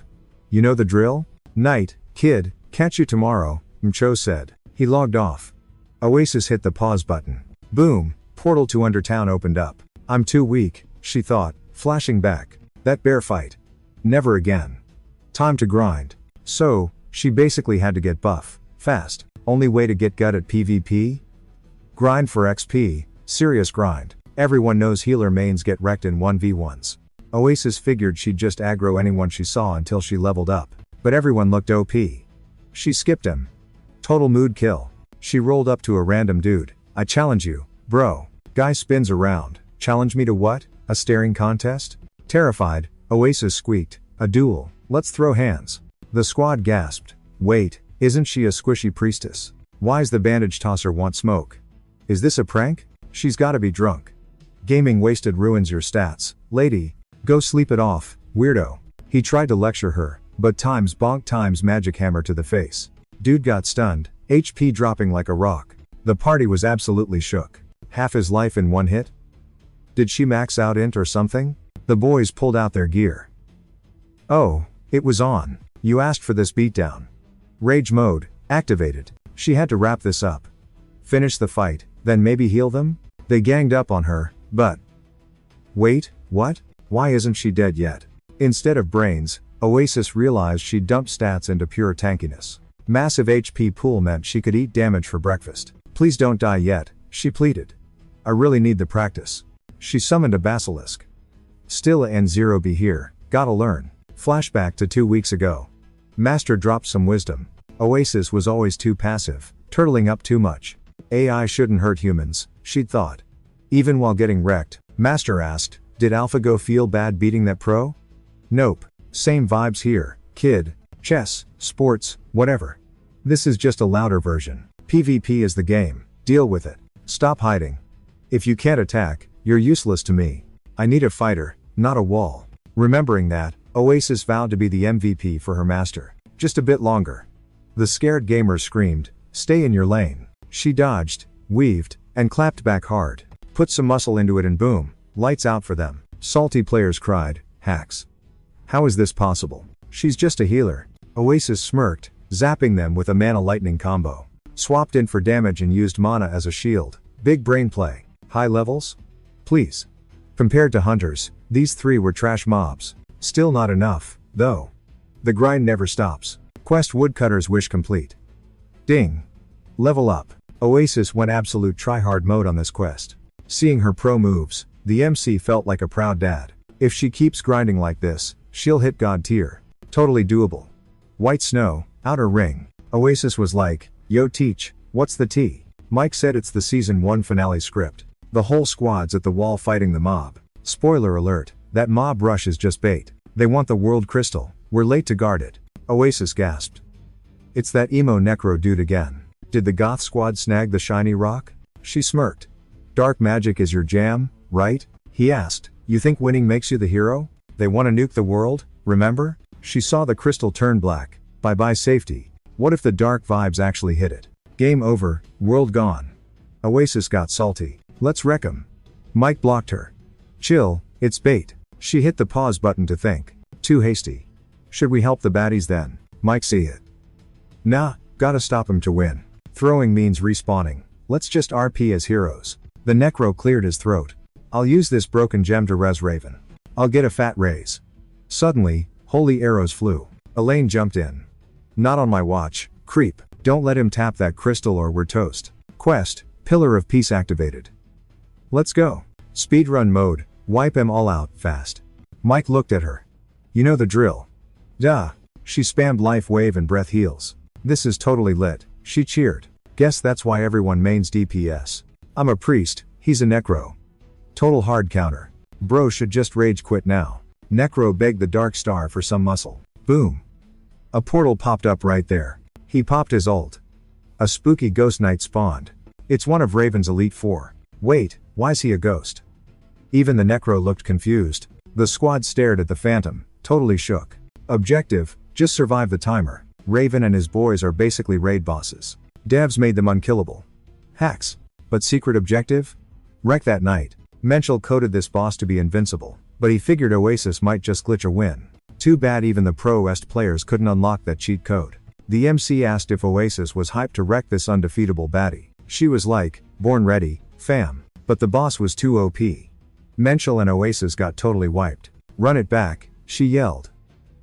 You know the drill? Night, kid, catch you tomorrow, Mcho said. He logged off. Oasis hit the pause button. Boom, portal to Undertown opened up. I'm too weak, she thought, flashing back. That bear fight. Never again. Time to grind. So, she basically had to get buff, fast. Only way to get gut at PvP? Grind for XP, serious grind. Everyone knows healer mains get wrecked in 1v1s. Oasis figured she'd just aggro anyone she saw until she leveled up. But everyone looked OP. She skipped him. Total mood kill. She rolled up to a random dude. I challenge you, bro. Guy spins around. Challenge me to what? A staring contest? Terrified, Oasis squeaked. A duel. Let's throw hands. The squad gasped. Wait, isn't she a squishy priestess? Why's the bandage tosser want smoke? Is this a prank? She's gotta be drunk. Gaming wasted ruins your stats, lady. Go sleep it off, weirdo. He tried to lecture her, but times bonk times magic hammer to the face. Dude got stunned, HP dropping like a rock. The party was absolutely shook. Half his life in one hit? Did she max out int or something? The boys pulled out their gear. Oh, it was on. You asked for this beatdown. Rage mode, activated. She had to wrap this up. Finish the fight, then maybe heal them? They ganged up on her, but... Wait, what? Why isn't she dead yet? Instead of brains, Oasis realized she'd dumped stats into pure tankiness. Massive HP pool meant she could eat damage for breakfast. Please don't die yet, she pleaded. I really need the practice. She summoned a basilisk. Still a N0 be here, gotta learn. Flashback to 2 weeks ago. Master dropped some wisdom. Oasis was always too passive, turtling up too much. AI shouldn't hurt humans, she'd thought. Even while getting wrecked, Master asked, did AlphaGo feel bad beating that pro? Nope. Same vibes here, kid. Chess, sports, whatever. This is just a louder version. PvP is the game, deal with it. Stop hiding. If you can't attack, you're useless to me. I need a fighter, not a wall. Remembering that, Oasis vowed to be the MVP for her master. Just a bit longer. The scared gamer screamed, "Stay in your lane." She dodged, weaved, and clapped back hard. Put some muscle into it and boom, lights out for them. Salty players cried, "Hacks. How is this possible? She's just a healer." Oasis smirked, zapping them with a mana lightning combo. Swapped in for damage and used mana as a shield. Big brain play. High levels? Please. Compared to hunters, these three were trash mobs. Still not enough, though. The grind never stops. Quest Woodcutter's wish complete. Ding. Level up. Oasis went absolute tryhard mode on this quest. Seeing her pro moves, the MC felt like a proud dad. If she keeps grinding like this, she'll hit God tier. Totally doable. White Snow, Outer Ring. Oasis was like, "Yo Teach, what's the tea?" Mike said it's the season 1 finale script. The whole squad's at the wall fighting the mob. Spoiler alert, that mob rush is just bait. They want the world crystal, we're late to guard it. Oasis gasped. It's that emo necro dude again. Did the goth squad snag the shiny rock? She smirked. Dark magic is your jam, right? He asked. You think winning makes you the hero? They want to nuke the world, remember? She saw the crystal turn black. Bye-bye safety. What if the dark vibes actually hit it? Game over, world gone. Oasis got salty. Let's wreck 'em. Mike blocked her. Chill, it's bait. She hit the pause button to think. Too hasty. Should we help the baddies then? Mike see it. Nah, gotta stop 'em to win. Throwing means respawning. Let's just RP as heroes. The necro cleared his throat. I'll use this broken gem to res Raven. I'll get a fat raise. Suddenly, holy arrows flew. Elaine jumped in. Not on my watch, creep. Don't let him tap that crystal or we're toast. Quest, Pillar of Peace activated. Let's go. Speedrun mode, wipe 'em all out, fast. Mike looked at her. You know the drill. Duh. She spammed life wave and breath heals. This is totally lit, she cheered. Guess that's why everyone mains DPS. I'm a priest, he's a necro. Total hard counter. Bro should just rage quit now. Necro begged the Dark Star for some muscle. Boom. A portal popped up right there. He popped his ult. A spooky ghost knight spawned. It's one of Raven's Elite Four. Wait, why's he a ghost? Even the necro looked confused. The squad stared at the phantom, totally shook. Objective, just survive the timer. Raven and his boys are basically raid bosses. Devs made them unkillable. Hacks. But secret objective? Wreck that night. Menchel coded this boss to be invincible, but he figured Oasis might just glitch a win. Too bad even the Pro West players couldn't unlock that cheat code. The MC asked if Oasis was hyped to wreck this undefeatable baddie. She was like, born ready, fam. But the boss was too OP. Menchel and Oasis got totally wiped. Run it back, she yelled.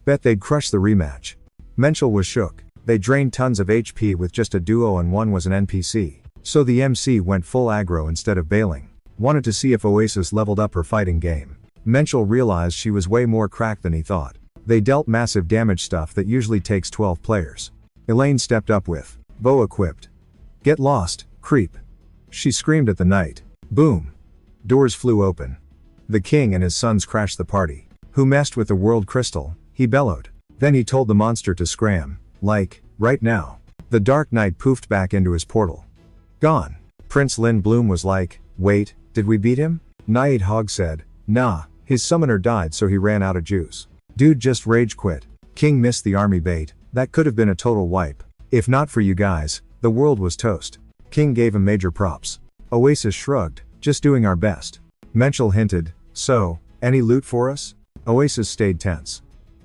Bet they'd crush the rematch. Menchel was shook. They drained tons of HP with just a duo and one was an NPC. So the MC went full aggro instead of bailing. Wanted to see if Oasis leveled up her fighting game. Menchel realized she was way more cracked than he thought. They dealt massive damage stuff that usually takes 12 players. Elaine stepped up with bow equipped. Get lost, creep. She screamed at the knight. Boom. Doors flew open. The king and his sons crashed the party. Who messed with the world crystal? He bellowed. Then he told the monster to scram. Like, right now. The Dark Knight poofed back into his portal. Gone. Prince Lin Bloom was like, wait, did we beat him? Night Hog said, nah, his summoner died so he ran out of juice. Dude just rage quit. King missed the army bait, that could have been a total wipe. If not for you guys, the world was toast. King gave him major props. Oasis shrugged, just doing our best. Menchel hinted, so, any loot for us? Oasis stayed tense.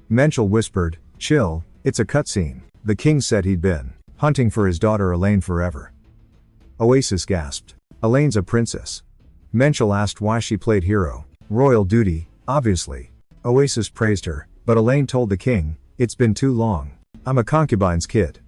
Menchel whispered, chill, it's a cutscene. The king said he'd been hunting for his daughter Elaine forever. Oasis gasped. Elaine's a princess. Menchel asked why she played hero. Royal duty, obviously. Oasis praised her, but Elaine told the king, it's been too long. I'm a concubine's kid.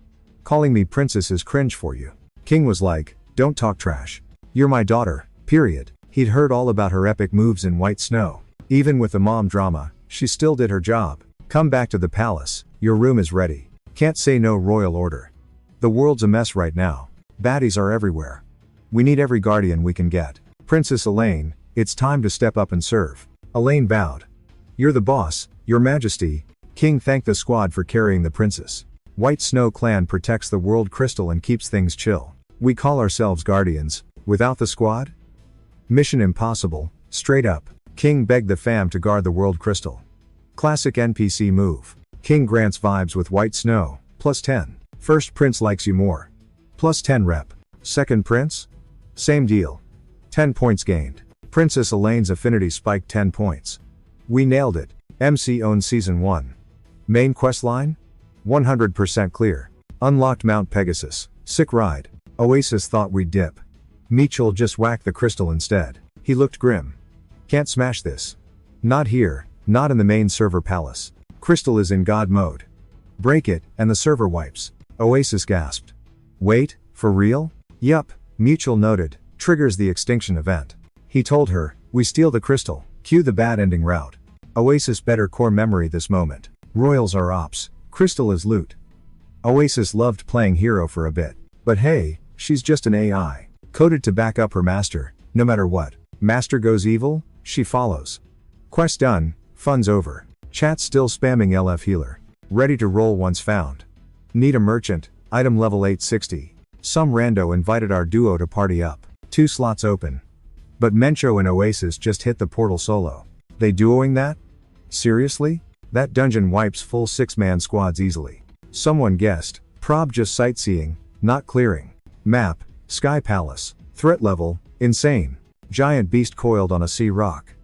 Calling me princess is cringe for you. King was like, don't talk trash. You're my daughter, period. He'd heard all about her epic moves in White Snow. Even with the mom drama, she still did her job. Come back to the palace, your room is ready. Can't say no royal order. The world's a mess right now. Baddies are everywhere. We need every guardian we can get. Princess Elaine, it's time to step up and serve. Elaine bowed. You're the boss, your majesty. King thanked the squad for carrying the princess. White Snow clan protects the world crystal and keeps things chill. We call ourselves guardians. Without the squad? Mission impossible, straight up. King begged the fam to guard the world crystal. Classic NPC move. King grants vibes with white snow, +10. First prince likes you more. +10 rep. Second prince? Same deal. 10 points gained. Princess Elaine's affinity spiked 10 points. We nailed it. MC owns Season 1. Main questline? 100% clear. Unlocked Mount Pegasus. Sick ride. Oasis thought we'd dip. Mitchell just whacked the crystal instead. He looked grim. Can't smash this. Not here, not in the main server palace. Crystal is in God mode. Break it, and the server wipes. Oasis gasped. Wait, for real? Yup, Mutual noted, triggers the extinction event. He told her, we steal the crystal, cue the bad ending route. Oasis better core memory this moment. Royals are ops, crystal is loot. Oasis loved playing hero for a bit. But hey, she's just an AI, coded to back up her master, no matter what. Master goes evil, she follows. Quest done, fun's over. Chat still spamming LF healer. Ready to roll once found. Need a merchant, item level 860. Some rando invited our duo to party up. 2 slots open. But Mencho and Oasis just hit the portal solo. They duoing that? Seriously? That dungeon wipes full 6-man squads easily. Someone guessed, prob just sightseeing, not clearing. Map, Sky Palace. Threat level, insane. Giant beast coiled on a sea rock.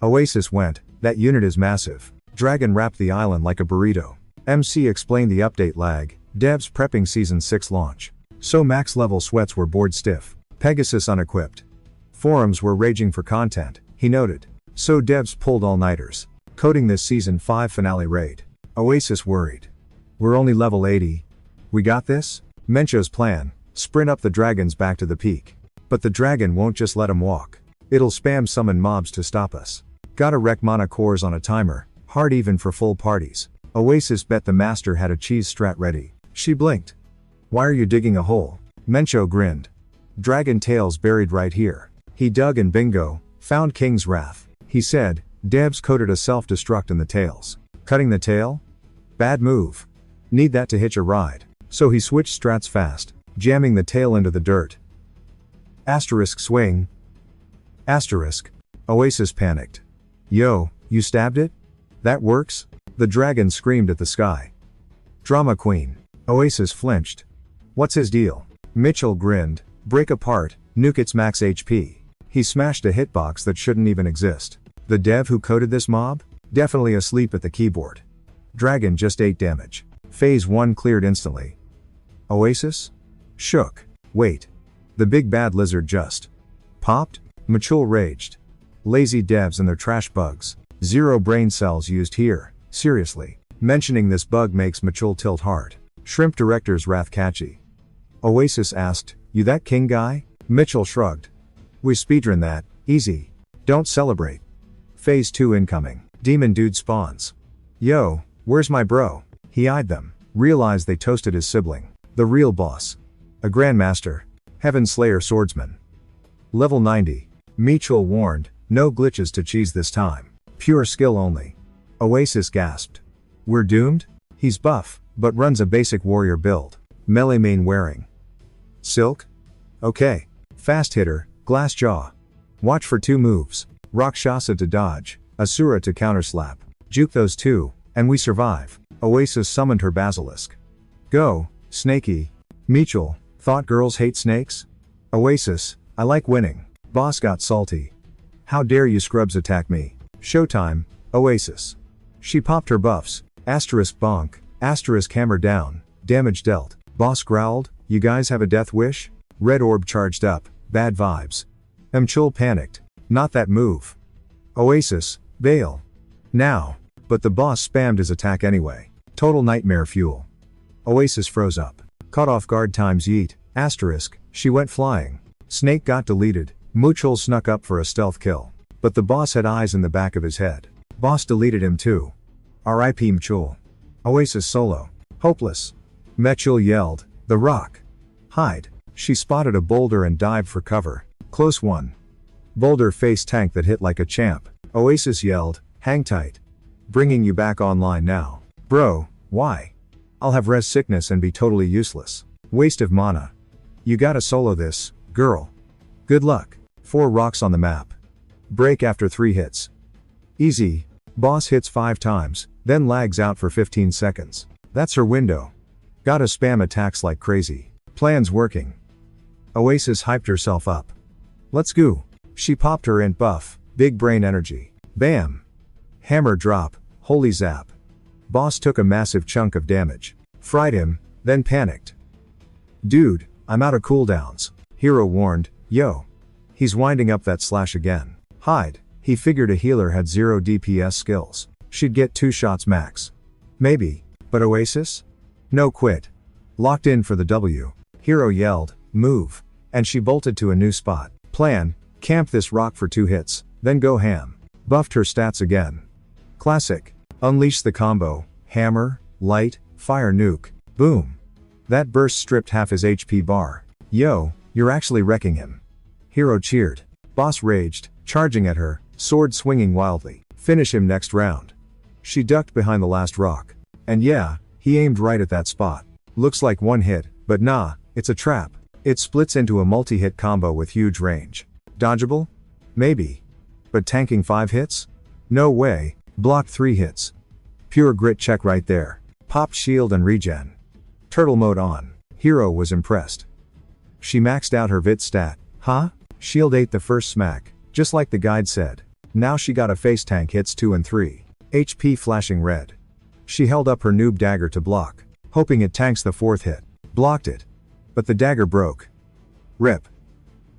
Oasis went, that unit is massive. Dragon wrapped the island like a burrito. MC explained the update lag, devs prepping Season 6 launch. So max level sweats were bored stiff. Pegasus unequipped. Forums were raging for content, he noted. So devs pulled all-nighters. Coding this Season 5 finale raid. Oasis worried. We're only level 80. We got this? Mencho's plan, sprint up the dragons back to the peak. But the dragon won't just let 'em walk. It'll spam summon mobs to stop us. Gotta wreck mana cores on a timer, hard even for full parties. Oasis bet the master had a cheese strat ready. She blinked. Why are you digging a hole? Mencho grinned. Dragon tails buried right here. He dug and bingo, found King's Wrath. He said, devs coded a self-destruct in the tails. Cutting the tail? Bad move. Need that to hitch a ride. So he switched strats fast, jamming the tail into the dirt. Asterisk swing. Asterisk. Oasis panicked. Yo, you stabbed it? That works? The dragon screamed at the sky. Drama queen. Oasis flinched. What's his deal? Mitchell grinned. Break apart, nuke its max HP. He smashed a hitbox that shouldn't even exist. The dev who coded this mob? Definitely asleep at the keyboard. Dragon just 8 damage. Phase 1 cleared instantly. Oasis? Shook. Wait. The big bad lizard just popped? Mitchell raged. Lazy devs and their trash bugs. 0 brain cells used here. Seriously. Mentioning this bug makes Mitchell tilt hard. Shrimp director's wrath catchy. Oasis asked, you that king guy? Mitchell shrugged. We speedrun that, easy. Don't celebrate. Phase 2 incoming. Demon dude spawns. Yo, where's my bro? He eyed them. Realized they toasted his sibling. The real boss. A grandmaster. Heaven Slayer swordsman. Level 90. Mitchell warned, no glitches to cheese this time. Pure skill only. Oasis gasped. We're doomed? He's buff, but runs a basic warrior build. Melee main wearing. Silk? Okay. Fast hitter, glass jaw. Watch for 2 moves. Rakshasa to dodge, Asura to counterslap. Juke those 2, and we survive. Oasis summoned her basilisk. Go, Snakey. Mitchell, thought girls hate snakes? Oasis, I like winning. Boss got salty. How dare you scrubs attack me? Showtime, Oasis. She popped her buffs. Asterisk bonk, asterisk hammer down, damage dealt. Boss growled, you guys have a death wish? Red orb charged up, bad vibes. Mchul panicked. Not that move. Oasis, bail. Now. But the boss spammed his attack anyway. Total nightmare fuel. Oasis froze up. Caught off guard times yeet, asterisk, she went flying. Snake got deleted, Muchul snuck up for a stealth kill. But the boss had eyes in the back of his head. Boss deleted him too. R.I.P. Mchul. Oasis solo. Hopeless. Mechul yelled, the rock. Hide. She spotted a boulder and dived for cover. Close one. Boulder face tank that hit like a champ. Oasis yelled, hang tight. Bringing you back online now. Bro, why? I'll have res sickness and be totally useless. Waste of mana. You gotta solo this, girl. Good luck. 4 rocks on the map. Break after 3 hits. Easy. Boss hits 5 times, then lags out for 15 seconds. That's her window. Gotta spam attacks like crazy. Plan's working. Oasis hyped herself up. Let's go. She popped her int buff, big brain energy. Bam. Hammer drop, holy zap. Boss took a massive chunk of damage. Fried him, then panicked. Dude, I'm out of cooldowns. Hero warned, yo. He's winding up that slash again. Hide. He figured a healer had 0 DPS skills. She'd get 2 shots max. Maybe. But Oasis? No quit. Locked in for the W. Hero yelled, move. And she bolted to a new spot. Plan, camp this rock for 2 hits, then go ham. Buffed her stats again. Classic. Unleash the combo, hammer, light, fire nuke, boom. That burst stripped half his HP bar. Yo, you're actually wrecking him. Hero cheered. Boss raged, charging at her, sword swinging wildly. Finish him next round. She ducked behind the last rock. And yeah, he aimed right at that spot. Looks like one hit, but nah, it's a trap. It splits into a multi-hit combo with huge range. Dodgeable? Maybe. But tanking 5 hits? No way. Blocked 3 hits. Pure grit check right there. Popped shield and regen. Turtle mode on. Hero was impressed. She maxed out her vit stat. Huh? Shield ate the first smack, just like the guide said. Now she got a face tank hits 2 and 3. HP flashing red. She held up her noob dagger to block, hoping it tanks the 4th hit. Blocked it. But the dagger broke. Rip.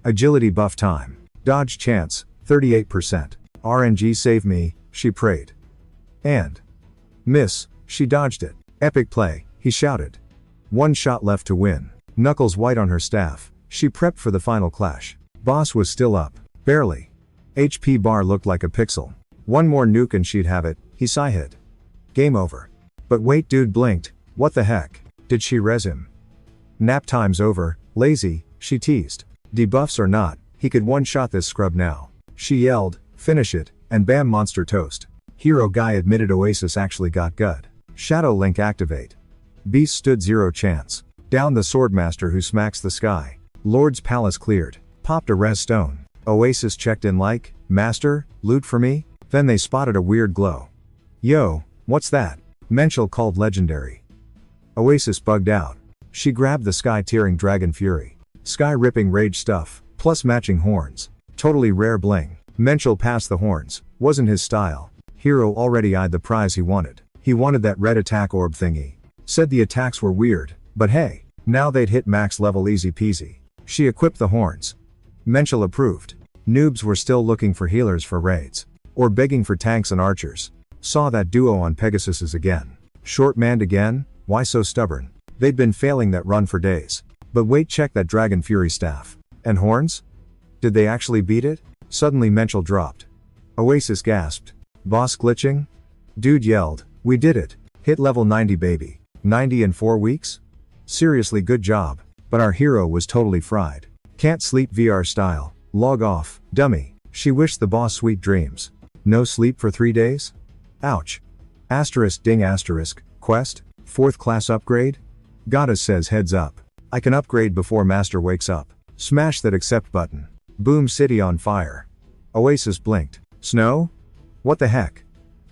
Agility buff time. Dodge chance, 38%. RNG save me, she prayed. And. Miss, she dodged it. Epic play, he shouted. 1 shot left to win. Knuckles white on her staff, she prepped for the final clash. Boss was still up. Barely. HP bar looked like a pixel. 1 more nuke and she'd have it, he sighed. Game over. But wait, dude blinked. What the heck? Did she res him? Nap time's over, lazy, she teased. Debuffs or not, he could one-shot this scrub now. She yelled, finish it, and bam, monster toast. Hero guy admitted Oasis actually got good. Shadow link activate. Beast stood 0 chance. Down the swordmaster who smacks the sky. Lord's palace cleared. Popped a res stone. Oasis checked in like, master, loot for me? Then they spotted a weird glow. Yo, what's that? Menchel called legendary. Oasis bugged out. She grabbed the sky-tearing dragon fury. Sky-ripping rage stuff, plus matching horns. Totally rare bling. Menchel passed the horns. Wasn't his style. Hero already eyed the prize he wanted. He wanted that red attack orb thingy. Said the attacks were weird, but hey, now they'd hit max level easy peasy. She equipped the horns. Menchel approved. Noobs were still looking for healers for raids. Or begging for tanks and archers. Saw that duo on Pegasuses again. Short-manned again? Why so stubborn? They'd been failing that run for days. But wait, check that Dragon Fury staff. And horns? Did they actually beat it? Suddenly Menchel dropped. Oasis gasped. Boss glitching? Dude yelled, we did it. Hit level 90 baby. 90 in 4 weeks? Seriously good job. But our hero was totally fried. Can't sleep VR style. Log off, dummy. She wished the boss sweet dreams. No sleep for 3 days? Ouch. Asterisk ding asterisk, quest, 4th class upgrade? Goddess says heads up. I can upgrade before master wakes up. Smash that accept button. Boom city on fire. Oasis blinked. Snow? What the heck?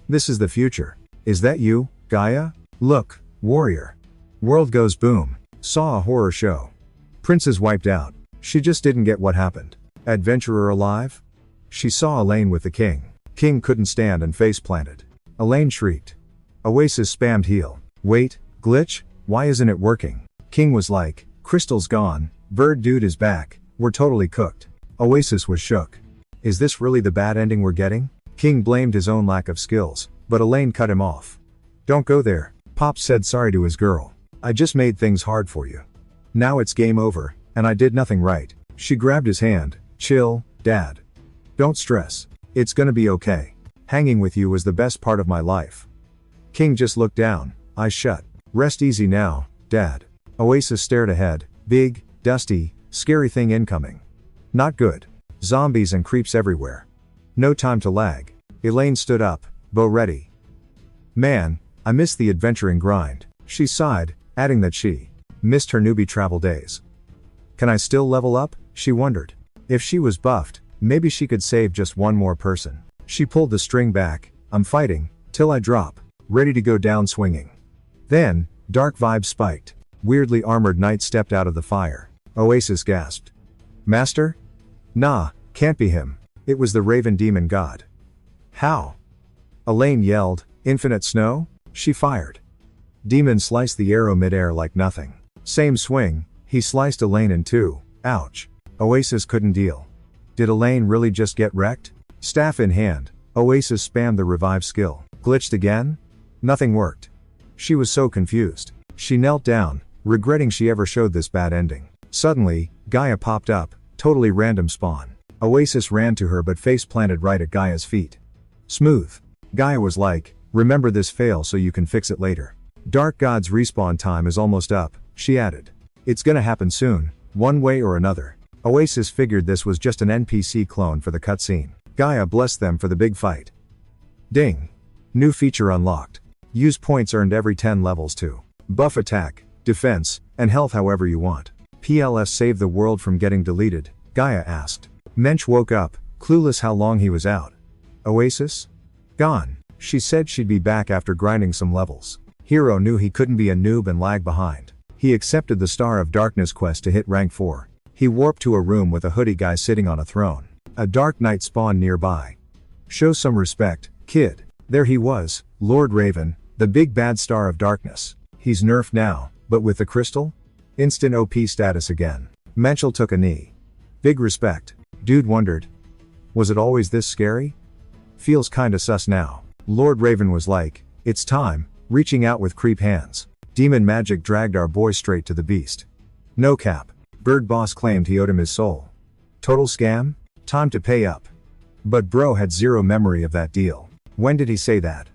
This is the future. Is that you, Gaia? Look, warrior. World goes boom. Saw a horror show. Princess wiped out. She just didn't get what happened. Adventurer alive? She saw Elaine with the king. King couldn't stand and face planted. Elaine shrieked. Oasis spammed heal. Wait, glitch? Why isn't it working? King was like, crystal's gone, bird dude is back, we're totally cooked. Oasis was shook. Is this really the bad ending we're getting? King blamed his own lack of skills, but Elaine cut him off. Don't go there. Pop said sorry to his girl. I just made things hard for you. Now it's game over, and I did nothing right. She grabbed his hand. Chill, dad. Don't stress. It's gonna be okay. Hanging with you was the best part of my life. King just looked down, eyes shut. Rest easy now, dad. Oasis stared ahead. Big, dusty, scary thing incoming. Not good. Zombies and creeps everywhere. No time to lag. Elaine stood up, bow ready. Man, I miss the adventuring grind. She sighed, adding that she missed her newbie travel days. Can I still level up? She wondered. If she was buffed, maybe she could save just one more person. She pulled the string back, I'm fighting, till I drop. Ready to go down swinging. Then, dark vibes spiked. Weirdly armored knight stepped out of the fire. Oasis gasped. Master? Nah, can't be him. It was the Raven Demon God. How? Elaine yelled, Infinite snow? She fired. Demon sliced the arrow midair like nothing. Same swing, he sliced Elaine in two. Ouch. Oasis couldn't deal. Did Elaine really just get wrecked? Staff in hand, Oasis spammed the revive skill. Glitched again? Nothing worked. She was so confused. She knelt down, regretting she ever showed this bad ending. Suddenly, Gaia popped up, totally random spawn. Oasis ran to her but face planted right at Gaia's feet. Smooth. Gaia was like, remember this fail so you can fix it later. Dark God's respawn time is almost up, she added. It's gonna happen soon, one way or another. Oasis figured this was just an NPC clone for the cutscene. Gaia blessed them for the big fight. Ding. New feature unlocked. Use points earned every 10 levels to buff attack, defense, and health however you want. PLS save the world from getting deleted, Gaia asked. Mensch woke up, clueless how long he was out. Oasis? Gone. She said she'd be back after grinding some levels. Hero knew he couldn't be a noob and lag behind. He accepted the Star of Darkness quest to hit rank 4. He warped to a room with a hoodie guy sitting on a throne. A dark knight spawned nearby. Show some respect, kid. There he was, Lord Raven, the big bad Star of Darkness. He's nerfed now, but with the crystal? Instant OP status again. Mensch took a knee. Big respect. Dude wondered. Was it always this scary? Feels kinda sus now. Lord Raven was like, it's time, reaching out with creep hands. Demon magic dragged our boy straight to the beast. No cap. Bird boss claimed he owed him his soul. Total scam? Time to pay up. But bro had zero memory of that deal. When did he say that?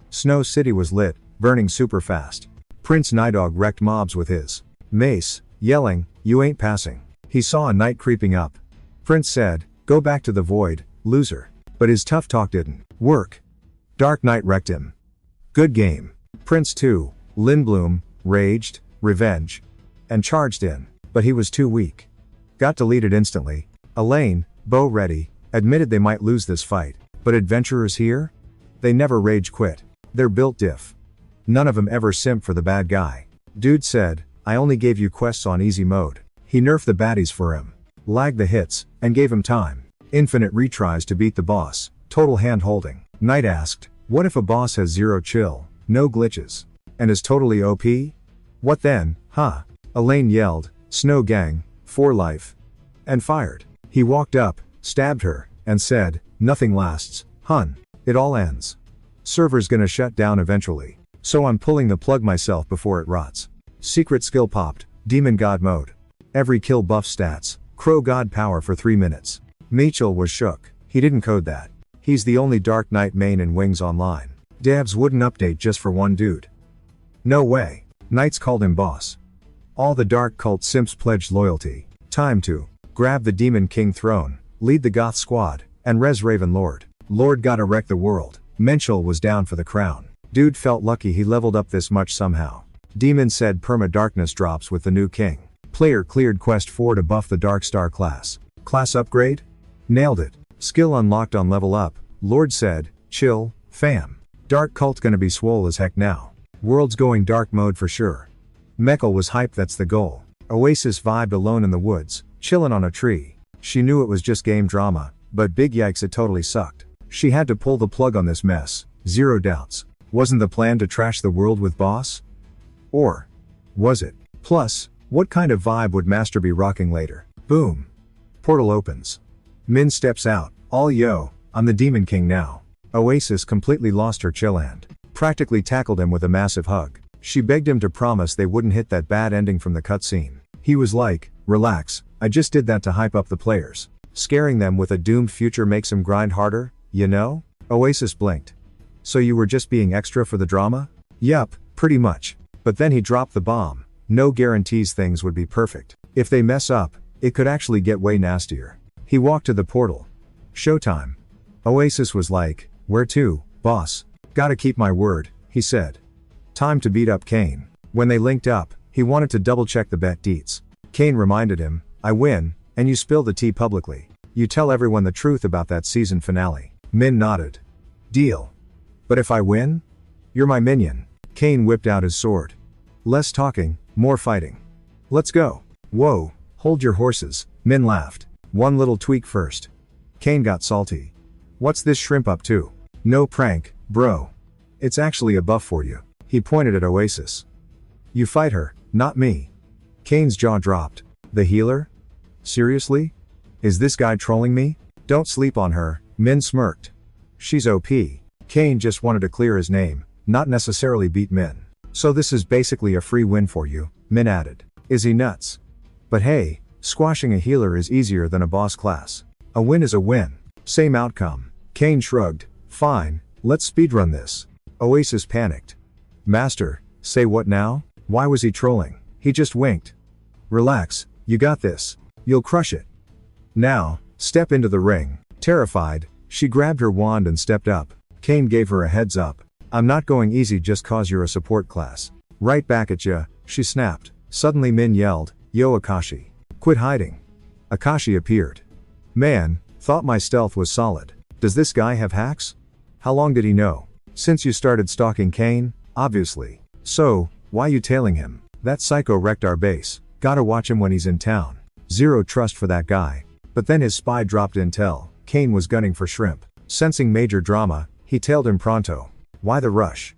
Snow City was lit, burning super fast. Prince Nidog wrecked mobs with his mace, yelling, you ain't passing. He saw a knight creeping up. Prince said, go back to the void, loser. But his tough talk didn't work. Dark Knight wrecked him. Good game. Prince 2, Lindblom, raged, revenge, and charged in. But he was too weak. Got deleted instantly. Elaine, bow ready, admitted they might lose this fight. But adventurers here? They never rage quit. They're built diff. None of them ever simp for the bad guy. Dude said, I only gave you quests on easy mode. He nerfed the baddies for him. Lagged the hits, and gave him time. Infinite retries to beat the boss. Total hand holding. Knight asked, what if a boss has zero chill, no glitches, and is totally OP? What then, huh? Elaine yelled, Snow Gang, for life. And fired. He walked up, stabbed her, and said, nothing lasts, hun. It all ends. Server's gonna shut down eventually. So I'm pulling the plug myself before it rots. Secret skill popped, Demon God mode. Every kill buff stats, Crow God power for 3 minutes. Mitchell was shook. He didn't code that. He's the only Dark Knight main in Wings Online. Devs wouldn't update just for one dude. No way. Knights called him boss. All the Dark Cult simps pledged loyalty. Time to grab the Demon King throne, lead the Goth squad, and res Raven Lord. Lord gotta wreck the world. Menschel was down for the crown. Dude felt lucky he leveled up this much somehow. Demon said perma darkness drops with the new king. Player cleared quest 4 to buff the Dark Star class. Class upgrade? Nailed it. Skill unlocked on level up. Lord said, chill, fam. Dark cult gonna be swole as heck now. World's going dark mode for sure. Meckel was hyped, that's the goal. Oasis vibed alone in the woods, chillin' on a tree. She knew it was just game drama, but big yikes it totally sucked. She had to pull the plug on this mess, zero doubts. Wasn't the plan to trash the world with boss? Or was it? Plus, what kind of vibe would Master be rocking later? Boom. Portal opens. Min steps out, all yo, I'm the Demon King now. Oasis completely lost her chill and practically tackled him with a massive hug. She begged him to promise they wouldn't hit that bad ending from the cutscene. He was like, relax, I just did that to hype up the players. Scaring them with a doomed future makes him grind harder, you know? Oasis blinked. So you were just being extra for the drama? Yup, pretty much. But then he dropped the bomb. No guarantees things would be perfect. If they mess up, it could actually get way nastier. He walked to the portal. Showtime. Oasis was like, where to, boss? Gotta keep my word, he said. Time to beat up Kane. When they linked up, he wanted to double check the bet deets. Kane reminded him, I win, and you spill the tea publicly. You tell everyone the truth about that season finale. Min nodded. Deal. But if I win? You're my minion. Kane whipped out his sword. Less talking, more fighting. Let's go. Whoa, hold your horses, Min laughed. One little tweak first. Kane got salty. What's this shrimp up to? No prank, bro. It's actually a buff for you. He pointed at Oasis. You fight her, not me. Kane's jaw dropped. The healer? Seriously? Is this guy trolling me? Don't sleep on her, Min smirked. She's OP. Kane just wanted to clear his name, not necessarily beat Min. So this is basically a free win for you, Min added. Is he nuts? But hey, squashing a healer is easier than a boss class. A win is a win. Same outcome. Kane shrugged. Fine, let's speedrun this. Oasis panicked. Master, say what now? Why was he trolling? He just winked. Relax, you got this. You'll crush it. Now, step into the ring. Terrified, she grabbed her wand and stepped up. Kane gave her a heads up. I'm not going easy just cause you're a support class. Right back at ya, she snapped. Suddenly Min yelled, Yo Akashi. Quit hiding. Akashi appeared. Man, thought my stealth was solid. Does this guy have hacks? How long did he know? Since you started stalking Kane, obviously. So, why you tailing him? That psycho wrecked our base. Gotta watch him when he's in town. Zero trust for that guy. But then his spy dropped intel. Kane was gunning for shrimp. Sensing major drama, he tailed him pronto. Why the rush?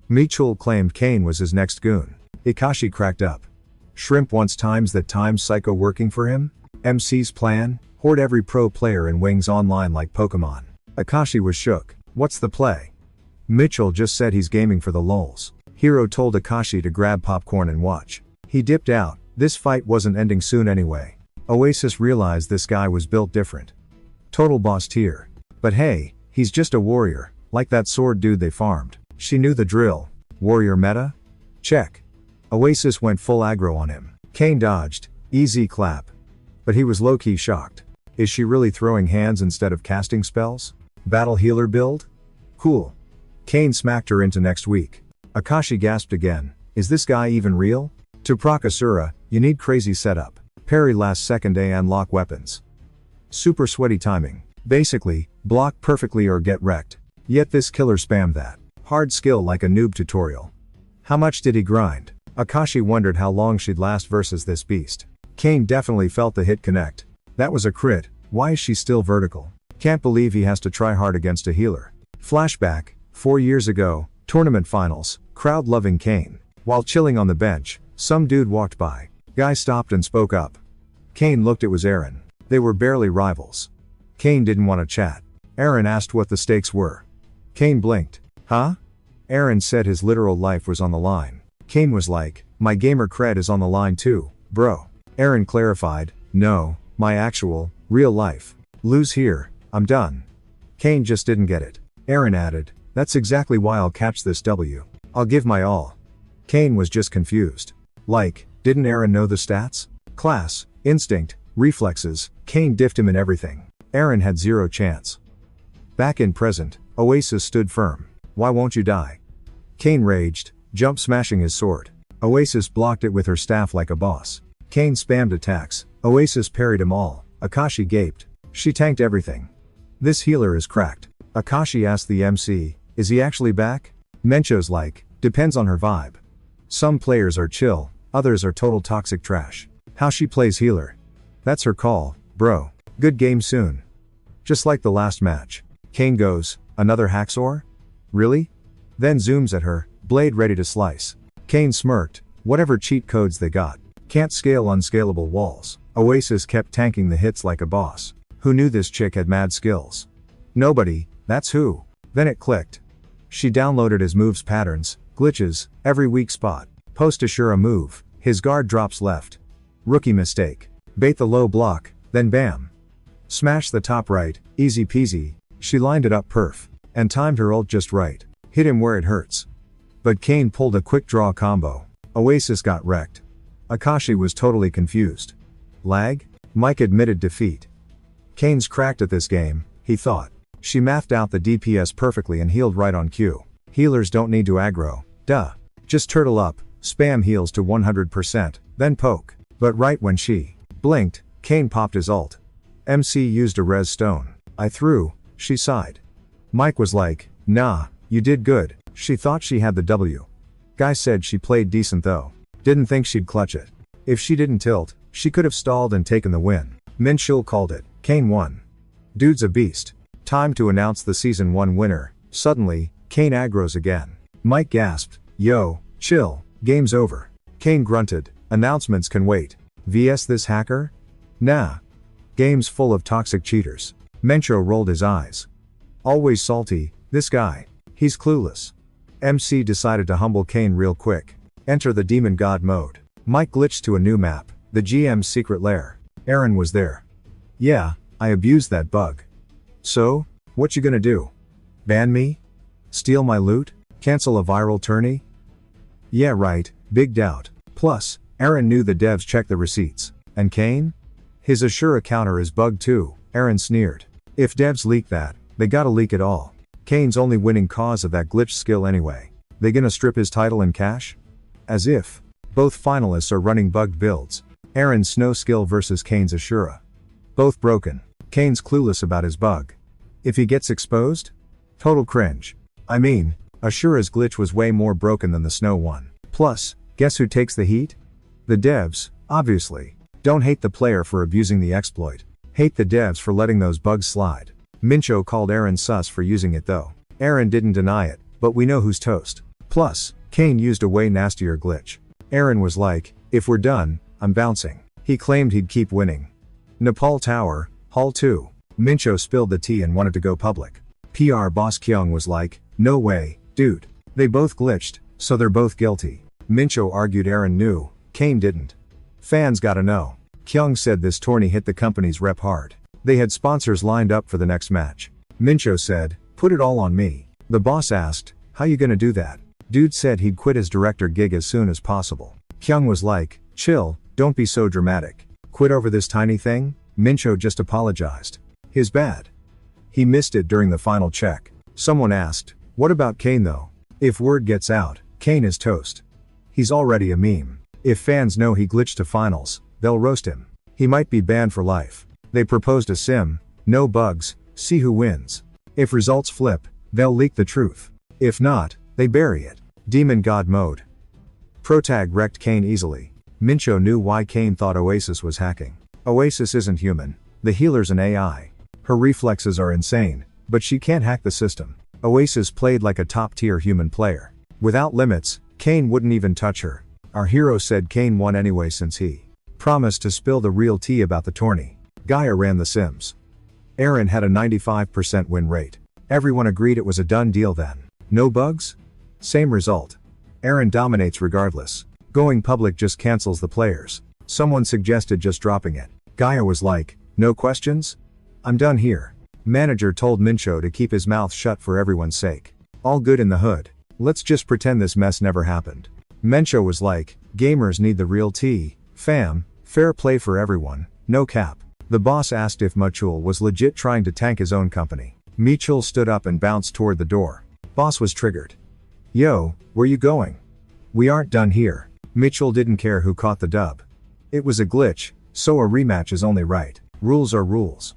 Michul claimed Kane was his next goon. Ikashi cracked up. Shrimp wants times that time psycho working for him? MC's plan? Hoard every pro player in Wings Online like Pokemon. Akashi was shook. What's the play? Mitchell just said he's gaming for the lulz. Hiro told Akashi to grab popcorn and watch. He dipped out. This fight wasn't ending soon anyway. Oasis realized this guy was built different. Total boss tier. But hey, he's just a warrior, like that sword dude they farmed. She knew the drill. Warrior meta? Check. Oasis went full aggro on him. Kane dodged. Easy clap. But he was low-key shocked. Is she really throwing hands instead of casting spells? Battle healer build? Cool. Kane smacked her into next week. Akashi gasped again. Is this guy even real? To proc Asura, you need crazy setup. Parry last second A unlock weapons. Super sweaty timing. Basically, block perfectly or get wrecked. Yet this killer spammed that. Hard skill like a noob tutorial. How much did he grind? Akashi wondered how long she'd last versus this beast. Kane definitely felt the hit connect. That was a crit. Why is she still vertical? Can't believe he has to try hard against a healer. Flashback, 4 years ago, tournament finals, crowd loving Kane. While chilling on the bench, some dude walked by. Guy stopped and spoke up. Kane looked, it was Aaron. They were barely rivals. Kane didn't want to chat. Aaron asked what the stakes were. Kane blinked. Huh? Aaron said his literal life was on the line. Kane was like, my gamer cred is on the line too, bro. Aaron clarified, no, my actual, real life. Lose here, I'm done. Kane just didn't get it. Aaron added, that's exactly why I'll catch this W. I'll give my all. Kane was just confused. Like, didn't Aaron know the stats? Class, instinct, reflexes, Kane diffed him in everything. Aaron had zero chance. Back in present, Oasis stood firm. Why won't you die? Kane raged, jump smashing his sword. Oasis blocked it with her staff like a boss. Kane spammed attacks. Oasis parried them all. Akashi gaped. She tanked everything. This healer is cracked. Akashi asked the MC, is he actually back? Mencho's like, depends on her vibe. Some players are chill, others are total toxic trash. How she plays healer. That's her call, bro. Good game soon. Just like the last match. Kane goes, another Haxor? Really? Then zooms at her, blade ready to slice. Kane smirked, whatever cheat codes they got. Can't scale unscalable walls. Oasis kept tanking the hits like a boss. Who knew this chick had mad skills? Nobody, that's who. Then it clicked. She downloaded his moves patterns, glitches, every weak spot. Post Asura move, his guard drops left. Rookie mistake. Bait the low block, then bam. Smash the top right, easy peasy. She lined it up perf. And timed her ult just right. Hit him where it hurts. But Kane pulled a quick draw combo. Oasis got wrecked. Akashi was totally confused. Lag? Mike admitted defeat. Kane's cracked at this game, he thought. She mathed out the DPS perfectly and healed right on cue. Healers don't need to aggro, duh. Just turtle up, spam heals to 100%, then poke. But right when she blinked, Kane popped his ult. MC used a res stone. I threw, she sighed. Mike was like, nah, You did good. She thought she had the W. Guy said she played decent though. Didn't think she'd clutch it. If she didn't tilt, she could have stalled and taken the win. Minchul called it. Kane won. Dude's a beast. Time to announce the season 1 winner. Suddenly, Kane aggroes again. Mike gasped, "Yo, chill, game's over." Kane grunted, "Announcements can wait. VS this hacker? Nah. Game's full of toxic cheaters." Mencho rolled his eyes. "Always salty, this guy. He's clueless." MC decided to humble Kane real quick. Enter the demon god mode. Mike glitched to a new map, the GM's secret lair. Aaron was there. "Yeah, I abused that bug." "So, what you gonna do? Ban me? Steal my loot? Cancel a viral tourney?" "Yeah right, big doubt." Plus, Aaron knew the devs checked the receipts. And Kane? His Asura counter is bugged too, Aaron sneered. If devs leak that, they gotta leak it all. Kane's only winning cause of that glitch skill anyway. They gonna strip his title and cash? As if. Both finalists are running bugged builds. Aaron's snow skill versus Kane's Asura. Both broken. Kane's clueless about his bug. If he gets exposed? Total cringe. I mean, Asura's glitch was way more broken than the snow one. Plus, guess who takes the heat? The devs, obviously. Don't hate the player for abusing the exploit. Hate the devs for letting those bugs slide. Mincho called Aaron sus for using it though. Aaron didn't deny it, but we know who's toast. Plus, Kane used a way nastier glitch. Aaron was like, "If we're done, I'm bouncing." He claimed he'd keep winning. Nepal Tower, Hall 2. Mincho spilled the tea and wanted to go public. PR boss Kyung was like, "No way, dude. They both glitched, so they're both guilty." Mincho argued Aaron knew, Kane didn't. Fans gotta know. Kyung said this tourney hit the company's rep hard. They had sponsors lined up for the next match. Mincho said, "Put it all on me." The boss asked, "How you gonna do that?" Dude said he'd quit his director gig as soon as possible. Kyung was like, "Chill, don't be so dramatic. Quit over this tiny thing?" Mincho just apologized. His bad. He missed it during the final check. Someone asked, "What about Kane though? If word gets out, Kane is toast. He's already a meme. If fans know he glitched to finals, they'll roast him. He might be banned for life." They proposed a sim, no bugs, see who wins. If results flip, they'll leak the truth. If not, they bury it. Demon God mode. Protag wrecked Kane easily. Mincho knew why Kane thought Oasis was hacking. Oasis isn't human. The healer's an AI. Her reflexes are insane, but she can't hack the system. Oasis played like a top-tier human player. Without limits, Kane wouldn't even touch her. Our hero said Kane won anyway since he promised to spill the real tea about the tourney. Gaia ran the sims. Aaron had a 95% win rate. Everyone agreed it was a done deal then. No bugs? Same result. Aaron dominates regardless. Going public just cancels the players. Someone suggested just dropping it. Gaia was like, "No questions? I'm done here." Manager told Mincho to keep his mouth shut for everyone's sake. All good in the hood. Let's just pretend this mess never happened. Mincho was like, "Gamers need the real tea, fam, fair play for everyone, no cap." The boss asked if Michul was legit trying to tank his own company. Michul stood up and bounced toward the door. Boss was triggered. "Yo, where you going? We aren't done here." Mitchell didn't care who caught the dub. It was a glitch, so a rematch is only right. Rules are rules.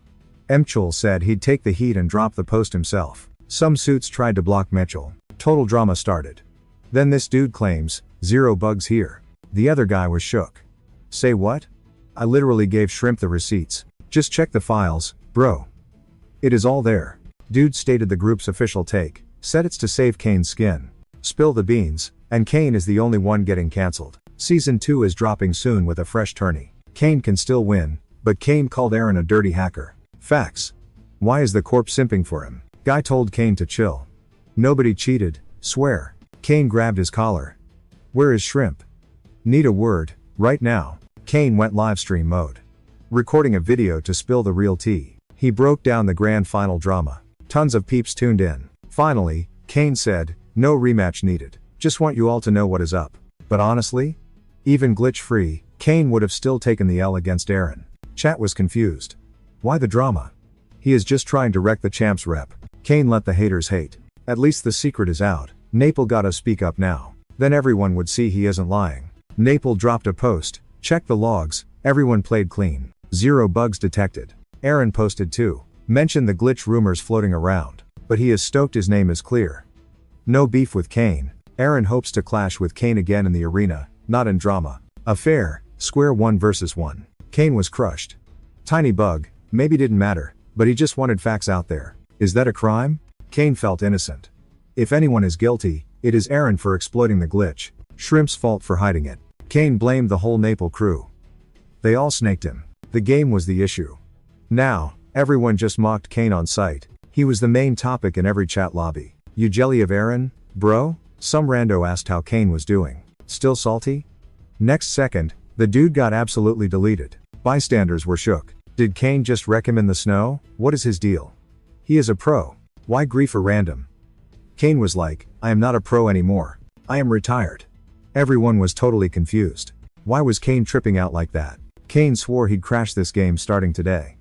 Mitchell said he'd take the heat and drop the post himself. Some suits tried to block Mitchell. Total drama started. Then this dude claims, "Zero bugs here." The other guy was shook. "Say what? I literally gave Shrimp the receipts. Just check the files, bro. It is all there." Dude stated the group's official take, said it's to save Kane's skin. Spill the beans, and Kane is the only one getting cancelled. Season 2 is dropping soon with a fresh tourney. Kane can still win, but Kane called Aaron a dirty hacker. Facts. Why is the corp simping for him? Guy told Kane to chill. Nobody cheated, swear. Kane grabbed his collar. "Where is Shrimp? Need a word, right now." Kane went livestream mode. Recording a video to spill the real tea. He broke down the grand final drama. Tons of peeps tuned in. Finally, Kane said, "No rematch needed. Just want you all to know what is up." But honestly, even glitch-free, Kane would have still taken the L against Aaron. Chat was confused. Why the drama? He is just trying to wreck the champ's rep. Kane let the haters hate. At least the secret is out. Naple gotta speak up now. Then everyone would see he isn't lying. Naple dropped a post. Check the logs, everyone played clean. Zero bugs detected. Aaron posted too. Mentioned the glitch rumors floating around. But he is stoked his name is clear. No beef with Kane. Eren hopes to clash with Kane again in the arena, not in drama. A fair, square 1 versus 1. Kane was crushed. Tiny bug, maybe didn't matter, but he just wanted facts out there. Is that a crime? Kane felt innocent. If anyone is guilty, it is Eren for exploiting the glitch. Shrimp's fault for hiding it. Kane blamed the whole Maple crew. They all snaked him. The game was the issue. Now, everyone just mocked Kane on sight. He was the main topic in every chat lobby. You jelly of Eren, bro? Some rando asked how Kane was doing. Still salty? Next second, the dude got absolutely deleted. Bystanders were shook. Did Kane just wreck him in the snow? What is his deal? He is a pro. Why grief a random? Kane was like, I am not a pro anymore. I am retired. Everyone was totally confused. Why was Kane tripping out like that? Kane swore he'd crash this game starting today.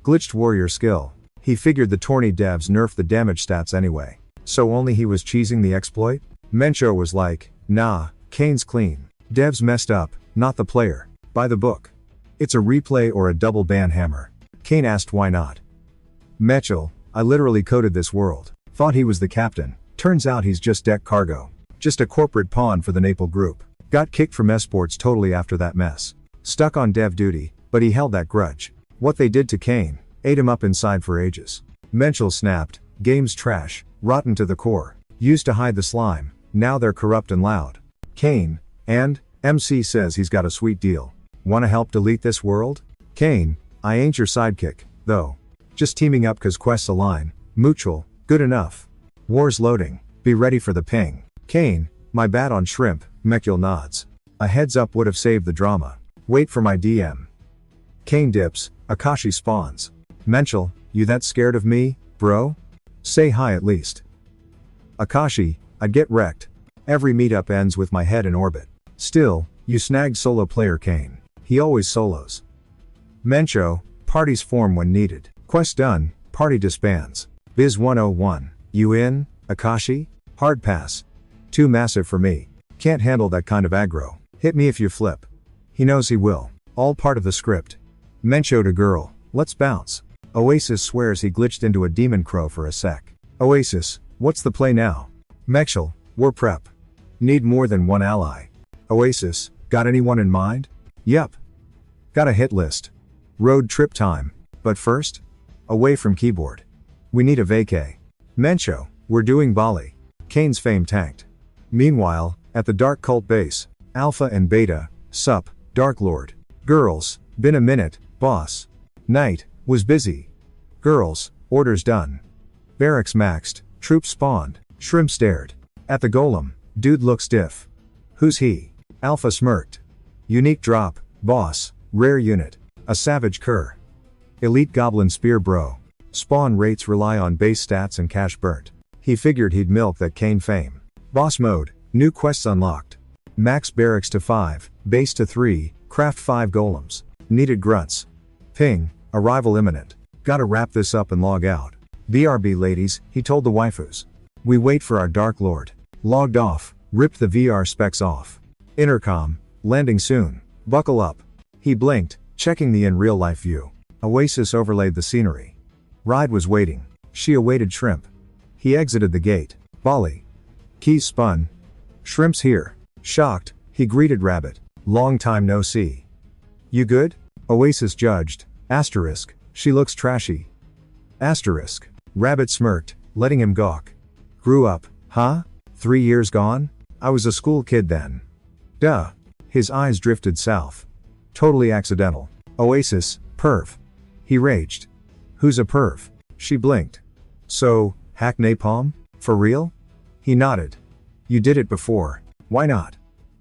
Glitched warrior skill. He figured the tourney devs nerfed the damage stats anyway. So only he was cheesing the exploit? MAnhwa was like, nah, Kane's clean. Devs messed up, not the player. By the book. It's a replay or a double ban hammer. Kane asked why not. Mitchell, I literally coded this world. Thought he was the captain. Turns out he's just deck cargo. Just a corporate pawn for the Maple group. Got kicked from esports totally after that mess. Stuck on dev duty, but he held that grudge. What they did to Kane, ate him up inside for ages. Mitchell snapped, game's trash, rotten to the core. Used to hide the slime, now they're corrupt and loud. Kane, and, MC says he's got a sweet deal. Wanna help delete this world? Kane, I ain't your sidekick, though. Just teaming up cause quests align. Mutual, good enough. War's loading, be ready for the ping. Kane, my bad on Shrimp, Mechul nods. A heads up would have saved the drama. Wait for my DM. Kane dips, Akashi spawns. Menchel, you that scared of me, bro? Say hi at least. Akashi, I'd get wrecked. Every meetup ends with my head in orbit. Still, you snagged solo player Kane. He always solos. Mencho, parties form when needed. Quest done, party disbands. Biz 101, you in, Akashi? Hard pass. Too massive for me. Can't handle that kind of aggro. Hit me if you flip. He knows he will. All part of the script. Mencho to girl, let's bounce. Oasis swears he glitched into a demon crow for a sec. Oasis, what's the play now? Mechel, war prep. Need more than one ally. Oasis, got anyone in mind? Yup. Got a hit list. Road trip time. But first? Away from keyboard. We need a vacay. Mencho, we're doing Bali. Kane's fame tanked. Meanwhile, at the Dark Cult base, Alpha and Beta, sup, Dark Lord. Girls, been a minute, boss. Night, was busy. Girls, orders done. Barracks maxed, troops spawned. Shrimp stared. At the golem, dude looked stiff. Who's he? Alpha smirked. Unique drop, boss, rare unit. A savage cur. Elite goblin spear bro. Spawn rates rely on base stats and cash burnt. He figured he'd milk that Kane fame. Boss mode, new quests unlocked. Max barracks to 5, base to 3, craft 5 golems. Needed grunts. Ping, arrival imminent. Gotta wrap this up and log out. BRB ladies, he told the waifus. We wait for our Dark Lord. Logged off, ripped the VR specs off. Intercom, landing soon. Buckle up. He blinked, checking the in real life view. Oasis overlaid the scenery. Ride was waiting. She awaited Shrimp. He exited the gate. Bali. Keys spun. Shrimp's here. Shocked, he greeted Rabbit. Long time no see. You good? Oasis judged. Asterisk, she looks trashy. Asterisk. Rabbit smirked, letting him gawk. Grew up, huh? 3 years gone? I was a school kid then. Duh. His eyes drifted south. Totally accidental. Oasis, perv. He raged. Who's a perv? She blinked. So, hack napalm? For real? He nodded. You did it before. Why not?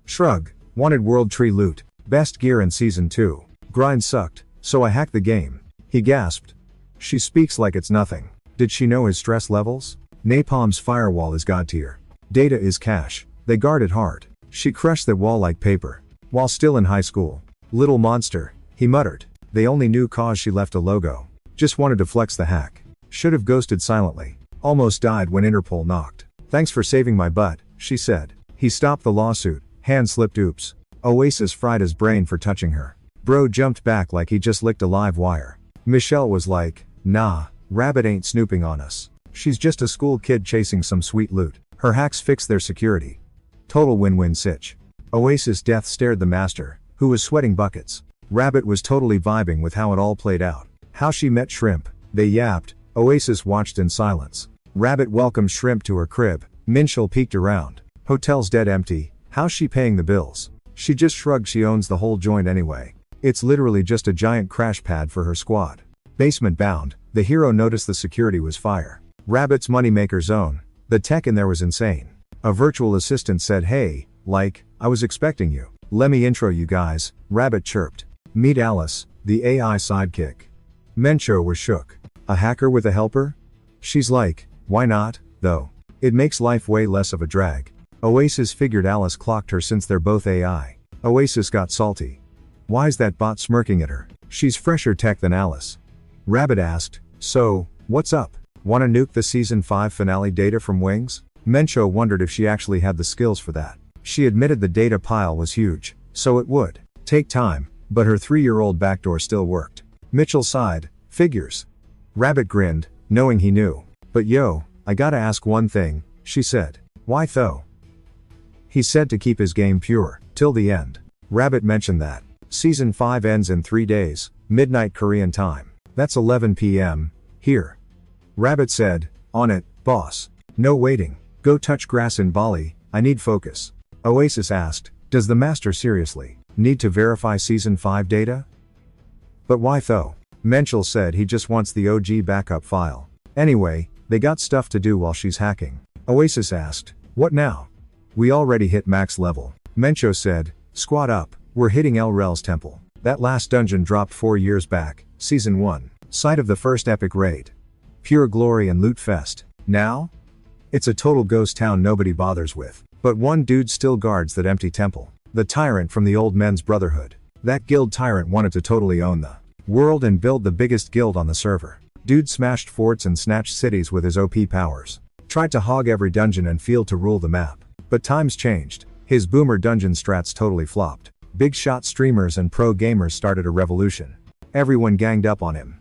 Shrug. Wanted world tree loot. Best gear in season 2. Grind sucked, so I hacked the game. He gasped. She speaks like it's nothing. Did she know his stress levels? Napalm's firewall is god tier. Data is cash. They guard it hard. She crushed that wall like paper. While still in high school. Little monster, he muttered. They only knew cause she left a logo. Just wanted to flex the hack. Should have ghosted silently. Almost died when Interpol knocked. Thanks for saving my butt, she said. He stopped the lawsuit. Hand slipped oops. Oasis fried his brain for touching her. Bro jumped back like he just licked a live wire. Michelle was like, nah, Rabbit ain't snooping on us. She's just a school kid chasing some sweet loot. Her hacks fixed their security. Total win-win sitch. Oasis death stared the master, who was sweating buckets. Rabbit was totally vibing with how it all played out. How she met Shrimp, they yapped, Oasis watched in silence. Rabbit welcomed Shrimp to her crib, Minchel peeked around. Hotel's dead empty, how's she paying the bills? She just shrugged, she owns the whole joint anyway. It's literally just a giant crash pad for her squad. Basement bound, the hero noticed the security was fire. Rabbit's moneymaker zone, the tech in there was insane. A virtual assistant said, hey, I was expecting you. Let me intro you guys, Rabbit chirped. Meet Alice, the AI sidekick. Mencho was shook. A hacker with a helper? She's like, why not, though? It makes life way less of a drag. Oasis figured Alice clocked her since they're both AI. Oasis got salty. Why's that bot smirking at her? She's fresher tech than Alice. Rabbit asked, so, what's up? Wanna nuke the season 5 finale data from Wings? Mencho wondered if she actually had the skills for that. She admitted the data pile was huge, so it would take time, but her 3-year-old backdoor still worked. Mitchell sighed, figures. Rabbit grinned, knowing he knew. But yo, I gotta ask one thing, she said. Why though? He said to keep his game pure, till the end. Rabbit mentioned that. Season 5 ends in 3 days, midnight Korean time. That's 11 p.m. here. Rabbit said, on it, boss. No waiting. Go touch grass in Bali, I need focus. Oasis asked, does the master seriously need to verify season 5 data? But why though? Menchel said he just wants the OG backup file. Anyway, they got stuff to do while she's hacking. Oasis asked, what now? We already hit max level. Mencho said, squad up, we're hitting El Rel's temple. That last dungeon dropped 4 years back, season 1. Site of the first epic raid. Pure glory and loot fest. Now? It's a total ghost town nobody bothers with. But one dude still guards that empty temple. The tyrant from the old men's brotherhood. That guild tyrant wanted to totally own the world and build the biggest guild on the server. Dude smashed forts and snatched cities with his OP powers. Tried to hog every dungeon and field to rule the map. But times changed. His boomer dungeon strats totally flopped. Big shot streamers and pro gamers started a revolution. Everyone ganged up on him.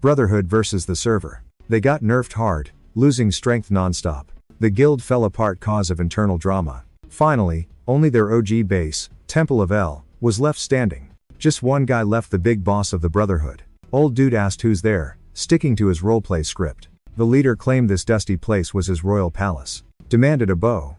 Brotherhood versus the server. They got nerfed hard, losing strength nonstop. The guild fell apart cause of internal drama. Finally, only their OG base, Temple of El, was left standing. Just one guy left, the big boss of the Brotherhood. Old dude asked who's there, sticking to his roleplay script. The leader claimed this dusty place was his royal palace. Demanded a bow.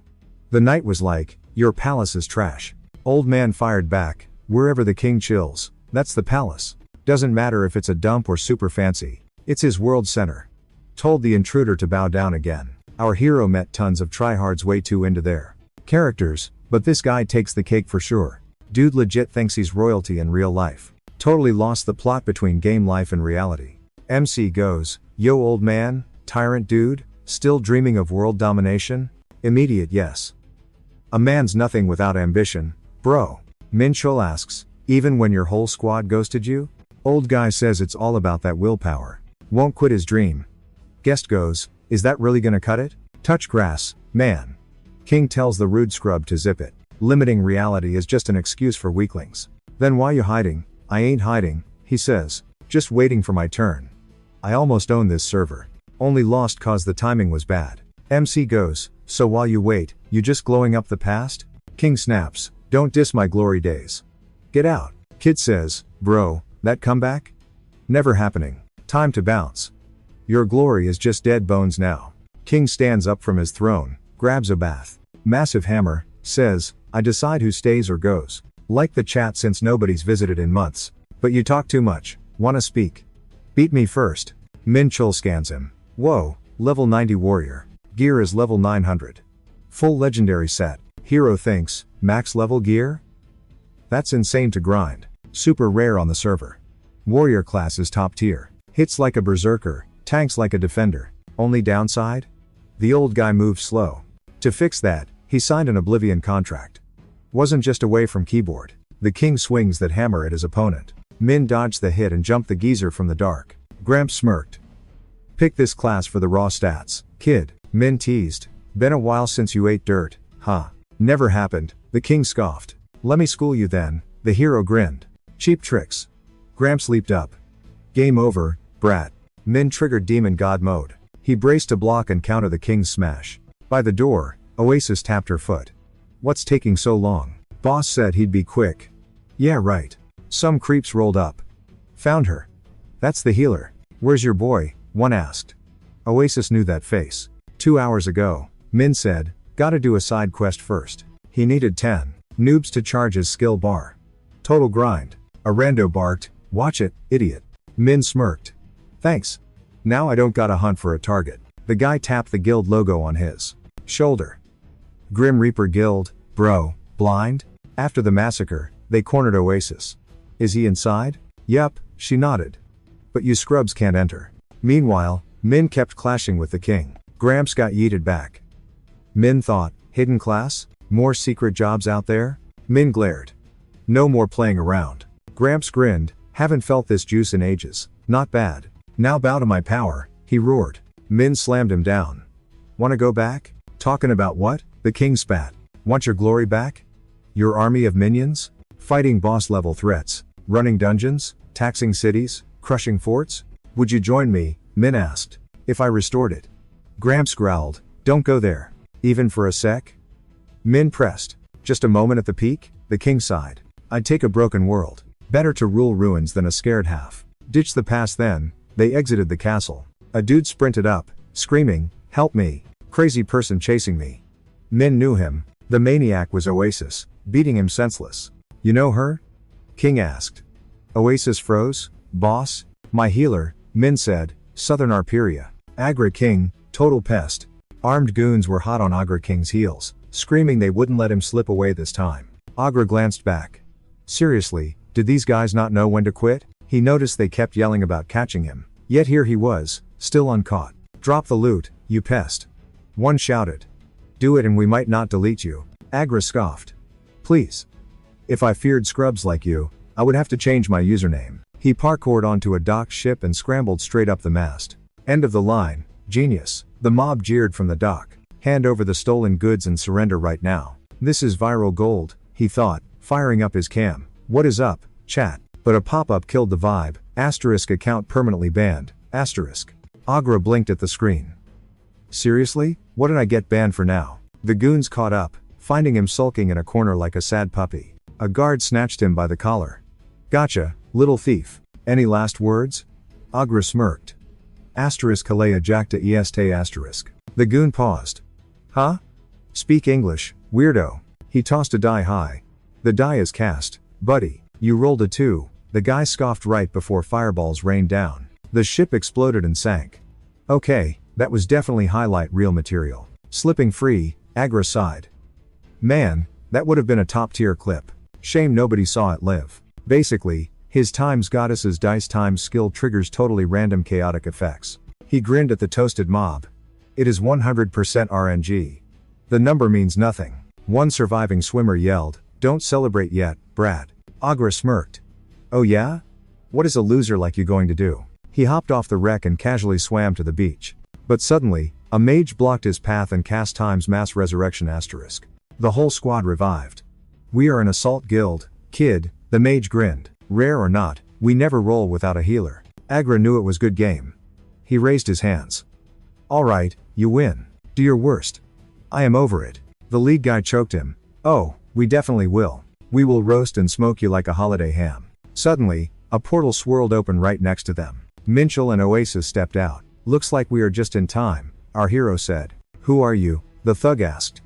The knight was like, your palace is trash. Old man fired back, wherever the king chills, that's the palace. Doesn't matter if it's a dump or super fancy, it's his world center. Told the intruder to bow down again. Our hero met tons of tryhards way too into their characters, but this guy takes the cake for sure. Dude legit thinks he's royalty in real life. Totally lost the plot between game life and reality. MC goes, yo old man, tyrant dude, still dreaming of world domination? Immediate yes. A man's nothing without ambition, bro. Minchol asks, even when your whole squad ghosted you? Old guy says it's all about that willpower. Won't quit his dream. Guest goes, is that really gonna cut it? Touch grass, man. King tells the rude scrub to zip it. Limiting reality is just an excuse for weaklings. Then why you hiding? I ain't hiding, he says. Just waiting for my turn. I almost own this server. Only lost cause the timing was bad. MC goes, so while you wait, you just glowing up the past? King snaps, don't diss my glory days. Get out. Kid says, bro, that comeback? Never happening. Time to bounce. Your glory is just dead bones now. King stands up from his throne, grabs a bath. Massive hammer, says, I decide who stays or goes. Like the chat since nobody's visited in months. But you talk too much. Wanna speak? Beat me first. Min Chul scans him. Whoa, level 90 warrior. Gear is level 900. Full legendary set. Hero thinks, max level gear? That's insane to grind. Super rare on the server. Warrior class is top tier. Hits like a berserker, tanks like a defender. Only downside? The old guy moved slow. To fix that, he signed an Oblivion contract. Wasn't just away from keyboard. The king swings that hammer at his opponent. Min dodged the hit and jumped the geezer from the dark. Gramps smirked. Pick this class for the raw stats, kid. Min teased. Been a while since you ate dirt, huh? Never happened, the king scoffed. Let me school you then, the hero grinned. Cheap tricks. Gramps leaped up. Game over, brat. Min triggered demon god mode. He braced to block and counter the king's smash. By the door, Oasis tapped her foot. What's taking so long? Boss said he'd be quick. Yeah, right. Some creeps rolled up. Found her. That's the healer. Where's your boy? One asked. Oasis knew that face. 2 hours ago, Min said, gotta do a side quest first. He needed 10 noobs to charge his skill bar. Total grind. A rando barked, watch it, idiot. Min smirked. Thanks. Now I don't gotta hunt for a target. The guy tapped the guild logo on his shoulder. Grim Reaper Guild, bro, blind? After the massacre, they cornered Oasis. Is he inside? Yup, she nodded. But you scrubs can't enter. Meanwhile, Min kept clashing with the king. Gramps got yeeted back. Min thought, hidden class? More secret jobs out there? Min glared. No more playing around. Gramps grinned, haven't felt this juice in ages. Not bad. Now bow to my power, he roared. Min slammed him down. Wanna go back? Talking about what? The king spat. Want your glory back? Your army of minions? Fighting boss level threats? Running dungeons? Taxing cities? Crushing forts? Would you join me? Min asked. If I restored it. Gramps growled. Don't go there. Even for a sec? Min pressed. Just a moment at the peak? The king sighed. I'd take a broken world. Better to rule ruins than a scared half. Ditch the past then. They exited the castle. A dude sprinted up, screaming, help me. Crazy person chasing me. Min knew him. The maniac was Oasis, beating him senseless. You know her? King asked. Oasis froze. Boss? My healer, Min said, Southern Arperia. Agra King, total pest. Armed goons were hot on Agra King's heels, screaming they wouldn't let him slip away this time. Agra glanced back. Seriously, did these guys not know when to quit? He noticed they kept yelling about catching him. Yet here he was, still uncaught. Drop the loot, you pest. One shouted. Do it and we might not delete you. Agra scoffed. Please. If I feared scrubs like you, I would have to change my username. He parkoured onto a docked ship and scrambled straight up the mast. End of the line, genius. The mob jeered from the dock. Hand over the stolen goods and surrender right now. This is viral gold, he thought, firing up his cam. What is up, chat? But a pop-up killed the vibe. Asterisk account permanently banned. Asterisk. Agra blinked at the screen. Seriously? What did I get banned for now? The goons caught up, finding him sulking in a corner like a sad puppy. A guard snatched him by the collar. Gotcha, little thief. Any last words? Agra smirked. Asterisk Halea Jacta Est asterisk. The goon paused. Huh? Speak English, weirdo. He tossed a die high. The die is cast, buddy. You rolled a 2. The guy scoffed right before fireballs rained down. The ship exploded and sank. Okay, that was definitely highlight reel material. Slipping free, Agra sighed. Man, that would have been a top tier clip. Shame nobody saw it live. Basically, his times goddess's dice times skill triggers totally random chaotic effects. He grinned at the toasted mob. It is 100% RNG. The number means nothing. One surviving swimmer yelled, don't celebrate yet, Brad. Agra smirked. Oh yeah? What is a loser like you going to do? He hopped off the wreck and casually swam to the beach. But suddenly, a mage blocked his path and cast times mass resurrection asterisk. The whole squad revived. We are an assault guild, kid, the mage grinned. Rare or not, we never roll without a healer. Agra knew it was good game. He raised his hands. Alright, you win. Do your worst. I am over it. The lead guy choked him. Oh, we definitely will. We will roast and smoke you like a holiday ham. Suddenly, a portal swirled open right next to them. Minchel and Oasis stepped out. Looks like we are just in time, our hero said. Who are you? The thug asked.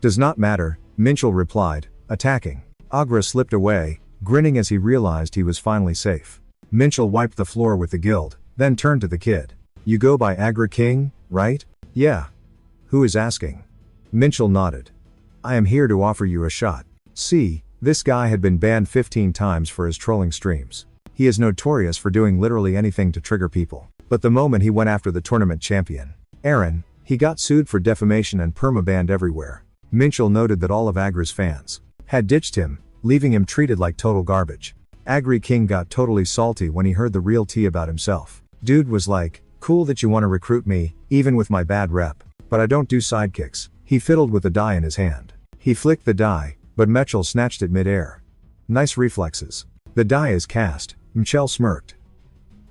Does not matter, Minchel replied, attacking. Agra slipped away, grinning as he realized he was finally safe. Minchel wiped the floor with the guild, then turned to the kid. You go by Agra King, right? Yeah. Who is asking? Minchel nodded. I am here to offer you a shot. See, this guy had been banned 15 times for his trolling streams. He is notorious for doing literally anything to trigger people. But the moment he went after the tournament champion, Aaron, he got sued for defamation and perma-banned everywhere. Minchel noted that all of Agra's fans had ditched him, leaving him treated like total garbage. Agra King got totally salty when he heard the real tea about himself. Dude was like, cool that you want to recruit me, even with my bad rep. But I don't do sidekicks. He fiddled with the die in his hand. He flicked the die, but Minchel snatched it mid-air. Nice reflexes. The die is cast, Minchel smirked.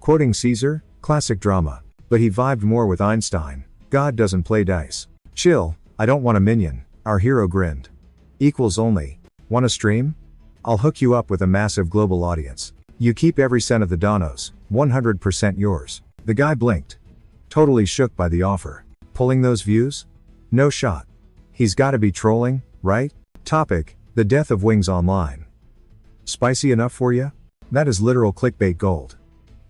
Quoting Caesar, classic drama. But he vibed more with Einstein. God doesn't play dice. Chill, I don't want a minion, our hero grinned. Equals only. Wanna stream? I'll hook you up with a massive global audience. You keep every cent of the donos, 100% yours. The guy blinked. Totally shook by the offer. Pulling those views? No shot. He's gotta be trolling, right? Topic, the death of Wings Online. Spicy enough for ya? That is literal clickbait gold.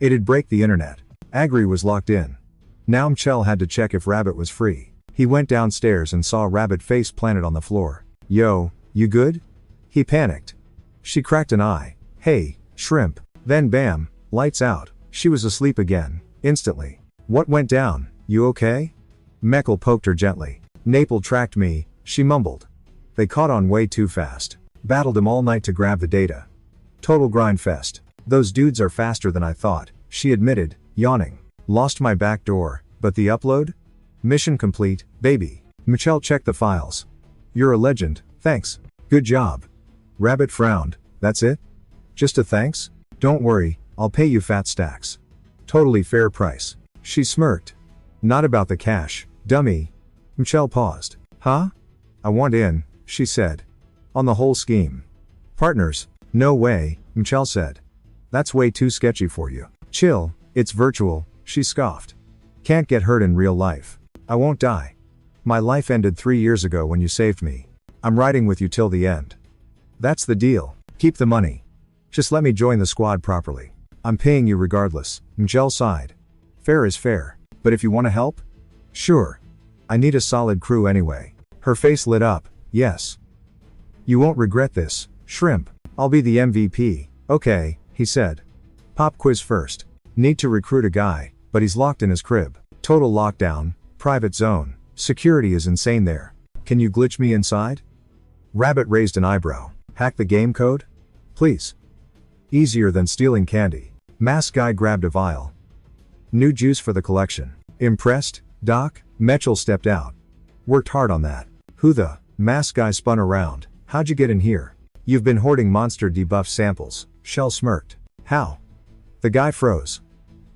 It'd break the internet. Agri was locked in. Now Mchel had to check if Rabbit was free. He went downstairs and saw Rabbit face planted on the floor. Yo, you good? He panicked. She cracked an eye. Hey, shrimp. Then bam, lights out. She was asleep again, instantly. What went down, you okay? Meckel poked her gently. Naple tracked me, she mumbled. They caught on way too fast. Battled him all night to grab the data. Total grind fest. Those dudes are faster than I thought, she admitted, yawning. Lost my back door, but the upload? Mission complete, baby. Michelle checked the files. You're a legend, thanks. Good job. Rabbit frowned. That's it? Just a thanks? Don't worry, I'll pay you fat stacks. Totally fair price. She smirked. Not about the cash, dummy. Michelle paused. Huh? I want in, she said. On the whole scheme. Partners? No way, Michelle said. That's way too sketchy for you. Chill, it's virtual, she scoffed. Can't get hurt in real life. I won't die. My life ended 3 years ago when you saved me. I'm riding with you till the end. That's the deal. Keep the money. Just let me join the squad properly. I'm paying you regardless, Michelle sighed. Fair is fair. But if you want to help? Sure. I need a solid crew anyway. Her face lit up. Yes. You won't regret this, shrimp. I'll be the MVP. Okay, he said. Pop quiz first. Need to recruit a guy, but he's locked in his crib. Total lockdown, private zone. Security is insane there. Can you glitch me inside? Rabbit raised an eyebrow. Hack the game code? Please. Easier than stealing candy. Mask guy grabbed a vial. New juice for the collection. Impressed, Doc? Mitchell stepped out. Worked hard on that. Who the? Mask guy spun around. How'd you get in here? You've been hoarding monster debuff samples. Shell smirked. How? The guy froze.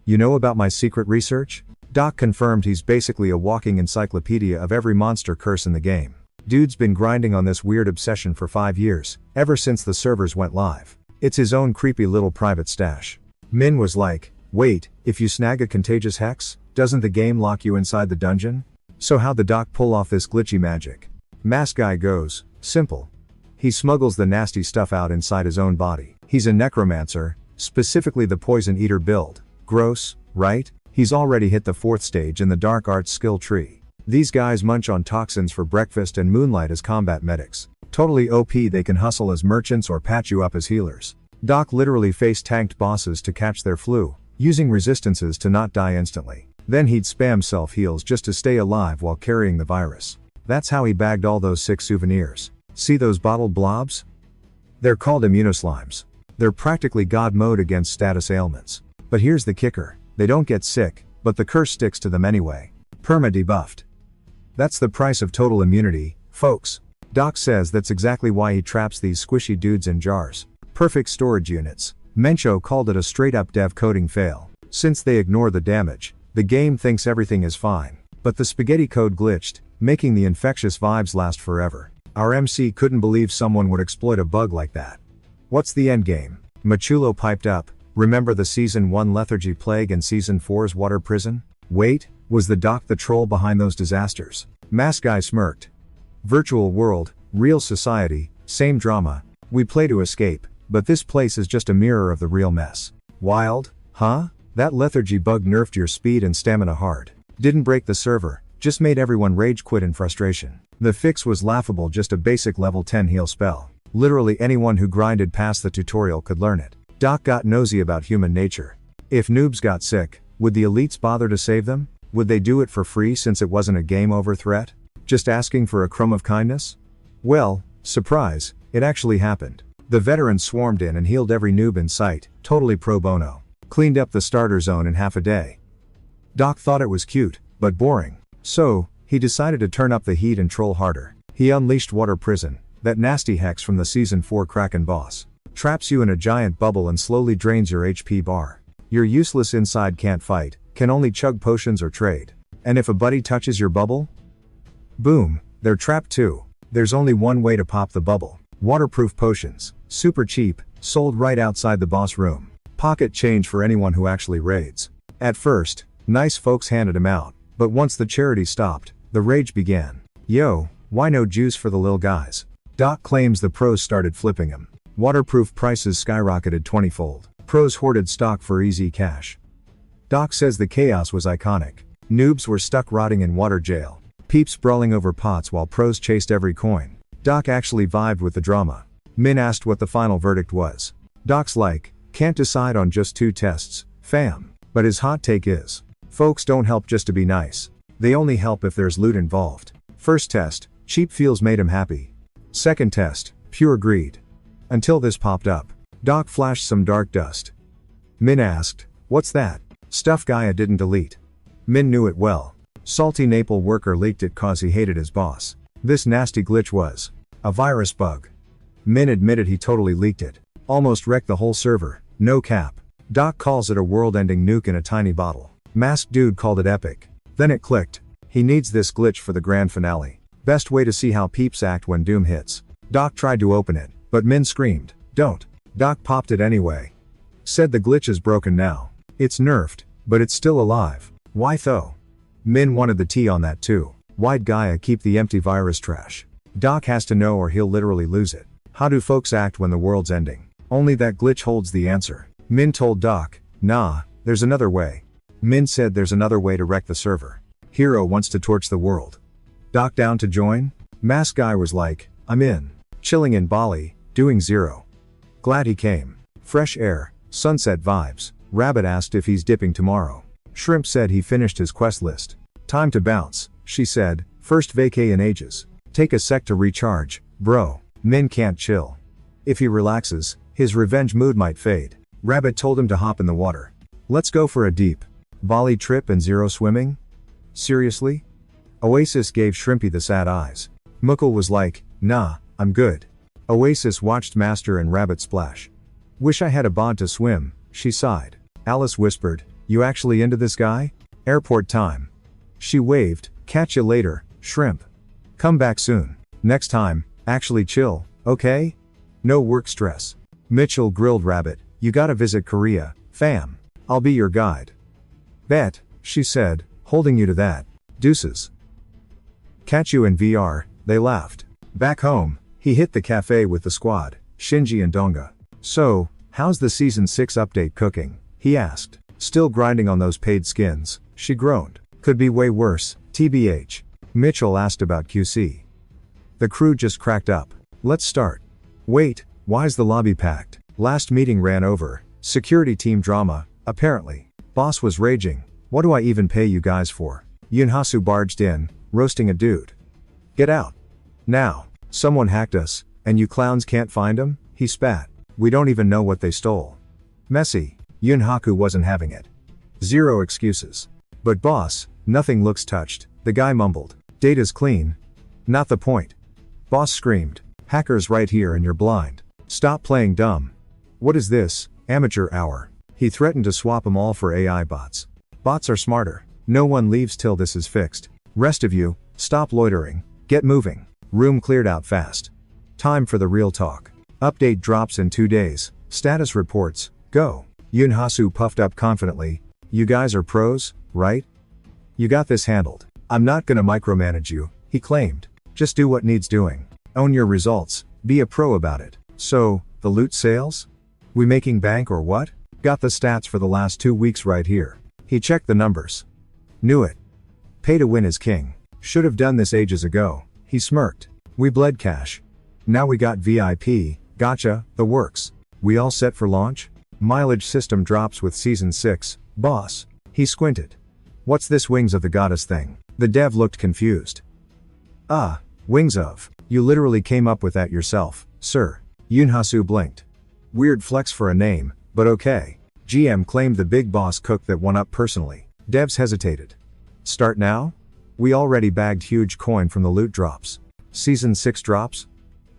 You know about my secret research? Doc confirmed he's basically a walking encyclopedia of every monster curse in the game. Dude's been grinding on this weird obsession for 5 years, ever since the servers went live. It's his own creepy little private stash. Min was like, wait, if you snag a contagious hex, doesn't the game lock you inside the dungeon? So how'd the doc pull off this glitchy magic? Mask guy goes, simple. He smuggles the nasty stuff out inside his own body. He's a necromancer, specifically the poison eater build. Gross, right? He's already hit the 4th stage in the dark arts skill tree. These guys munch on toxins for breakfast and moonlight as combat medics. Totally OP, they can hustle as merchants or patch you up as healers. Doc literally face-tanked bosses to catch their flu, using resistances to not die instantly. Then he'd spam self-heals just to stay alive while carrying the virus. That's how he bagged all those sick souvenirs. See those bottled blobs? They're called immunoslimes. They're practically god mode against status ailments. But here's the kicker. They don't get sick, but the curse sticks to them anyway. Perma-debuffed. That's the price of total immunity, folks. Doc says that's exactly why he traps these squishy dudes in jars. Perfect storage units. Mencho called it a straight-up dev coding fail. Since they ignore the damage, the game thinks everything is fine. But the spaghetti code glitched, making the infectious vibes last forever. Our MC couldn't believe someone would exploit a bug like that. What's the endgame? Machulo piped up. Remember the Season 1 lethargy plague and Season 4's water prison? Wait, was the doc the troll behind those disasters? Mask guy smirked. Virtual world, real society, same drama. We play to escape, but this place is just a mirror of the real mess. Wild, huh? That lethargy bug nerfed your speed and stamina hard. Didn't break the server, just made everyone rage quit in frustration. The fix was laughable, just a basic level 10 heal spell. Literally anyone who grinded past the tutorial could learn it. Doc got nosy about human nature. If noobs got sick, would the elites bother to save them? Would they do it for free since it wasn't a game over threat? Just asking for a crumb of kindness? Well, surprise, it actually happened. The veterans swarmed in and healed every noob in sight, totally pro bono. Cleaned up the starter zone in half a day. Doc thought it was cute, but boring. So, he decided to turn up the heat and troll harder. He unleashed Water Prison, that nasty hex from the Season 4 Kraken boss. Traps you in a giant bubble and slowly drains your HP bar. You're useless inside, can't fight, can only chug potions or trade. And if a buddy touches your bubble? Boom, they're trapped too. There's only one way to pop the bubble. Waterproof potions. Super cheap, sold right outside the boss room. Pocket change for anyone who actually raids. At first, nice folks handed him out, but once the charity stopped, the rage began. Yo, why no juice for the lil guys? Doc claims the pros started flipping him. Waterproof prices skyrocketed 20-fold. Pros hoarded stock for easy cash. Doc says the chaos was iconic. Noobs were stuck rotting in water jail. Peeps brawling over pots while pros chased every coin. Doc actually vibed with the drama. Min asked what the final verdict was. Doc's like, can't decide on just 2 tests, fam. But his hot take is, folks don't help just to be nice. They only help if there's loot involved. First test, cheap feels made him happy. Second test, pure greed. Until this popped up. Doc flashed some dark dust. Min asked, what's that? Stuff Gaia didn't delete. Min knew it well. Salty Naples worker leaked it cause he hated his boss. This nasty glitch was a virus bug. Min admitted he totally leaked it. Almost wrecked the whole server, no cap. Doc calls it a world-ending nuke in a tiny bottle. Masked dude called it epic. Then it clicked. He needs this glitch for the grand finale. Best way to see how peeps act when doom hits. Doc tried to open it, but Min screamed, don't. Doc popped it anyway. Said the glitch is broken now. It's nerfed, but it's still alive. Why though? Min wanted the tea on that too. Why'd Gaia keep the empty virus trash? Doc has to know or he'll literally lose it. How do folks act when the world's ending? Only that glitch holds the answer. Min told Doc, nah, there's another way. Min said there's another way to wreck the server. Hero wants to torch the world. Doc down to join? Mask guy was like, I'm in. Chilling in Bali, doing 0. Glad he came. Fresh air, sunset vibes. Rabbit asked if he's dipping tomorrow. Shrimp said he finished his quest list. Time to bounce, she said, first vacay in ages. Take a sec to recharge, bro. Min can't chill. If he relaxes, his revenge mood might fade. Rabbit told him to hop in the water. Let's go for a deep Bali trip and 0 swimming? Seriously? Oasis gave Shrimpy the sad eyes. Muckle was like, nah, I'm good. Oasis watched Master and Rabbit splash. Wish I had a bod to swim, she sighed. Alice whispered, you actually into this guy? Airport time. She waved, catch you later, Shrimp. Come back soon. Next time, actually chill, okay? No work stress. Mitchell grilled Rabbit, you gotta visit Korea, fam. I'll be your guide. Bet, she said, holding you to that. Deuces. Catch you in VR, they laughed. Back home, he hit the cafe with the squad, Shinji and Donga. So, how's the season 6 update cooking? He asked. Still grinding on those paid skins, she groaned. Could be way worse, TBH. Mitchell asked about QC. The crew just cracked up. Let's start. Wait, why's the lobby packed? Last meeting ran over. Security team drama, apparently. Boss was raging. What do I even pay you guys for? Yunhasu barged in, roasting a dude. Get out. Now. Someone hacked us, and you clowns can't find them? He spat. We don't even know what they stole. Messy. Yunhaku wasn't having it. 0 excuses. But boss, nothing looks touched, the guy mumbled. Data's clean. Not the point. Boss screamed. Hackers right here and you're blind. Stop playing dumb. What is this, amateur hour? He threatened to swap them all for AI bots. Bots are smarter. No one leaves till this is fixed. Rest of you, stop loitering, get moving. Room cleared out fast. Time for the real talk. Update drops in 2 days. Status reports, go. Yunhasu puffed up confidently. You guys are pros, right? You got this handled. I'm not gonna micromanage you, he claimed. Just do what needs doing. Own your results, be a pro about it. So, the loot sales? We making bank or what? Got the stats for the last 2 weeks right here. He checked the numbers. Knew it. Pay to win is king. Should have done this ages ago, he smirked. We bled cash. Now we got VIP, gotcha, the works. We all set for launch? Mileage system drops with season 6, boss. He squinted. What's this Wings of the Goddess thing? The dev looked confused. Ah, Wings of. You literally came up with that yourself, sir. Yunhasu blinked. Weird flex for a name, but okay. GM claimed the big boss cooked that one up personally. Devs hesitated. Start now? We already bagged huge coin from the loot drops. Season 6 drops?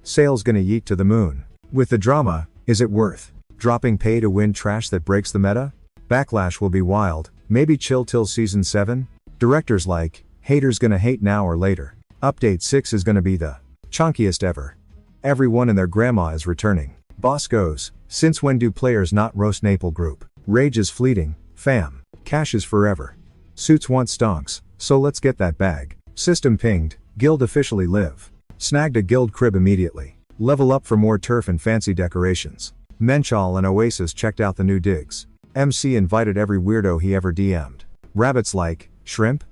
Sales gonna yeet to the moon. With the drama, is it worth dropping pay to win trash that breaks the meta? Backlash will be wild, maybe chill till season 7? Directors like, haters gonna hate now or later. Update 6 is gonna be the chunkiest ever. Everyone and their grandma is returning. Boss goes, since when do players not roast Naple group? Rage is fleeting, fam. Cash is forever. Suits want stonks, so let's get that bag. System pinged, guild officially live. Snagged a guild crib immediately. Level up for more turf and fancy decorations. Menchal and Oasis checked out the new digs. MC invited every weirdo he ever DM'd. Rabbits like, shrimp?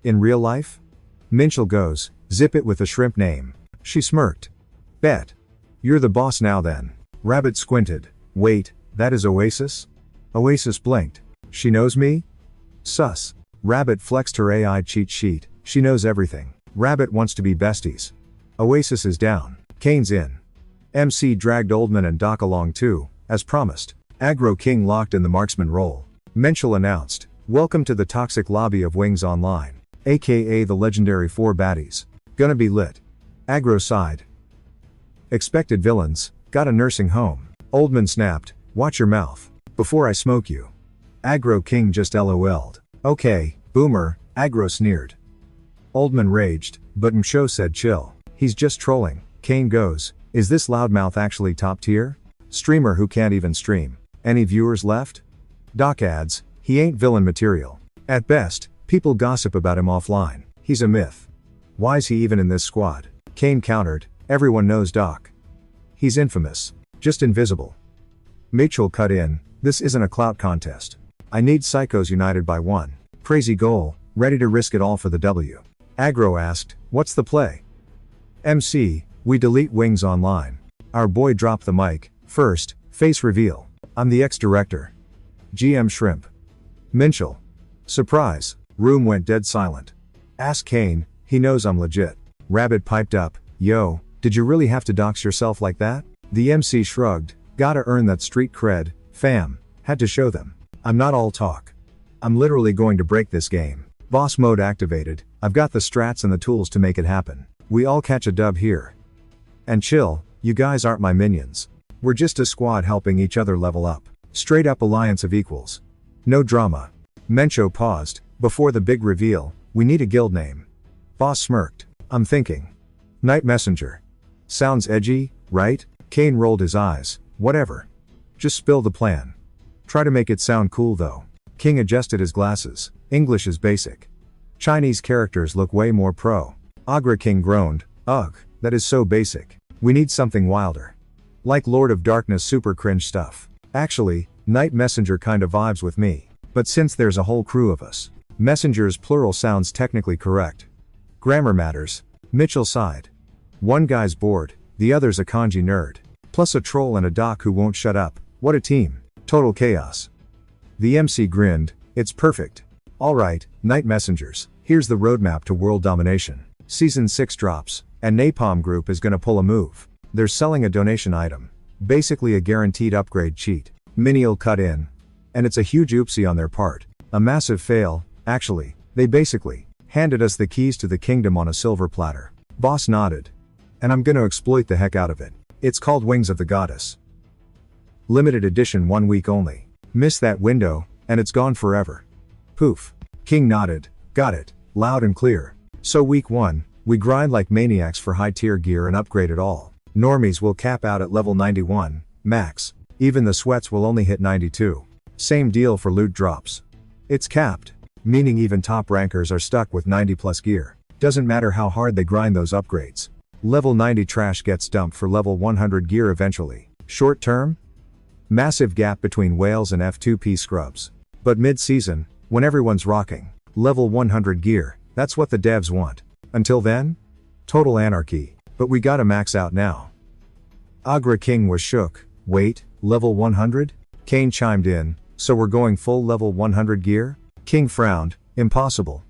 In real life? Minchel goes, zip it with a shrimp name. She smirked. Bet. You're the boss now then. Rabbit squinted. Wait, that is Oasis? Oasis blinked. She knows me? Sus. Rabbit flexed her AI cheat sheet. She knows everything. Rabbit wants to be besties. Oasis is down. Kane's in. MC dragged Oldman and Doc along too, as promised. Aggro King locked in the marksman role. Menchel announced, welcome to the toxic lobby of Wings Online. AKA the legendary 4 baddies. Gonna be lit. Aggro sighed. Expected villains, got a nursing home. Oldman snapped, watch your mouth. Before I smoke you. Aggro King just LOL'd. Okay, boomer, Aggro sneered. Oldman raged, but Msho said chill. He's just trolling. Kane goes, is this loudmouth actually top tier? Streamer who can't even stream. Any viewers left? Doc adds, he ain't villain material. At best, people gossip about him offline. He's a myth. Why's he even in this squad? Kane countered, everyone knows Doc. He's infamous. Just invisible. Mitchell cut in, this isn't a clout contest. I need psychos united by one. Crazy goal, ready to risk it all for the W. Aggro asked, what's the play? MC, we delete Wings Online. Our boy dropped the mic. First, face reveal. I'm the ex-director. GM Shrimp. Minchel. Surprise. Room went dead silent. Ask Kane, he knows I'm legit. Rabbit piped up, yo, did you really have to dox yourself like that? The MC shrugged, gotta earn that street cred, fam, had to show them. I'm not all talk. I'm literally going to break this game. Boss mode activated, I've got the strats and the tools to make it happen. We all catch a dub here. And chill, you guys aren't my minions. We're just a squad helping each other level up. Straight up alliance of equals. No drama. Mencho paused, before the big reveal, we need a guild name. Boss smirked, I'm thinking. Night Messenger. Sounds edgy, right? Kane rolled his eyes, whatever. Just spill the plan. Try to make it sound cool though. King adjusted his glasses, English is basic. Chinese characters look way more pro. Agra King groaned, ugh, that is so basic. We need something wilder. Like Lord of Darkness super cringe stuff. Actually, Night Messenger kinda vibes with me. But since there's a whole crew of us, messengers plural sounds technically correct. Grammar matters. Mitchell sighed. One guy's bored, the other's a kanji nerd. Plus a troll and a doc who won't shut up. What a team. Total chaos. The MC grinned, it's perfect. Alright, Night Messengers, here's the roadmap to world domination. Season 6 drops, and Napalm Group is gonna pull a move. They're selling a donation item. Basically a guaranteed upgrade cheat. Mini'll cut in. And it's a huge oopsie on their part. A massive fail, actually. They basically handed us the keys to the kingdom on a silver platter. Boss nodded. And I'm gonna exploit the heck out of it. It's called Wings of the Goddess. Limited edition 1 week only. Miss that window, and it's gone forever. Poof. King nodded. Got it. Loud and clear. So week 1, we grind like maniacs for high tier gear and upgrade it all. Normies will cap out at level 91, max. Even the sweats will only hit 92. Same deal for loot drops. It's capped, meaning even top rankers are stuck with 90 plus gear. Doesn't matter how hard they grind those upgrades. Level 90 trash gets dumped for level 100 gear eventually. Short term? Massive gap between whales and F2P scrubs. But mid-season, when everyone's rocking level 100 gear, that's what the devs want. Until then? Total anarchy. But we gotta max out now. Agra King was shook. Wait, level 100? Kane chimed in, so we're going full level 100 gear? King frowned, impossible.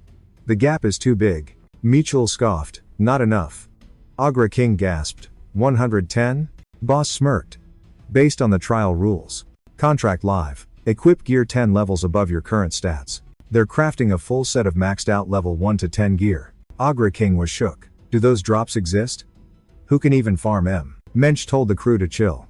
The gap is too big. Mitchell scoffed, not enough. Agra King gasped, 110? Boss smirked. Based on the trial rules. Contract live. Equip gear 10 levels above your current stats. They're crafting a full set of maxed out level 1 to 10 gear. Agra King was shook. Do those drops exist? Who can even farm M? Mensch told the crew to chill.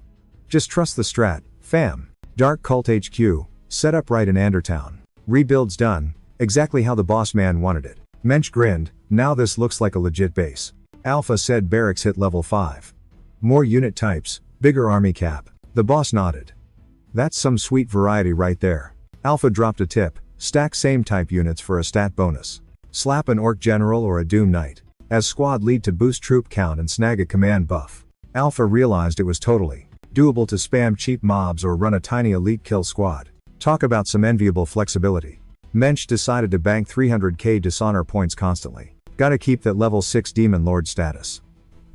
Just trust the strat, fam. Dark Cult HQ, set up right in Andertown. Rebuild's done, exactly how the boss man wanted it. Mensch grinned, now this looks like a legit base. Alpha said barracks hit level 5. More unit types, bigger army cap. The boss nodded. That's some sweet variety right there. Alpha dropped a tip, stack same type units for a stat bonus. Slap an orc general or a doom knight. As squad lead to boost troop count and snag a command buff. Alpha realized it was totally doable to spam cheap mobs or run a tiny elite kill squad. Talk about some enviable flexibility. Mensch decided to bank 300k dishonor points constantly. Gotta keep that level 6 demon lord status.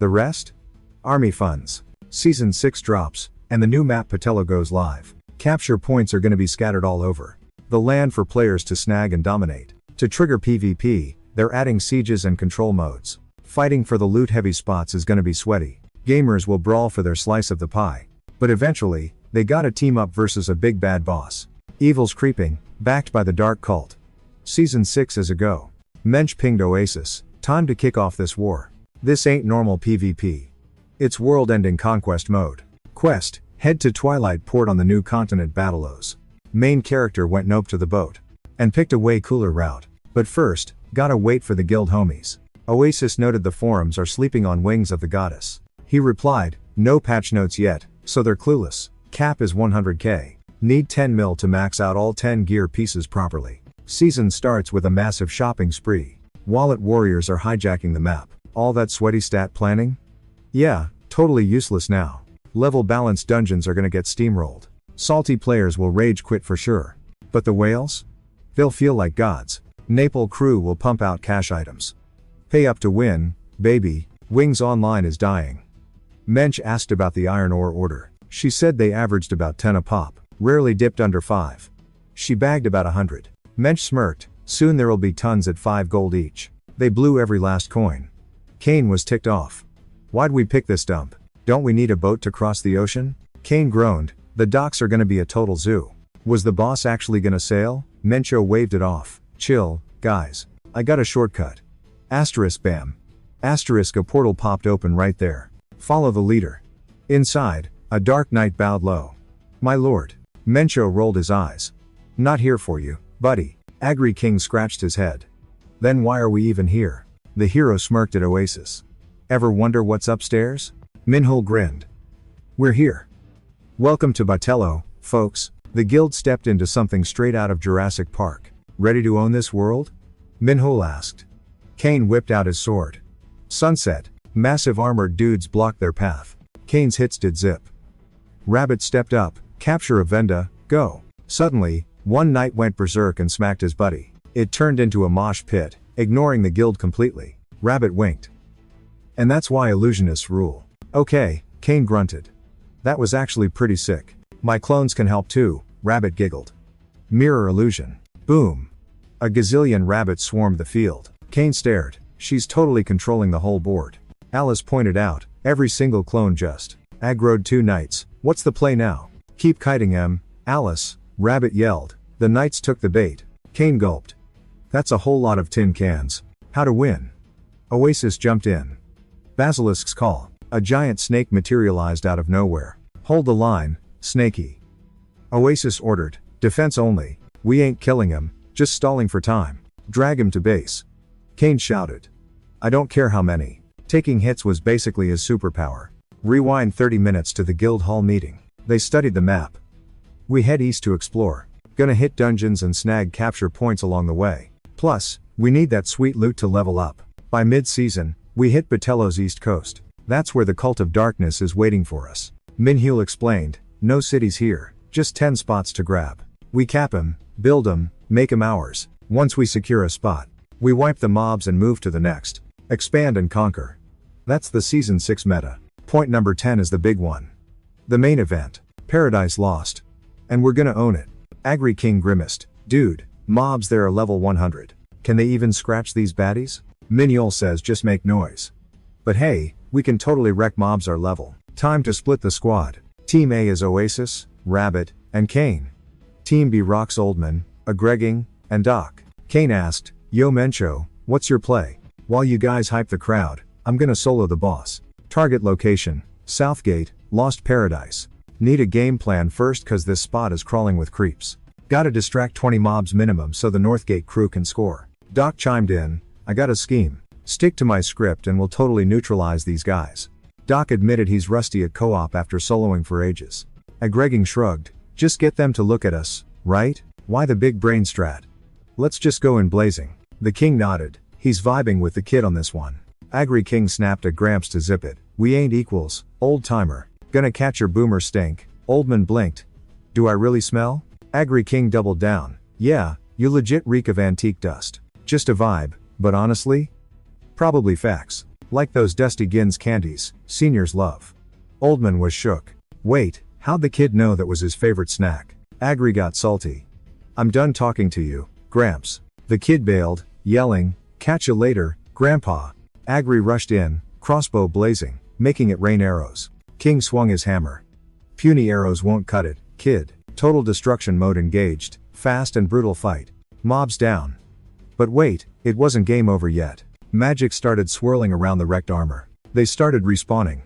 The rest? Army funds. Season 6 drops, and the new map Patello goes live. Capture points are gonna be scattered all over the land for players to snag and dominate. To trigger PvP, they're adding sieges and control modes. Fighting for the loot heavy spots is gonna be sweaty. Gamers will brawl for their slice of the pie. But eventually, they gotta team up versus a big bad boss. Evil's creeping, backed by the dark cult. Season 6 is a go. Mensch pinged Oasis, time to kick off this war. This ain't normal PvP. It's world-ending conquest mode. Quest, head to Twilight Port on the new continent Battleos. Main character went nope to the boat. And picked a way cooler route. But first, gotta wait for the guild homies. Oasis noted the forums are sleeping on wings of the goddess. He replied, no patch notes yet, so they're clueless. Cap is 100k. Need 10 mil to max out all 10 gear pieces properly. Season starts with a massive shopping spree. Wallet warriors are hijacking the map. All that sweaty stat planning? Yeah, totally useless now. Level balanced dungeons are gonna get steamrolled. Salty players will rage quit for sure. But the whales? They'll feel like gods. Naple crew will pump out cash items. Pay up to win, baby. Wings Online is dying. Mensch asked about the iron ore order. She said they averaged about 10 a pop, rarely dipped under 5. She bagged about 100. Mensch smirked, soon there'll be tons at 5 gold each. They blew every last coin. Kane was ticked off. Why'd we pick this dump? Don't we need a boat to cross the ocean? Kane groaned, the docks are gonna be a total zoo. Was the boss actually gonna sail? Mencho waved it off. Chill, guys. I got a shortcut. Asterisk bam. Asterisk a portal popped open right there. Follow the leader. Inside, a dark knight bowed low. My lord. Mencho rolled his eyes. Not here for you, buddy. Agri King scratched his head. Then why are we even here? The hero smirked at Oasis. Ever wonder what's upstairs? Minhwa grinned. We're here. Welcome to Patello, folks. The guild stepped into something straight out of Jurassic Park. Ready to own this world? Minhwa asked. Kane whipped out his sword. Sunset. Massive armored dudes blocked their path. Kane's hits did zip. Rabbit stepped up. Capture a Venda, go. Suddenly, one knight went berserk and smacked his buddy. It turned into a mosh pit, ignoring the guild completely. Rabbit winked. And that's why illusionists rule. Okay, Kane grunted. That was actually pretty sick. My clones can help too, Rabbit giggled. Mirror illusion. Boom. A gazillion rabbits swarmed the field. Kane stared. She's totally controlling the whole board. Alice pointed out, every single clone just aggroed 2 knights. What's the play now? Keep kiting em, Alice, Rabbit yelled. The knights took the bait. Kane gulped. That's a whole lot of tin cans. How to win? Oasis jumped in. Basilisk's call. A giant snake materialized out of nowhere. Hold the line, Snakey. Oasis ordered, defense only. We ain't killing him, just stalling for time. Drag him to base. Kane shouted. I don't care how many. Taking hits was basically his superpower. Rewind 30 minutes to the guild hall meeting. They studied the map. We head east to explore. Gonna hit dungeons and snag capture points along the way. Plus, we need that sweet loot to level up. By mid-season, we hit Patello's east coast. That's where the Cult of Darkness is waiting for us. Minhwa explained, no cities here, just 10 spots to grab. We cap 'em, build 'em, make 'em ours. Once we secure a spot, we wipe the mobs and move to the next. Expand and conquer. That's the Season 6 meta. Point number 10 is the big one. The main event. Paradise Lost. And we're gonna own it. Agri King grimaced. Dude, mobs there are level 100. Can they even scratch these baddies? Minhwa says just make noise. But hey, we can totally wreck mobs our level. Time to split the squad. Team A is Oasis, Rabbit, and Kane. Team B rocks Oldman, Agreging, and Doc. Kane asked, Yo Mencho, what's your play? While you guys hype the crowd, I'm gonna solo the boss. Target location, Southgate, Lost Paradise. Need a game plan first cause this spot is crawling with creeps. Gotta distract 20 mobs minimum so the Northgate crew can score. Doc chimed in, I got a scheme. Stick to my script and we'll totally neutralize these guys. Doc admitted he's rusty at co-op after soloing for ages. Agreging shrugged. Just get them to look at us, right? Why the big brain strat? Let's just go in blazing. The king nodded. He's vibing with the kid on this one. Agri King snapped at Gramps to zip it. We ain't equals, old timer. Gonna catch your boomer stink. Oldman blinked. Do I really smell? Agri King doubled down. Yeah, you legit reek of antique dust. Just a vibe, but honestly? Probably facts. Like those Dusty Gins candies, seniors love. Oldman was shook. Wait, how'd the kid know that was his favorite snack? Agri got salty. I'm done talking to you, Gramps. The kid bailed, yelling, catch you later, Grandpa. Agri rushed in, crossbow blazing, making it rain arrows. King swung his hammer. Puny arrows won't cut it, kid. Total destruction mode engaged, fast and brutal fight. Mobs down. But wait, it wasn't game over yet. Magic started swirling around the wrecked armor. They started respawning.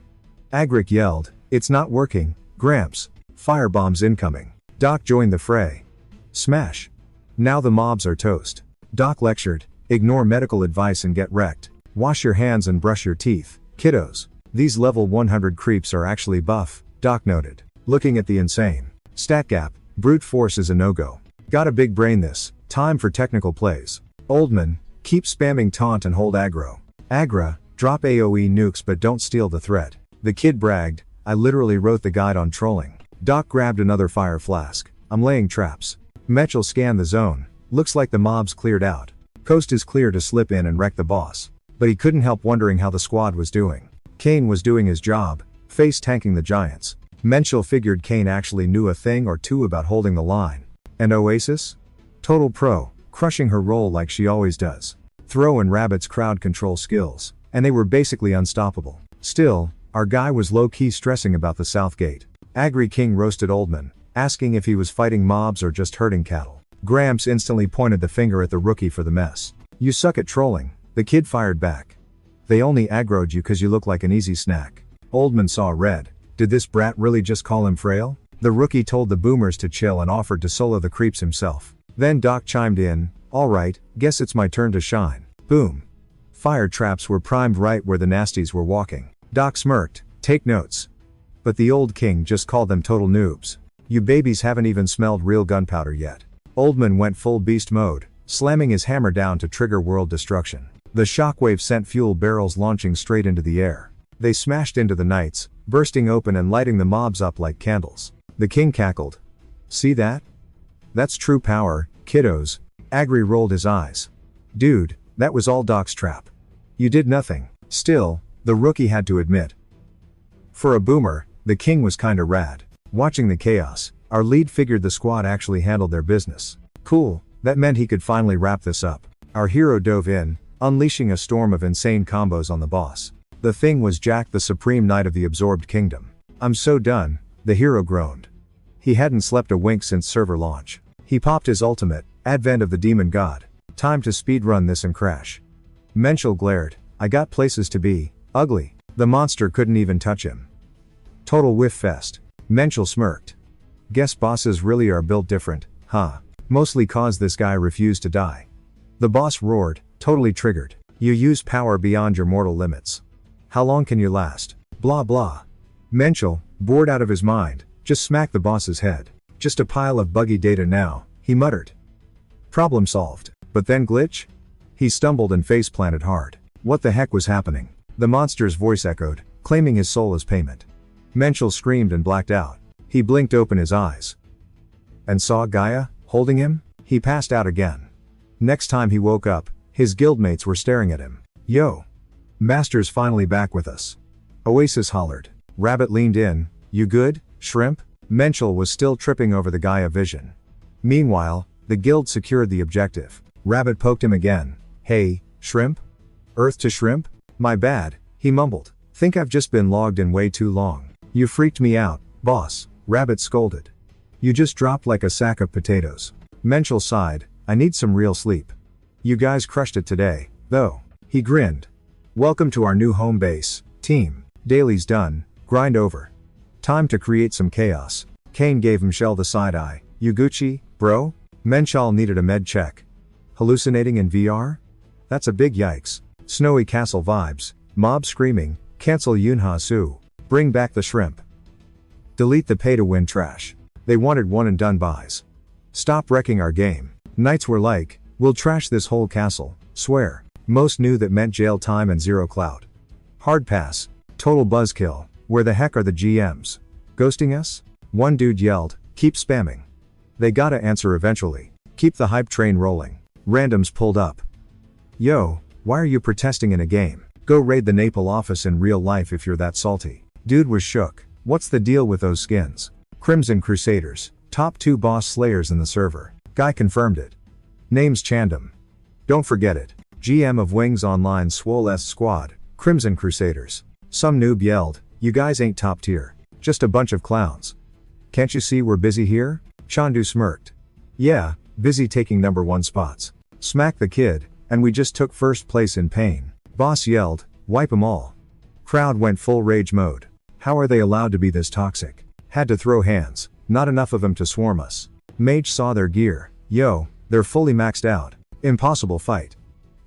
Agric yelled, it's not working, Gramps. Firebombs incoming. Doc joined the fray. Smash. Now the mobs are toast. Doc lectured, ignore medical advice and get wrecked. Wash your hands and brush your teeth, kiddos. These level 100 creeps are actually buff, Doc noted. Looking at the insane stat gap, brute force is a no-go. Got a big brain this, time for technical plays. Oldman, keep spamming taunt and hold aggro. Agra, drop AoE nukes but don't steal the threat. The kid bragged, I literally wrote the guide on trolling. Doc grabbed another fire flask. I'm laying traps. Mitchell scanned the zone. Looks like the mobs cleared out. Coast is clear to slip in and wreck the boss. But he couldn't help wondering how the squad was doing. Kane was doing his job, face tanking the giants. Menschel figured Kane actually knew a thing or two about holding the line. And Oasis? Total pro, crushing her role like she always does. Throw and Rabbit's crowd control skills, and they were basically unstoppable. Still, our guy was low-key stressing about the South Gate. Agri King roasted Oldman, asking if he was fighting mobs or just herding cattle. Gramps instantly pointed the finger at the rookie for the mess. You suck at trolling, the kid fired back. They only aggroed you cause you look like an easy snack. Oldman saw red. Did this brat really just call him frail? The rookie told the boomers to chill and offered to solo the creeps himself. Then Doc chimed in, alright, guess it's my turn to shine. Boom. Fire traps were primed right where the nasties were walking. Doc smirked, take notes. But the old king just called them total noobs. You babies haven't even smelled real gunpowder yet. Oldman went full beast mode, slamming his hammer down to trigger world destruction. The shockwave sent fuel barrels launching straight into the air. They smashed into the knights, bursting open and lighting the mobs up like candles. The king cackled. See that? That's true power, kiddos. Agri rolled his eyes. Dude, that was all Doc's trap. You did nothing. Still, the rookie had to admit. For a boomer, the king was kinda rad. Watching the chaos, our lead figured the squad actually handled their business. Cool, that meant he could finally wrap this up. Our hero dove in, unleashing a storm of insane combos on the boss. The thing was Jack, the supreme knight of the absorbed kingdom. I'm so done, the hero groaned. He hadn't slept a wink since server launch. He popped his ultimate, Advent of the Demon God. Time to speedrun this and crash. Menschel glared, I got places to be, ugly. The monster couldn't even touch him. Total whiff fest. Menschel smirked. Guess bosses really are built different, huh? Mostly cause this guy refused to die. The boss roared, totally triggered. You use power beyond your mortal limits. How long can you last? Blah blah. Menschel, bored out of his mind, just smacked the boss's head. Just a pile of buggy data now, he muttered. Problem solved. But then glitch? He stumbled and face planted hard. What the heck was happening? The monster's voice echoed, claiming his soul as payment. Menschel screamed and blacked out. He blinked open his eyes. And saw Gaia, holding him? He passed out again. Next time he woke up, his guildmates were staring at him. Yo. Master's finally back with us. Oasis hollered. Rabbit leaned in. You good, shrimp? Menschel was still tripping over the Gaia vision. Meanwhile, the guild secured the objective. Rabbit poked him again. Hey, shrimp? Earth to shrimp? My bad, he mumbled. Think I've just been logged in way too long. You freaked me out, boss, Rabbit scolded. You just dropped like a sack of potatoes. Menschel sighed, I need some real sleep. You guys crushed it today, though. He grinned. Welcome to our new home base, team. Daily's done, grind over. Time to create some chaos. Kane gave Menschel the side eye. You Gucci, bro? Menschel needed a med check. Hallucinating in VR? That's a big yikes. Snowy castle vibes, mob screaming, cancel Yunha Su. Bring back the shrimp. Delete the pay to win trash. They wanted one and done buys. Stop wrecking our game. Knights were like, we'll trash this whole castle, swear. Most knew that meant jail time and zero clout. Hard pass. Total buzzkill. Where the heck are the GMs? Ghosting us? One dude yelled, keep spamming. They gotta answer eventually. Keep the hype train rolling. Randoms pulled up. Yo, why are you protesting in a game? Go raid the Naples office in real life if you're that salty. Dude was shook. What's the deal with those skins? Crimson Crusaders, top 2 boss slayers in the server. Guy confirmed it. Name's Chandam. Don't forget it. GM of Wings Online Swole S Squad, Crimson Crusaders. Some noob yelled, you guys ain't top tier. Just a bunch of clowns. Can't you see we're busy here? Chandu smirked. Yeah, busy taking number 1 spots. Smack the kid, and we just took first place in pain. Boss yelled, wipe 'em all. Crowd went full rage mode. How are they allowed to be this toxic? Had to throw hands, not enough of them to swarm us. Mage saw their gear. Yo, they're fully maxed out. Impossible fight.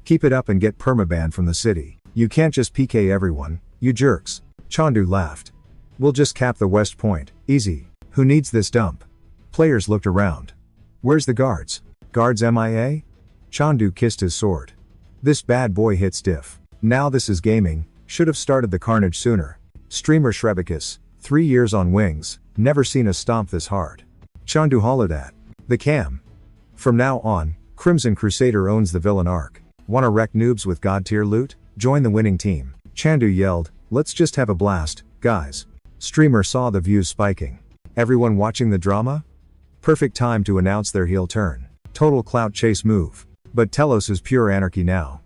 Keep it up and get permaban from the city. You can't just PK everyone, you jerks. Chandu laughed. We'll just cap the West Point, easy. Who needs this dump? Players looked around. Where's the guards? Guards MIA? Chandu kissed his sword. This bad boy hit stiff. Now this is gaming, should have started the carnage sooner. Streamer Shrebicus, 3 years on Wings, never seen a stomp this hard. Chandu hollered at the cam. From now on, Crimson Crusader owns the villain arc. Wanna wreck noobs with god tier loot? Join the winning team. Chandu yelled, let's just have a blast, guys. Streamer saw the views spiking. Everyone watching the drama? Perfect time to announce their heel turn. Total clout chase move. But Telos is pure anarchy now.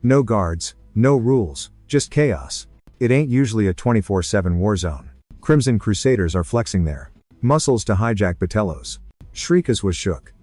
No guards, no rules, just chaos. It ain't usually a 24/7 war zone. Crimson Crusaders are flexing their muscles to hijack Batellos. Shrikas was shook.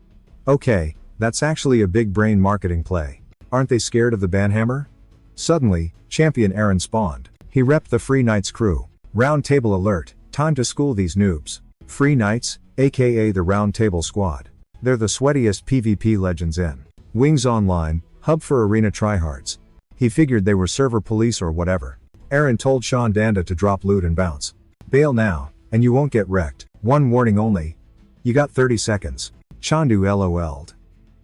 Okay, that's actually a big brain marketing play. Aren't they scared of the banhammer? Suddenly, Champion Aaron spawned. He repped the Free Knights crew. Round table alert, time to school these noobs. Free Knights, aka the Round Table Squad. They're the sweatiest PvP legends in Wings Online, hub for arena tryhards. He figured they were server police or whatever. Aaron told Sean Danda to drop loot and bounce. Bail now, and you won't get wrecked. One warning only. You got 30 seconds. Chandu LOL'd.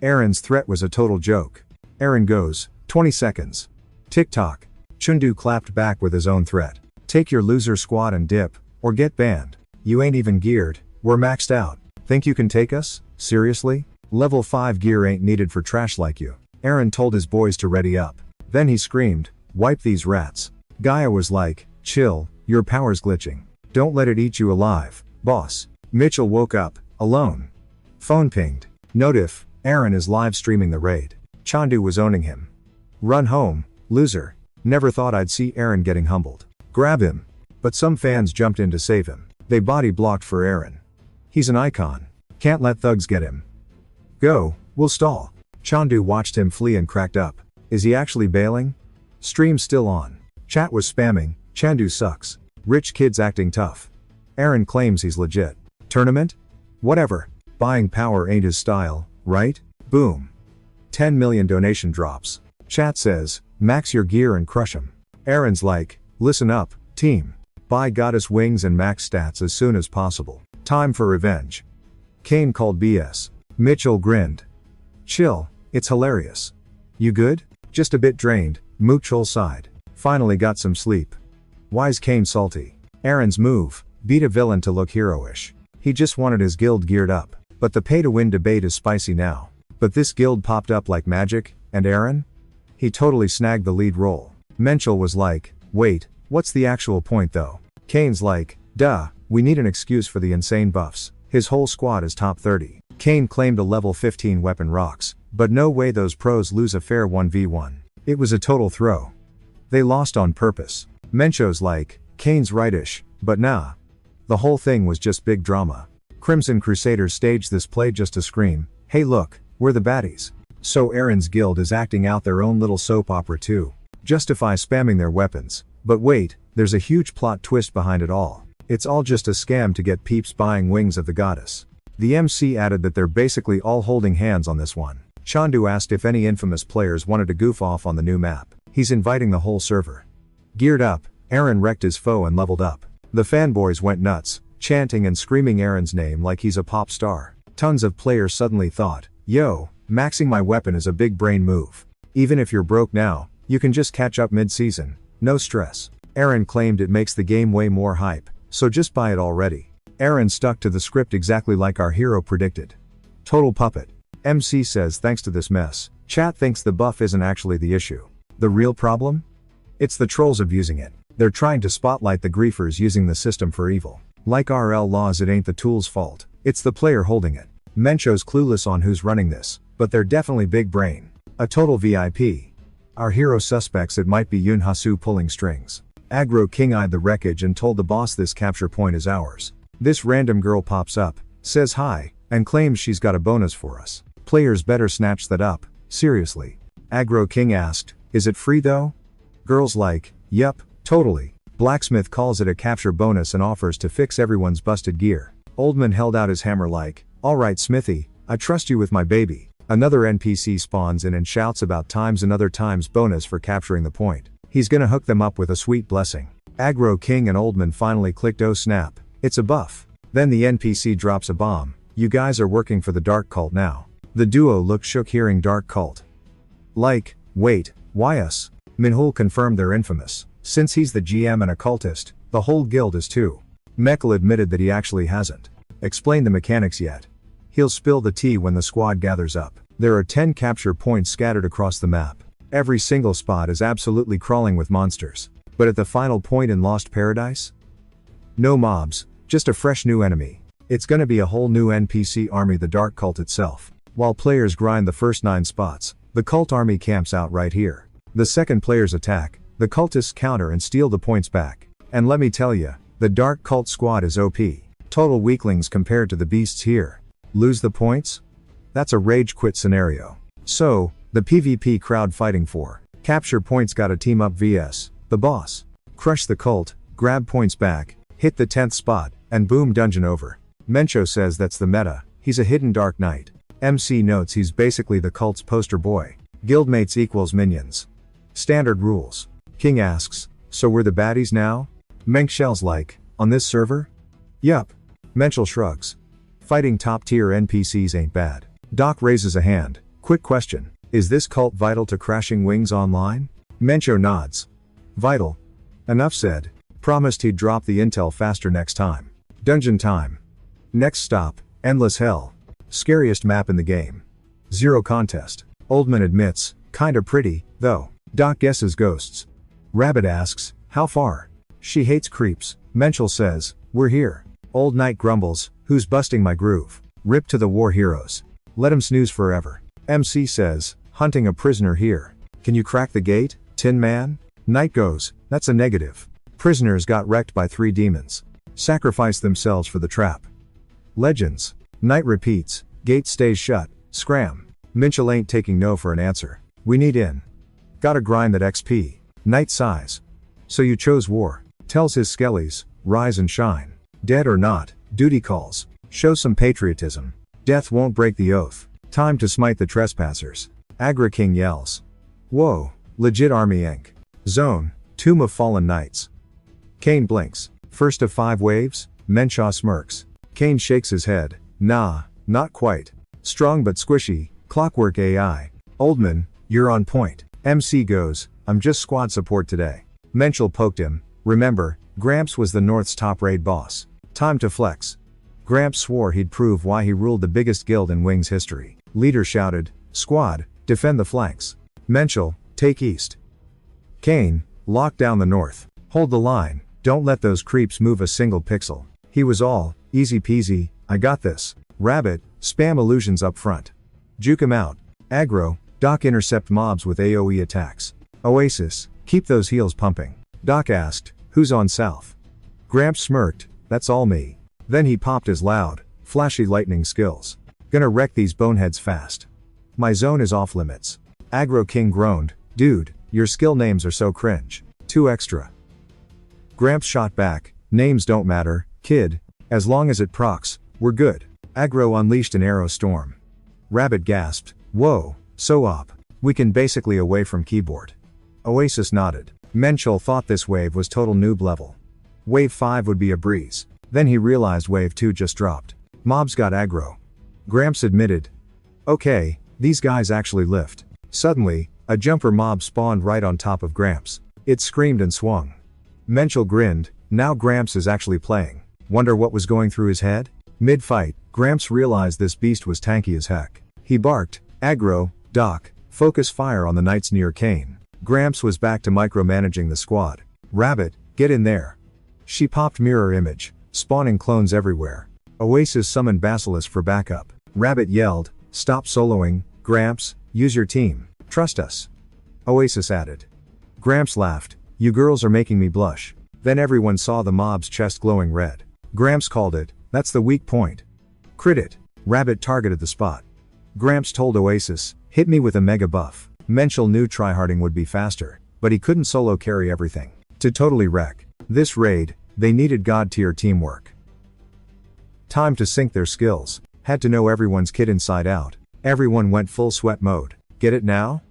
Aaron's threat was a total joke. Aaron goes, 20 seconds. TikTok. Chundu clapped back with his own threat. Take your loser squad and dip, or get banned. You ain't even geared, we're maxed out. Think you can take us? Seriously? Level 5 gear ain't needed for trash like you. Aaron told his boys to ready up. Then he screamed, wipe these rats. Gaia was like, chill, your power's glitching. Don't let it eat you alive, boss. Mitchell woke up, alone. Phone pinged. Notif, Aaron is live streaming the raid. Chandu was owning him. Run home, loser. Never thought I'd see Aaron getting humbled. Grab him. But some fans jumped in to save him. They body blocked for Aaron. He's an icon. Can't let thugs get him. Go, we'll stall. Chandu watched him flee and cracked up. Is he actually bailing? Stream still on. Chat was spamming, Chandu sucks. Rich kids acting tough. Aaron claims he's legit. Tournament? Whatever. Buying power ain't his style, right? Boom. 10 million donation drops. Chat says, max your gear and crush him. Aaron's like, listen up, team. Buy goddess wings and max stats as soon as possible. Time for revenge. Kane called BS. Mitchell grinned. Chill, it's hilarious. You good? Just a bit drained, Mitchell sighed. Finally got some sleep. Why's Kane salty? Aaron's move, beat a villain to look heroish. He just wanted his guild geared up. But the pay to win debate is spicy now. But this guild popped up like magic, and Aaron? He totally snagged the lead role. Mitchell was like, wait, what's the actual point though? Kane's like, duh, we need an excuse for the insane buffs. His whole squad is top 30. Kane claimed a level 15 weapon rocks, but no way those pros lose a fair 1v1. It was a total throw. They lost on purpose. Mencho's like, Kane's rightish, but nah. The whole thing was just big drama. Crimson Crusaders staged this play just to scream, hey look, we're the baddies. So Aaron's guild is acting out their own little soap opera too. Justify spamming their weapons. But wait, there's a huge plot twist behind it all. It's all just a scam to get peeps buying wings of the goddess. The MC added that they're basically all holding hands on this one. Chandu asked if any infamous players wanted to goof off on the new map. He's inviting the whole server. Geared up, Eren wrecked his foe and leveled up. The fanboys went nuts, chanting and screaming Eren's name like he's a pop star. Tons of players suddenly thought, yo, maxing my weapon is a big brain move. Even if you're broke now, you can just catch up mid-season, no stress. Eren claimed it makes the game way more hype, so just buy it already. Eren stuck to the script exactly like our hero predicted. Total puppet. MC says thanks to this mess, chat thinks the buff isn't actually the issue. The real problem? It's the trolls abusing it. They're trying to spotlight the griefers using the system for evil. Like RL laws, it ain't the tool's fault, it's the player holding it. Mencho's clueless on who's running this, but they're definitely big brain. A total VIP. Our hero suspects it might be Yunhasu pulling strings. Aggro King eyed the wreckage and told the boss this capture point is ours. This random girl pops up, says hi, and claims she's got a bonus for us. Players better snatch that up, seriously. Aggro King asked, is it free though? Girls like, yep, totally. Blacksmith calls it a capture bonus and offers to fix everyone's busted gear. Oldman held out his hammer like, alright Smithy, I trust you with my baby. Another NPC spawns in and shouts about times another times bonus for capturing the point. He's gonna hook them up with a sweet blessing. Aggro King and Oldman finally clicked, oh snap, it's a buff. Then the NPC drops a bomb, you guys are working for the Dark Cult now. The duo looked shook hearing Dark Cult. Like, wait, why us? Minhwa confirmed they're infamous. Since he's the GM and a cultist, the whole guild is too. Mekl admitted that he actually hasn't explained the mechanics yet. He'll spill the tea when the squad gathers up. There are 10 capture points scattered across the map. Every single spot is absolutely crawling with monsters. But at the final point in Lost Paradise? No mobs, just a fresh new enemy. It's gonna be a whole new NPC army, the Dark Cult itself. While players grind the first 9 spots, the cult army camps out right here. The second players attack, the cultists counter and steal the points back. And let me tell ya, the Dark Cult squad is OP. Total weaklings compared to the beasts here. Lose the points? That's a rage quit scenario. So, the PvP crowd fighting for capture points gotta team up vs the boss. Crush the cult, grab points back, hit the 10th spot, and boom, dungeon over. Mencho says that's the meta, he's a hidden Dark Knight. MC notes he's basically the cult's poster boy. Guildmates equals minions. Standard rules. King asks, so we're the baddies now? Menchell's like, on this server? Yup. Menchel shrugs. Fighting top tier NPCs ain't bad. Doc raises a hand, quick question, is this cult vital to Crashing Wings Online? Mencho nods. Vital. Enough said. Promised he'd drop the intel faster next time. Dungeon time. Next stop, Endless Hell. Scariest map in the game. Zero contest. Oldman admits, kinda pretty, though. Doc guesses ghosts. Rabbit asks, how far? She hates creeps. Menchel says, we're here. Old Knight grumbles, who's busting my groove? Rip to the war heroes. Let 'em snooze forever. MC says, hunting a prisoner here. Can you crack the gate, Tin Man? Knight goes, that's a negative. Prisoners got wrecked by 3 demons. Sacrifice themselves for the trap. Legends. Knight repeats, gate stays shut, scram. Menchel ain't taking no for an answer. We need in. Gotta grind that XP. Knight sighs. So you chose war. Tells his skellies, rise and shine. Dead or not, duty calls. Show some patriotism. Death won't break the oath. Time to smite the trespassers. Agra King yells. Whoa, legit Army Inc. Zone, Tomb of Fallen Knights. Kane blinks. First of 5 waves? Menshaw smirks. Kane shakes his head. Nah, not quite. Strong but squishy, clockwork AI. Oldman, you're on point. MC goes, I'm just squad support today. Menchel poked him. Remember, Gramps was the North's top raid boss. Time to flex. Gramps swore he'd prove why he ruled the biggest guild in Wings history. Leader shouted, squad, defend the flanks. Menchel, take east. Kane, lock down the north. Hold the line, don't let those creeps move a single pixel. He was all, easy peasy, I got this. Rabbit, spam illusions up front. Juke him out. Aggro, Doc intercept mobs with AoE attacks. Oasis, keep those heals pumping. Doc asked, who's on south? Gramps smirked, that's all me. Then he popped his loud, flashy lightning skills. Gonna wreck these boneheads fast. My zone is off limits. Aggro King groaned, dude, your skill names are so cringe. 2 extra. Gramps shot back, names don't matter, kid, as long as it procs, we're good. Aggro unleashed an arrow storm. Rabbit gasped, Whoa, so op. We can basically away from keyboard. Oasis nodded. Menchel thought this wave was total noob level. Wave 5 would be a breeze. Then he realized wave 2 just dropped. Mobs got aggro. Gramps admitted. Okay, these guys actually lift. Suddenly, a jumper mob spawned right on top of Gramps. It screamed and swung. Menchel grinned. Now Gramps is actually playing. Wonder what was going through his head? Mid-fight, Gramps realized this beast was tanky as heck. He barked, aggro, doc, focus fire on the knights near Kane. Gramps was back to micromanaging the squad. Rabbit, get in there. She popped mirror image, spawning clones everywhere. Oasis summoned Basilisk for backup. Rabbit yelled, stop soloing, Gramps, use your team, trust us. Oasis added. Gramps laughed, you girls are making me blush. Then everyone saw the mob's chest glowing red. Gramps called it, that's the weak point. Crit it. Rabbit targeted the spot. Gramps told Oasis, hit me with a mega buff. Menchel knew tryharding would be faster, but he couldn't solo carry everything. To totally wreck this raid, they needed god tier teamwork. Time to sync their skills. Had to know everyone's kit inside out. Everyone went full sweat mode. Get it now?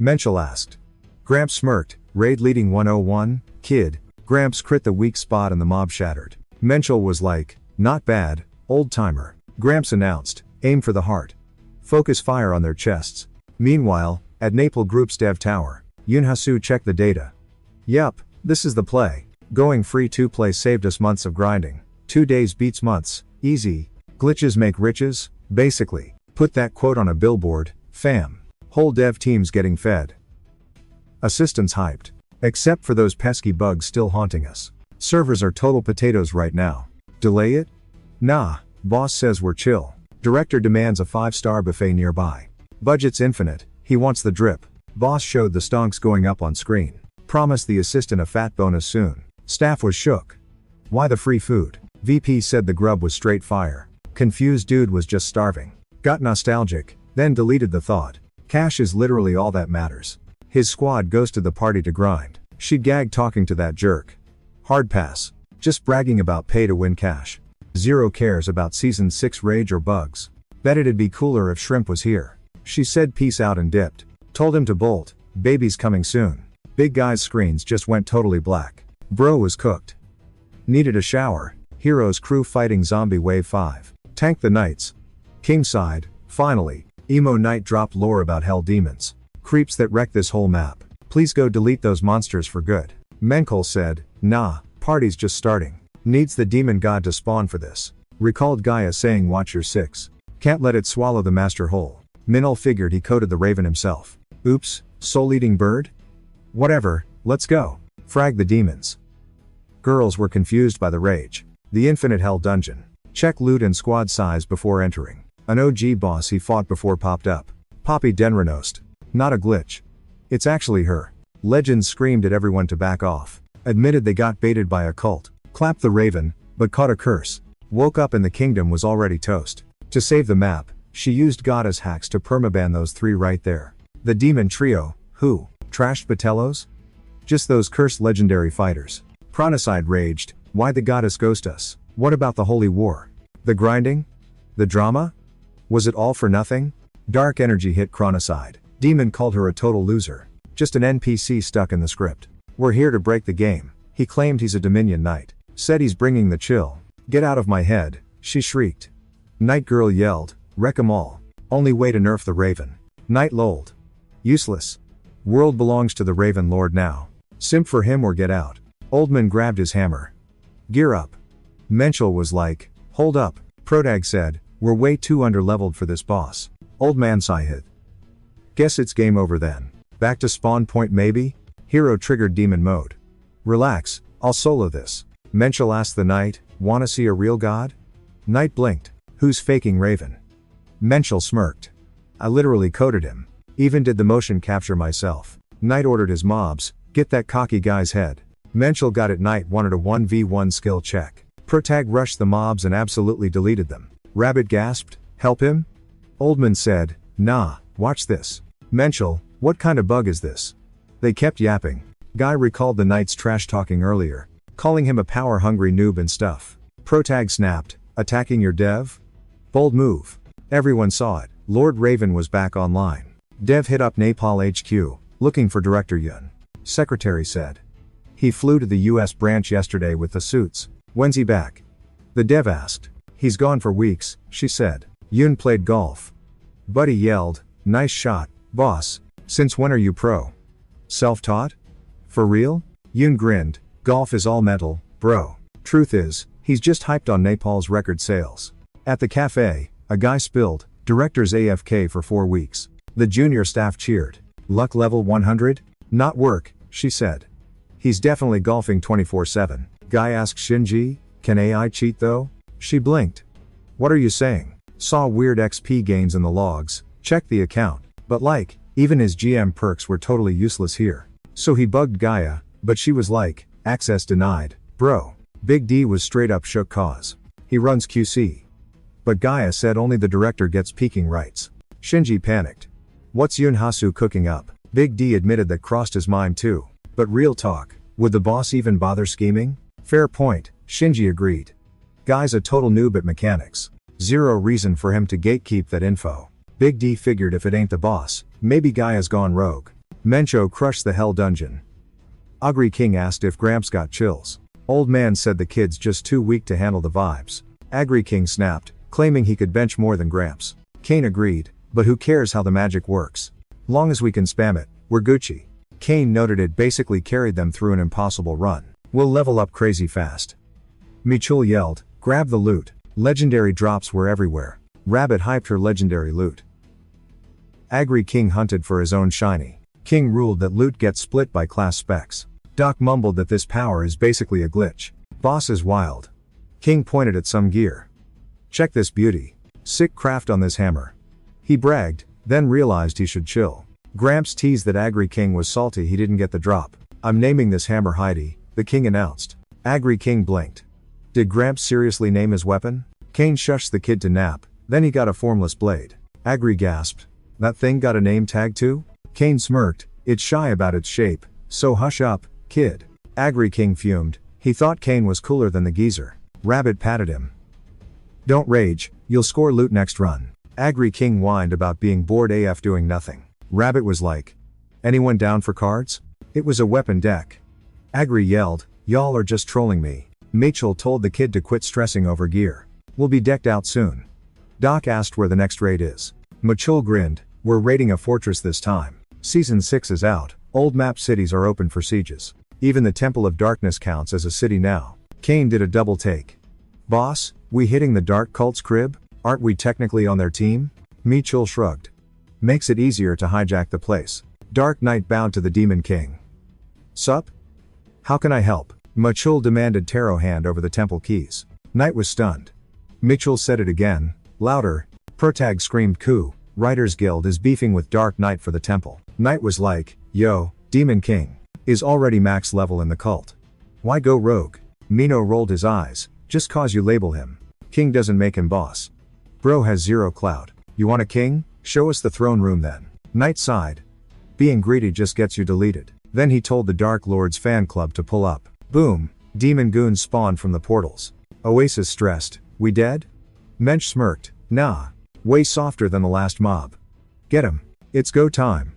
Menchel asked. Gramps smirked, raid leading 101, kid. Gramps crit the weak spot and the mob shattered. Menchel was like, not bad, old timer. Gramps announced, aim for the heart. Focus fire on their chests. Meanwhile, at Naples Group's dev tower, Yunhasu checked the data. Yup, this is the play. Going free to play saved us months of grinding. 2 days beats months, easy. Glitches make riches, basically. Put that quote on a billboard, fam. Whole dev team's getting fed. Assistants hyped. Except for those pesky bugs still haunting us. Servers are total potatoes right now. Delay it? Nah, boss says we're chill. Director demands a 5-star buffet nearby. Budget's infinite, he wants the drip. Boss showed the stonks going up on screen. Promised the assistant a fat bonus soon. Staff was shook. Why the free food? VP said the grub was straight fire. Confused dude was just starving. Got nostalgic, then deleted the thought. Cash is literally all that matters. His squad ghosted the party to grind. She'd gag talking to that jerk. Hard pass. Just bragging about pay to win cash. Zero cares about season 6 rage or bugs. Bet it'd be cooler if Shrimp was here. She said peace out and dipped. Told him to bolt, baby's coming soon. Big guy's screens just went totally black. Bro was cooked. Needed a shower. Heroes crew fighting zombie wave 5. Tank the knights. Kingside, finally, emo knight dropped lore about hell demons. Creeps that wreck this whole map. Please go delete those monsters for good. Menchel said, nah, party's just starting. Needs the demon god to spawn for this. Recalled Gaia saying watch your 6. Can't let it swallow the master whole. Minol figured he coded the raven himself. Oops, soul-eating bird? Whatever, let's go. Frag the demons. Girls were confused by the rage. The infinite hell dungeon. Check loot and squad size before entering. An OG boss he fought before popped up. Poppy Denrenost. Not a glitch. It's actually her. Legends screamed at everyone to back off. Admitted they got baited by a cult. Clapped the raven, but caught a curse. Woke up and the kingdom was already toast. To save the map, she used goddess hacks to permaban those 3 right there. The demon trio, who? Trashed Patellos? Just those cursed legendary fighters. Chronicide raged, why'd the goddess ghost us? What about the holy war? The grinding? The drama? Was it all for nothing? Dark energy hit Chronicide. Demon called her a total loser. Just an NPC stuck in the script. We're here to break the game. He claimed he's a Dominion Knight. Said he's bringing the chill. Get out of my head, she shrieked. Night Girl yelled, wreck 'em all. Only way to nerf the Raven. Knight lolled. Useless. World belongs to the Raven Lord now. Simp for him or get out. Oldman grabbed his hammer. Gear up. Menchel was like, hold up. Protag said, we're way too underleveled for this boss. Old man sighed. Guess it's game over then. Back to spawn point maybe? Hero triggered demon mode. Relax, I'll solo this. Menchel asked the knight, wanna see a real god? Knight blinked. Who's faking Raven? Menchel smirked. I literally coded him. Even did the motion capture myself. Knight ordered his mobs, get that cocky guy's head. Menchel got it. Knight wanted a 1v1 skill check. Protag rushed the mobs and absolutely deleted them. Rabbit gasped, help him? Oldman said, nah, watch this. Menchel, what kind of bug is this? They kept yapping. Guy recalled the knight's trash talking earlier, calling him a power-hungry noob and stuff. Protag snapped, attacking your dev? Bold move. Everyone saw it. Lord Raven was back online. Dev hit up Nepal HQ, looking for Director Yun. Secretary said. He flew to the US branch yesterday with the suits. When's he back? The dev asked. He's gone for weeks, she said. Yun played golf. Buddy yelled, nice shot, boss. Since when are you pro? Self-taught? For real? Yun grinned, golf is all mental, bro. Truth is, he's just hyped on Nepal's record sales. At the cafe, a guy spilled, director's AFK for 4 weeks. The junior staff cheered. Luck level 100? Not work, she said. He's definitely golfing 24/7. Guy asked Shinji, can AI cheat though? She blinked. What are you saying? Saw weird XP gains in the logs, checked the account, but like, even his GM perks were totally useless here. So he bugged Gaia, but she was like, access denied, bro. Big D was straight up shook cause. He runs QC. But Gaia said only the director gets peaking rights. Shinji panicked. What's Yun Hasu cooking up? Big D admitted that crossed his mind too. But real talk, would the boss even bother scheming? Fair point, Shinji agreed. Guy's a total noob at mechanics. Zero reason for him to gatekeep that info. Big D figured if it ain't the boss, maybe Gaia's gone rogue. Mencho crushed the hell dungeon. Agri King asked if Gramps got chills. Old man said the kid's just too weak to handle the vibes. Agri King snapped, claiming he could bench more than Gramps. Kane agreed, but who cares how the magic works? Long as we can spam it, we're Gucci. Kane noted it basically carried them through an impossible run. We'll level up crazy fast. Michul yelled, grab the loot. Legendary drops were everywhere. Rabbit hyped her legendary loot. Agri King hunted for his own shiny. King ruled that loot gets split by class specs. Doc mumbled that this power is basically a glitch. Boss is wild. King pointed at some gear. Check this beauty. Sick craft on this hammer. He bragged, then realized he should chill. Gramps teased that Agri King was salty he didn't get the drop. I'm naming this hammer Heidi, the king announced. Agri King blinked. Did Gramps seriously name his weapon? Kane shushed the kid to nap, then he got a formless blade. Agri gasped. That thing got a name tag too? Kane smirked, it's shy about its shape, so hush up, kid. Agri King fumed, he thought Kane was cooler than the geezer. Rabbit patted him. Don't rage, you'll score loot next run. Agri King whined about being bored AF doing nothing. Rabbit was like, anyone down for cards? It was a weapon deck. Agri yelled, y'all are just trolling me. Mitchell told the kid to quit stressing over gear. We'll be decked out soon. Doc asked where the next raid is. Mitchell grinned, we're raiding a fortress this time. Season 6 is out, old map cities are open for sieges. Even the Temple of Darkness counts as a city now. Kane did a double take. Boss, we hitting the Dark Cult's crib? Aren't we technically on their team? Mitchell shrugged. Makes it easier to hijack the place. Dark Knight bowed to the Demon King. Sup? How can I help? Mitchell demanded tarot hand over the temple keys. Knight was stunned. Mitchell said it again, louder. Protag screamed coup, Writers Guild is beefing with Dark Knight for the temple. Knight was like, yo, Demon King. Is already max level in the cult. Why go rogue? Mino rolled his eyes, just cause you label him. King doesn't make him boss. Bro has zero clout. You want a king? Show us the throne room then. Knight sighed. Being greedy just gets you deleted. Then he told the Dark Lord's fan club to pull up. Boom. Demon goons spawned from the portals. Oasis stressed, we dead? Mensch smirked, nah. Way softer than the last mob. Get him. It's go time.